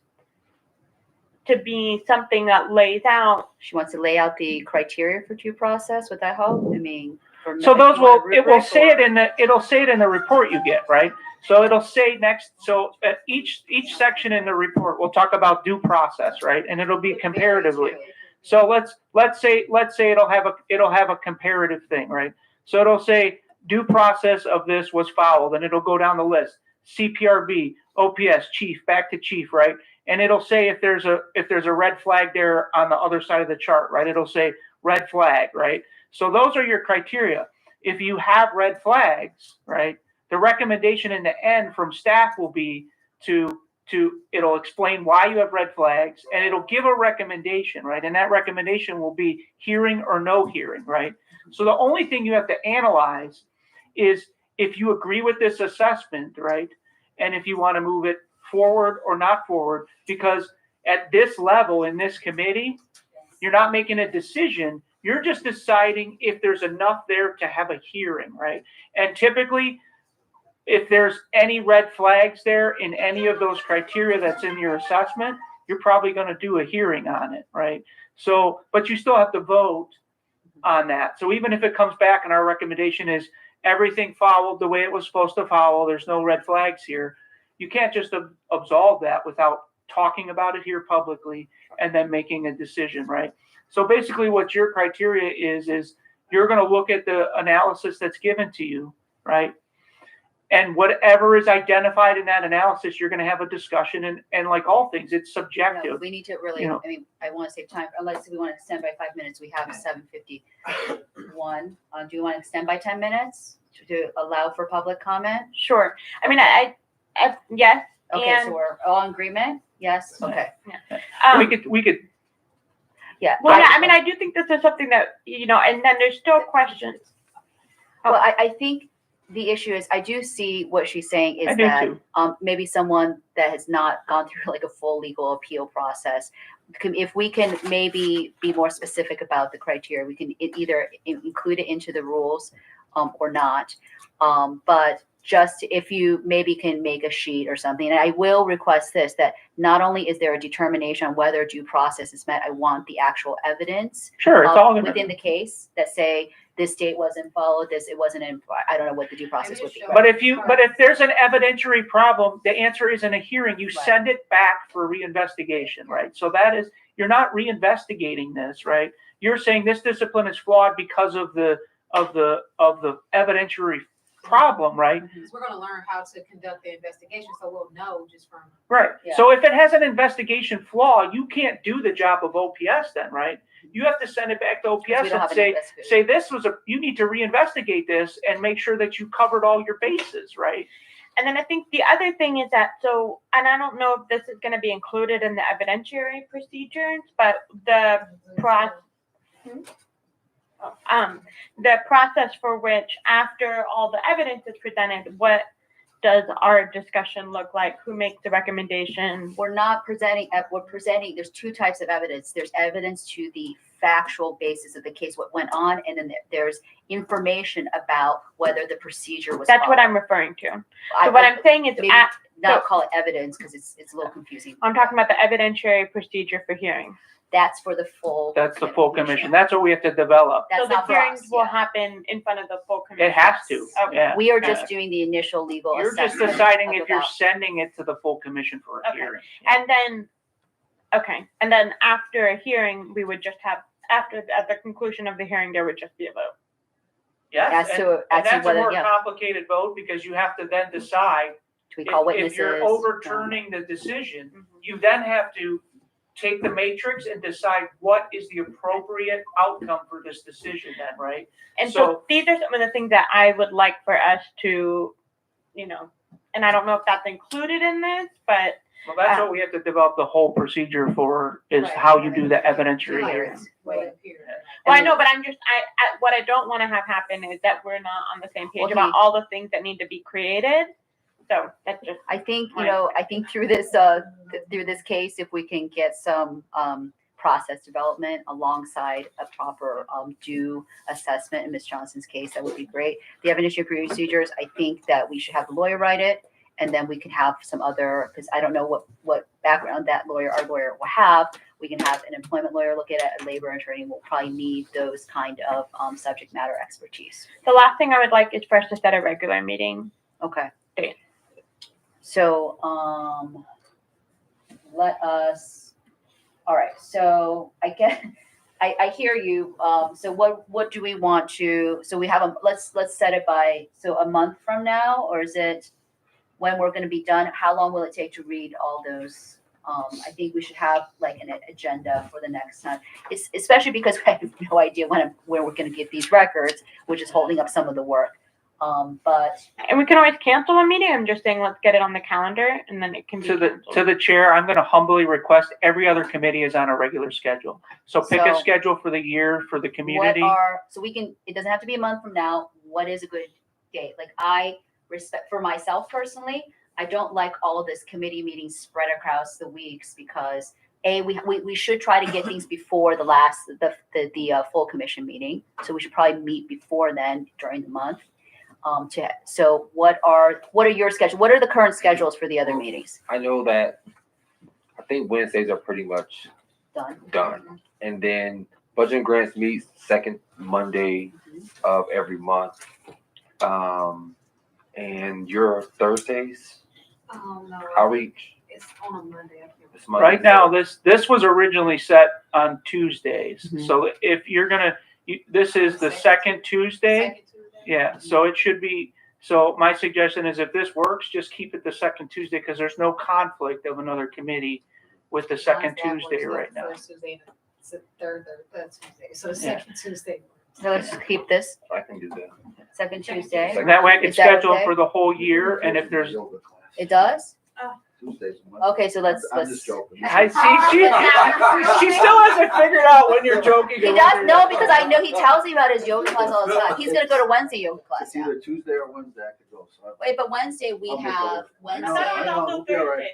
Speaker 4: to be something that lays out.
Speaker 2: She wants to lay out the criteria for due process. Would that help? I mean, for
Speaker 1: So
Speaker 2: if
Speaker 1: those
Speaker 2: you want a
Speaker 1: it will
Speaker 2: rubric
Speaker 1: say
Speaker 2: or-
Speaker 1: it'll say it in the report you get, right? So it'll say next. So at each section in the report, we'll talk about due process, right? And it'll be comparatively. So let's say it'll have a comparative thing, right? So it'll say due process of this was fouled, and it'll go down the list. CPRB, OPS, chief, back to chief, right? And it'll say if there's a red flag there on the other side of the chart, right? It'll say red flag, right? So those are your criteria. If you have red flags, right, the recommendation in the end from staff will be to it'll explain why you have red flags, and it'll give a recommendation, right? And that recommendation will be hearing or no hearing, right? So the only thing you have to analyze is if you agree with this assessment, right? And if you want to move it forward or not forward, because at this level in this committee, you're not making a decision. You're just deciding if there's enough there to have a hearing, right? And typically, if there's any red flags there in any of those criteria that's in your assessment, you're probably going to do a hearing on it, right? So, but you still have to vote on that. So even if it comes back and our recommendation is everything followed the way it was supposed to follow, there's no red flags here, you can't just absolve that without talking about it here publicly and then making a decision, right? So basically what your criteria is you're going to look at the analysis that's given to you, right? And whatever is identified in that analysis, you're going to have a discussion. And like all things, it's subjective.
Speaker 2: We need to really, I mean, I want to save time, unless we want to extend by 5 minutes, we have 7:51. Do you want to extend by 10 minutes to allow for public comment?
Speaker 4: Sure. I mean, I yes.
Speaker 2: Okay,
Speaker 4: and,
Speaker 2: so we're all in agreement? Yes, okay.
Speaker 1: We could.
Speaker 2: Yeah.
Speaker 4: Well, yeah, I mean, I do think this is something that, and then there's still questions.
Speaker 2: Well, I think the issue is, I do see what she's saying
Speaker 1: I
Speaker 2: is
Speaker 1: do
Speaker 2: that
Speaker 1: too.
Speaker 2: maybe someone that has not gone through like a full legal appeal process, if we can maybe be more specific about the criteria, we can either include it into the rules or not. But just if you maybe can make a sheet or something, and I will request this, that not only is there a determination on whether due process is met, I want the actual evidence
Speaker 1: Sure, it's all gonna,
Speaker 2: within the case that say this date wasn't followed, it wasn't in, I don't know what the due process would be.
Speaker 1: but if there's an evidentiary problem, the answer isn't a hearing. You
Speaker 2: Right.
Speaker 1: send it back for reinvestigation, right? So that is, you're not reinvestigating this, right? You're saying this discipline is flawed because of the evidentiary problem, right?
Speaker 5: We're gonna learn how to conduct the investigation, so we'll know just from.
Speaker 1: Right.
Speaker 2: Yeah.
Speaker 1: So if it has an investigation flaw, you can't do the job of OPS then, right? You have to send it back to
Speaker 2: We
Speaker 1: OPS
Speaker 2: don't
Speaker 1: and
Speaker 2: have an
Speaker 1: say
Speaker 2: investigation.
Speaker 1: this was you need to reinvestigate this and make sure that you covered all your bases, right?
Speaker 4: And then I think the other thing is that, and I don't know if this is going to be included in the evidentiary procedures, but the process for which, after all the evidence is presented, what does our discussion look like? Who makes the recommendation?
Speaker 2: We're not presenting, we're presenting, there's two types of evidence. There's evidence to the factual basis of the case, what went on, and then there's information about whether the procedure was
Speaker 4: That's what
Speaker 2: followed.
Speaker 4: I'm referring to. So what I'm saying is,
Speaker 2: maybe not call it evidence because it's a little confusing.
Speaker 4: I'm talking about the evidentiary procedure for hearing.
Speaker 2: That's for the full.
Speaker 1: That's the full commission. That's what we have to develop.
Speaker 2: That's
Speaker 4: So the
Speaker 2: not for
Speaker 4: hearings
Speaker 2: us,
Speaker 4: will
Speaker 2: yeah.
Speaker 4: happen in front of the full commission.
Speaker 1: It has to,
Speaker 4: Okay.
Speaker 1: yeah.
Speaker 2: We are just doing the initial legal
Speaker 1: You're just
Speaker 2: assessment.
Speaker 1: deciding
Speaker 2: of
Speaker 1: if you're
Speaker 2: about-
Speaker 1: sending it to the full commission for a
Speaker 4: Okay.
Speaker 1: hearing.
Speaker 4: And then, after a hearing, we would just have, at the conclusion of the hearing, there would just be a vote.
Speaker 1: Yes,
Speaker 2: As
Speaker 1: and
Speaker 2: to
Speaker 1: that's a
Speaker 2: whether,
Speaker 1: more
Speaker 2: yeah,
Speaker 1: complicated vote because you have to then decide
Speaker 2: do we call witnesses?
Speaker 1: if you're overturning the decision, you then have to take the matrix and decide what is the appropriate outcome for this decision then, right?
Speaker 4: And
Speaker 1: So-
Speaker 4: so these are some of the things that I would like for us to, and I don't know if that's included in this, but
Speaker 1: Well, that's what we have to develop the whole procedure for, is
Speaker 5: Right.
Speaker 1: how you do the evidentiary hearing.
Speaker 5: Way up here.
Speaker 4: well, I know, but I'm just, what I don't want to have happen is that we're not on the same page
Speaker 2: Well,
Speaker 4: about all the things that need to be created. So that's just,
Speaker 2: I think,
Speaker 4: Right.
Speaker 2: I think through this case, if we can get some process development alongside a proper due assessment in Ms. Johnson's case, that would be great. The evidentiary procedures, I think that we should have the lawyer write it, and then we can have some other, because I don't know what background our lawyer will have. We can have an employment lawyer look at it, a labor attorney will probably need those kind of subject matter expertise.
Speaker 4: the last thing I would like is for us to set a regular meeting.
Speaker 2: Okay.
Speaker 4: Okay.
Speaker 2: So, let us, all right, so I get, I hear you. So what do we want to, so we have let's set it by, so a month from now, or is it when we're gonna be done? How long will it take to read all those? I think we should have like an agenda for the next time. It's especially because I have no idea when we're gonna get these records, which is holding up some of the work. But
Speaker 4: And we can always cancel a meeting. I'm just saying, let's get it on the calendar and then it can be
Speaker 1: To
Speaker 4: canceled.
Speaker 1: the chair, I'm gonna humbly request every other committee is on a regular schedule. So pick a
Speaker 2: So-
Speaker 1: schedule for the year for the
Speaker 2: what
Speaker 1: community.
Speaker 2: so we can, it doesn't have to be a month from now. What is a good date? Like I respect, for myself personally, I don't like all of this committee meetings spread across the weeks because we should try to get things before the full commission meeting. So we should probably meet before then during the month. So what are your schedules? What are the current schedules for the other meetings?
Speaker 7: I know that, I think Wednesdays are pretty much
Speaker 2: Done.
Speaker 7: and then Budget and Grants meets second Monday of every month. And your Thursdays,
Speaker 5: No,
Speaker 7: outreach,
Speaker 5: it's on a Monday. I can't
Speaker 7: it's Monday.
Speaker 1: Right now, this was originally set on Tuesdays.
Speaker 2: Mhm.
Speaker 1: So if you're gonna, this is the second Tuesday.
Speaker 5: Second Tuesday.
Speaker 1: Yeah, so it should be, so my suggestion is if this works, just keep it the second Tuesday because there's no conflict of another committee with the second
Speaker 5: That works,
Speaker 1: Tuesday
Speaker 5: the
Speaker 1: right now.
Speaker 5: First Tuesday, it's the third Tuesday, so the
Speaker 1: Yeah.
Speaker 5: second Tuesday.
Speaker 2: So let's just keep this
Speaker 7: I can do that.
Speaker 2: second Tuesday.
Speaker 1: And that way I can
Speaker 2: Is that
Speaker 1: schedule
Speaker 2: okay?
Speaker 1: for the whole year and if there's,
Speaker 3: Yoga class.
Speaker 2: It does?
Speaker 3: Tuesdays and Wednesdays.
Speaker 2: Okay, so let's.
Speaker 3: I'm just joking.
Speaker 1: I see, she still hasn't figured out when you're joking.
Speaker 2: He
Speaker 1: or
Speaker 2: does,
Speaker 1: when
Speaker 2: no,
Speaker 1: you're-
Speaker 2: because I know he tells me about his yoga class all the time. He's gonna go to Wednesday yoga class
Speaker 3: It's
Speaker 2: now.
Speaker 3: either Tuesday or Wednesday I could go, so.
Speaker 2: Wait, but Wednesday we
Speaker 3: I'll make it
Speaker 2: have
Speaker 3: work.
Speaker 2: Wednesday.
Speaker 3: I know, we'll be all right.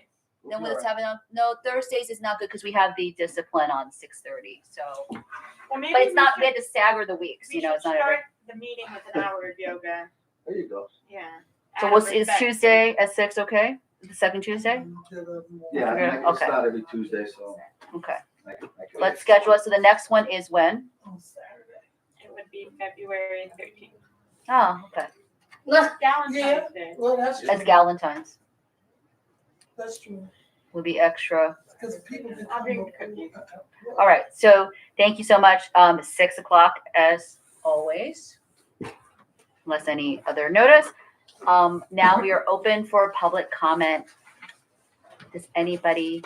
Speaker 3: We'll
Speaker 2: Then
Speaker 3: be all
Speaker 2: let's
Speaker 3: right.
Speaker 2: have it on, no, Thursdays is not good because we have the discipline on 6:30, so.
Speaker 4: Well, maybe
Speaker 2: But it's
Speaker 4: we
Speaker 2: not,
Speaker 4: should-
Speaker 2: we had to stagger the weeks,
Speaker 4: we
Speaker 2: you know,
Speaker 4: should
Speaker 2: it's not every.
Speaker 4: start the meeting with an hour of yoga.
Speaker 3: There you go.
Speaker 4: Yeah.
Speaker 2: So
Speaker 4: Out of
Speaker 2: is
Speaker 4: respect.
Speaker 2: Tuesday at 6 okay? The second Tuesday?
Speaker 3: Yeah,
Speaker 2: Okay.
Speaker 3: it's not every Tuesday, so.
Speaker 2: Okay,
Speaker 3: I can-
Speaker 2: let's schedule it. So the next one is when?
Speaker 4: It would be February 13th.
Speaker 2: Oh, okay.
Speaker 4: Valentine's Day.
Speaker 8: Well, that's
Speaker 2: That's
Speaker 8: true.
Speaker 2: Galentine's.
Speaker 8: That's true.
Speaker 2: Will be extra.
Speaker 8: Because people. can
Speaker 4: I'll bring
Speaker 8: come
Speaker 4: the cookies.
Speaker 8: up-
Speaker 2: All right, so thank you so much. 6 o'clock as always. Unless any other notice. Now we are open for public comment. Does anybody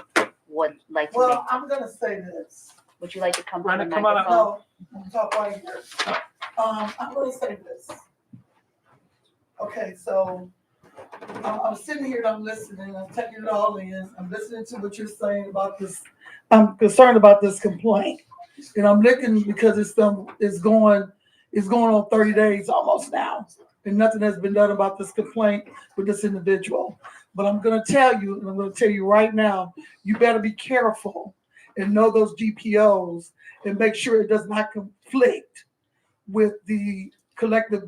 Speaker 2: would like to make,
Speaker 8: Well, I'm gonna say this.
Speaker 2: would you like to come to the
Speaker 1: Brenda, come on up.
Speaker 2: microphone?
Speaker 8: No, I'm talking right here. I'm gonna say this. Okay, so I'm sitting here and I'm listening, I'm taking it all in. I'm listening to what you're saying about this. I'm concerned about this complaint. And I'm looking because it's going on 30 days almost now. And nothing has been done about this complaint with this individual. But I'm gonna tell you, and I'm gonna tell you right now, you better be careful and know those GPOs and make sure it does not conflict with the collective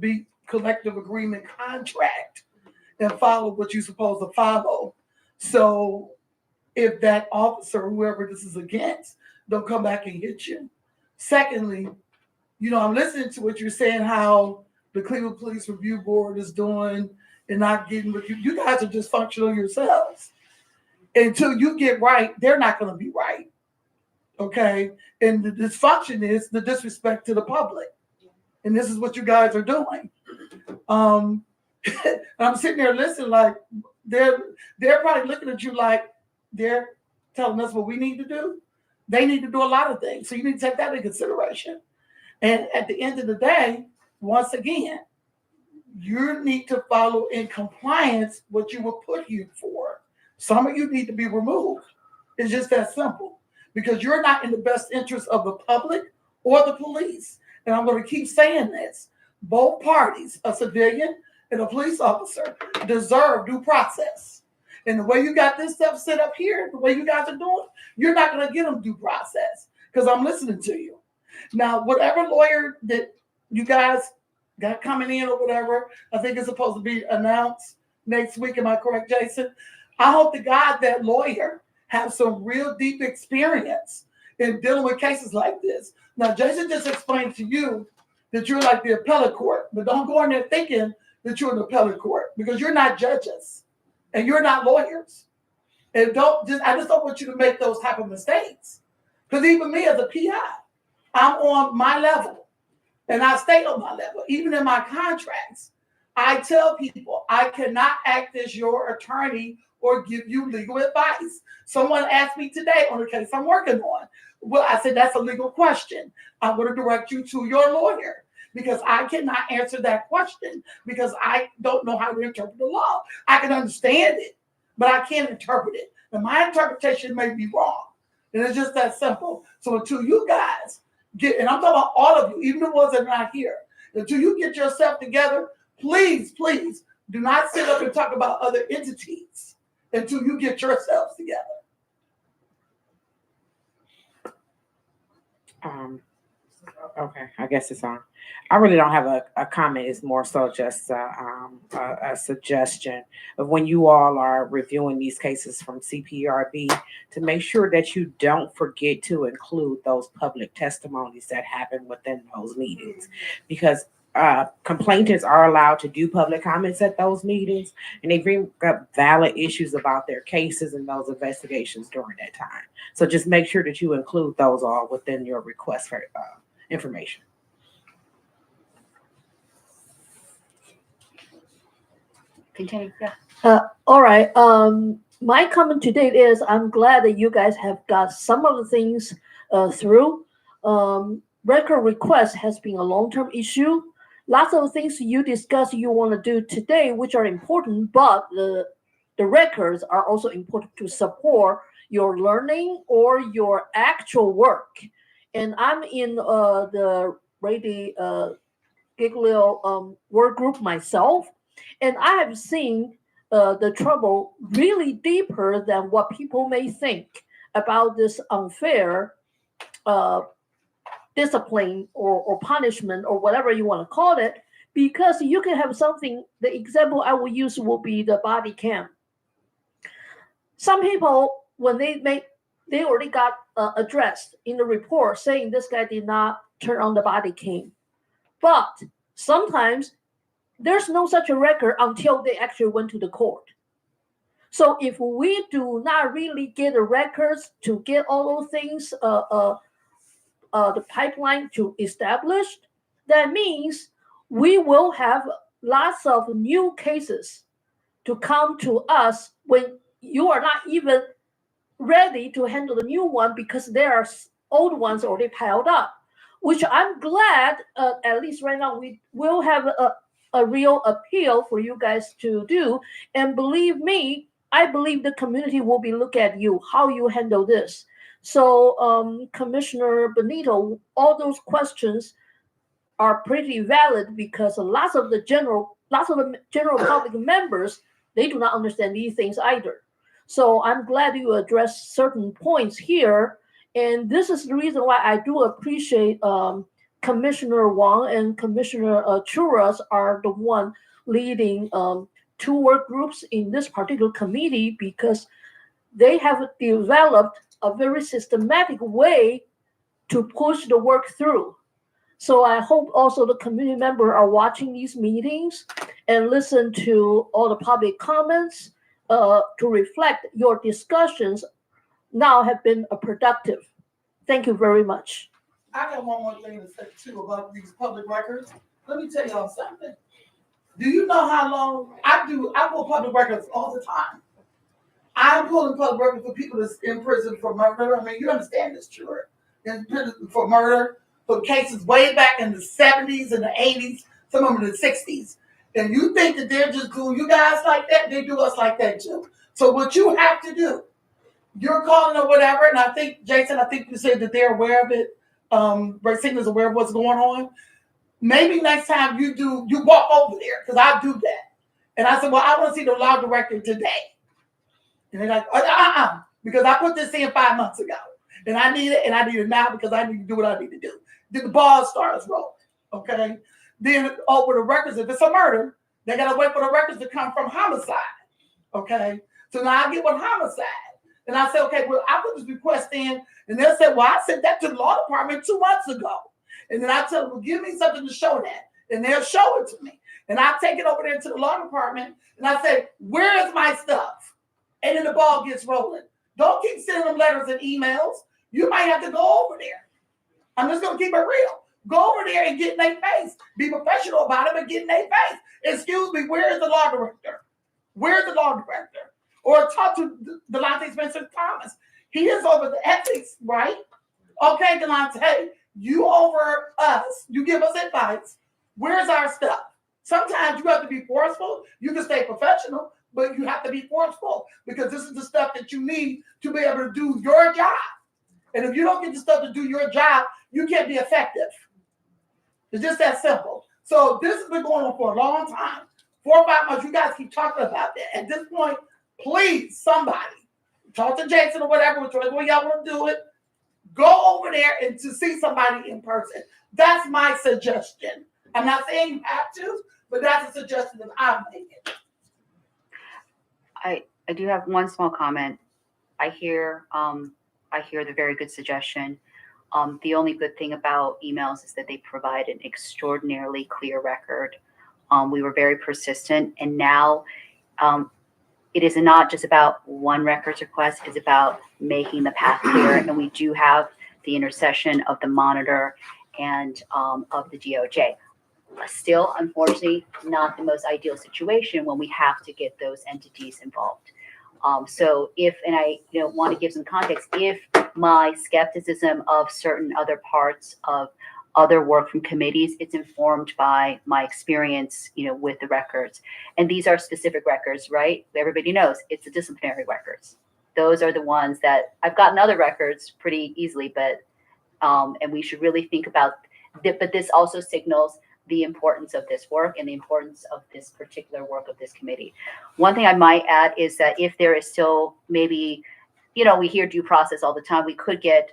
Speaker 8: agreement contract and follow what you're supposed to follow. So if that officer, whoever this is against, don't come back and hit you. Secondly, I'm listening to what you're saying, how the Cleveland Police Review Board is doing and not getting with you. You guys are dysfunctional yourselves. Until you get right, they're not going to be right. Okay? And the dysfunction is the disrespect to the public. And this is what you guys are doing. I'm sitting there listening like they're probably looking at you like they're telling us what we need to do. They need to do a lot of things. So you need to take that into consideration. And at the end of the day, once again, you need to follow in compliance what you were put here for. Some of you need to be removed. It's just that simple. Because you're not in the best interest of the public or the police. And I'm going to keep saying this. Both parties, a civilian and a police officer, deserve due process. And the way you got this stuff set up here, the way you guys are doing, you're not going to get them due process because I'm listening to you. Now, whatever lawyer that you guys got coming in or whatever, I think it's supposed to be announced next week. Am I correct, Jason? I hope to God that lawyer has some real deep experience in dealing with cases like this. Now, Jason just explained to you that you're like the appellate court, but don't go in there thinking that you're an appellate court because you're not judges and you're not lawyers. And I just don't want you to make those type of mistakes. Because even me as a PI, I'm on my level and I stay on my level. Even in my contracts, I tell people I cannot act as your attorney or give you legal advice. Someone asked me today on a case I'm working on. Well, I said, that's a legal question. I'm going to direct you to your lawyer. because I cannot answer that question because I don't know how to interpret the law. I can understand it, but I can't interpret it. And my interpretation may be wrong. And it's just that simple. So until you guys get, and I'm talking about all of you, even the ones that are not here, until you get yourself together, please, please do not sit up and talk about other entities until you get yourselves together.
Speaker 9: Okay, I guess it's on. I really don't have a comment. It's more so just a suggestion of when you all are reviewing these cases from CPRB to make sure that you don't forget to include those public testimonies that happen within those meetings, because complainants are allowed to do public comments at those meetings, and they bring up valid issues about their cases and those investigations during that time. So just make sure that you include those all within your request for information.
Speaker 2: Continue, yeah.
Speaker 10: All right. My comment today is I'm glad that you guys have got some of the things through. Record request has been a long-term issue. Lots of things you discuss you want to do today, which are important, but the records are also important to support your learning or your actual work. And I'm in the Brady Giglio work group myself, and I have seen the trouble really deeper than what people may think about this unfair discipline or punishment or whatever you want to call it, because you can have something. The example I will use will be the body cam. Some people, when they already got addressed in the report saying this guy did not turn on the body cam, but sometimes there's no such a record until they actually went to the court. So if we do not really get the records to get all those things, the pipeline to established, that means we will have lots of new cases to come to us when you are not even ready to handle the new one because there are old ones already piled up, which I'm glad, at least right now, we will have a real appeal for you guys to do. And believe me, I believe the community will be look at you, how you handle this. So Commissioner Benito, all those questions are pretty valid because lots of the general public members, they do not understand these things either. So I'm glad you addressed certain points here. And this is the reason why I do appreciate Commissioner Wang and Commissioner Churras are the one leading two work groups in this particular committee, because they have developed a very systematic way to push the work through. So I hope also the community members are watching these meetings and listen to all the public comments to reflect your discussions now have been productive. Thank you very much.
Speaker 8: I got one more thing to say too about these public records. Let me tell y'all something. Do you know how long I pull public records all the time? I'm pulling public records for people that's in prison for murder. I mean, you understand this, sure. In prison for murder, for cases way back in the 70s and the 80s, some of them in the 60s. And you think that they're just doing you guys like that? They do us like that too. So what you have to do, you're calling or whatever, and I think, Jason, you said that they're aware of it. Racina's aware of what's going on. Maybe next time you walk over there, because I do that. And I said, well, I want to see the law director today. And they're like, because I put this in 5 months ago. And I need it, and I need it now because I need to do what I need to do. Then the ball starts rolling, okay? Then, with the records, if it's a murder, they got to wait for the records to come from homicide, okay? So now I get with homicide. And I say, okay, well, I put this request in, and they'll say, well, I sent that to the law department 2 months ago. And then I tell them, well, give me something to show that. And they'll show it to me. And I take it over there to the law department, and I say, where is my stuff? And then the ball gets rolling. Don't keep sending them letters and emails. You might have to go over there. I'm just going to keep it real. Go over there and get in their face. Be professional about it, but get in their face. Excuse me, where is the law director? Where's the law director? Or talk to Delonte Spencer Thomas. He is over the ethics, right? Okay, Delonte, you over us. You give us advice. Where's our stuff? Sometimes you have to be forceful. You can stay professional, but you have to be forceful because this is the stuff that you need to be able to do your job. And if you don't get the stuff to do your job, you can't be effective. It's just that simple. So this has been going on for a long time. 4 or 5 months, you guys keep talking about that. At this point, please, somebody, talk to Jason or whatever, whichever way y'all want to do it. Go over there and to see somebody in person. That's my suggestion. I'm not saying you have to, but that's a suggestion that I'm making.
Speaker 2: I do have one small comment. I hear the very good suggestion. The only good thing about emails is that they provide an extraordinarily clear record. We were very persistent, and now it is not just about one records request, it's about making the path clear. And we do have the intercession of the monitor and of the DOJ. Still, unfortunately, not the most ideal situation when we have to get those entities involved. So if, and I want to give some context, if my skepticism of certain other parts of other work from committees, it's informed by my experience, with the records. And these are specific records, right? Everybody knows it's the disciplinary records. Those are the ones that I've gotten other records pretty easily, but, and we should really think about, but this also signals the importance of this work and the importance of this particular work of this committee. One thing I might add is that if there is still maybe, we hear due process all the time, we could get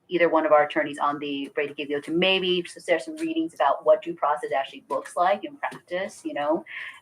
Speaker 2: either one of our attorneys on the Brady Giglio to maybe share some readings about what due process actually looks like in practice,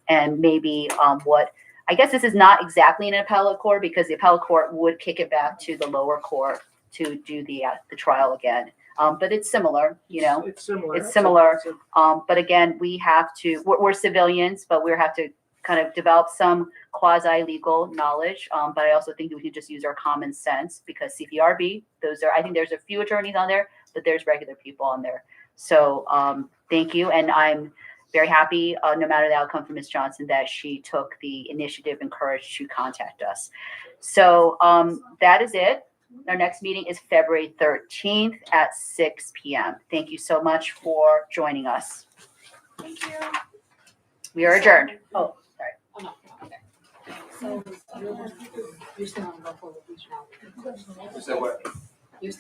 Speaker 2: and maybe what, I guess this is not exactly an appellate court because the appellate court would kick it back to the lower court to do the trial again. But it's similar,
Speaker 1: It's similar.
Speaker 2: It's similar. But again, we have to, we're civilians, but we have to kind of develop some quasi-legal knowledge. But I also think that we can just use our common sense because CPRB, I think there's a few attorneys on there, but there's regular people on there. So thank you. And I'm very happy, no matter the outcome from Ms. Johnson, that she took the initiative and courage to contact us. So that is it. Our next meeting is February 13th at 6 p.m. Thank you so much for joining us.
Speaker 5: Thank you.
Speaker 2: We are adjourned. Oh, sorry.
Speaker 5: Oh, no, okay. So you're still on the phone with each now.
Speaker 7: You said what?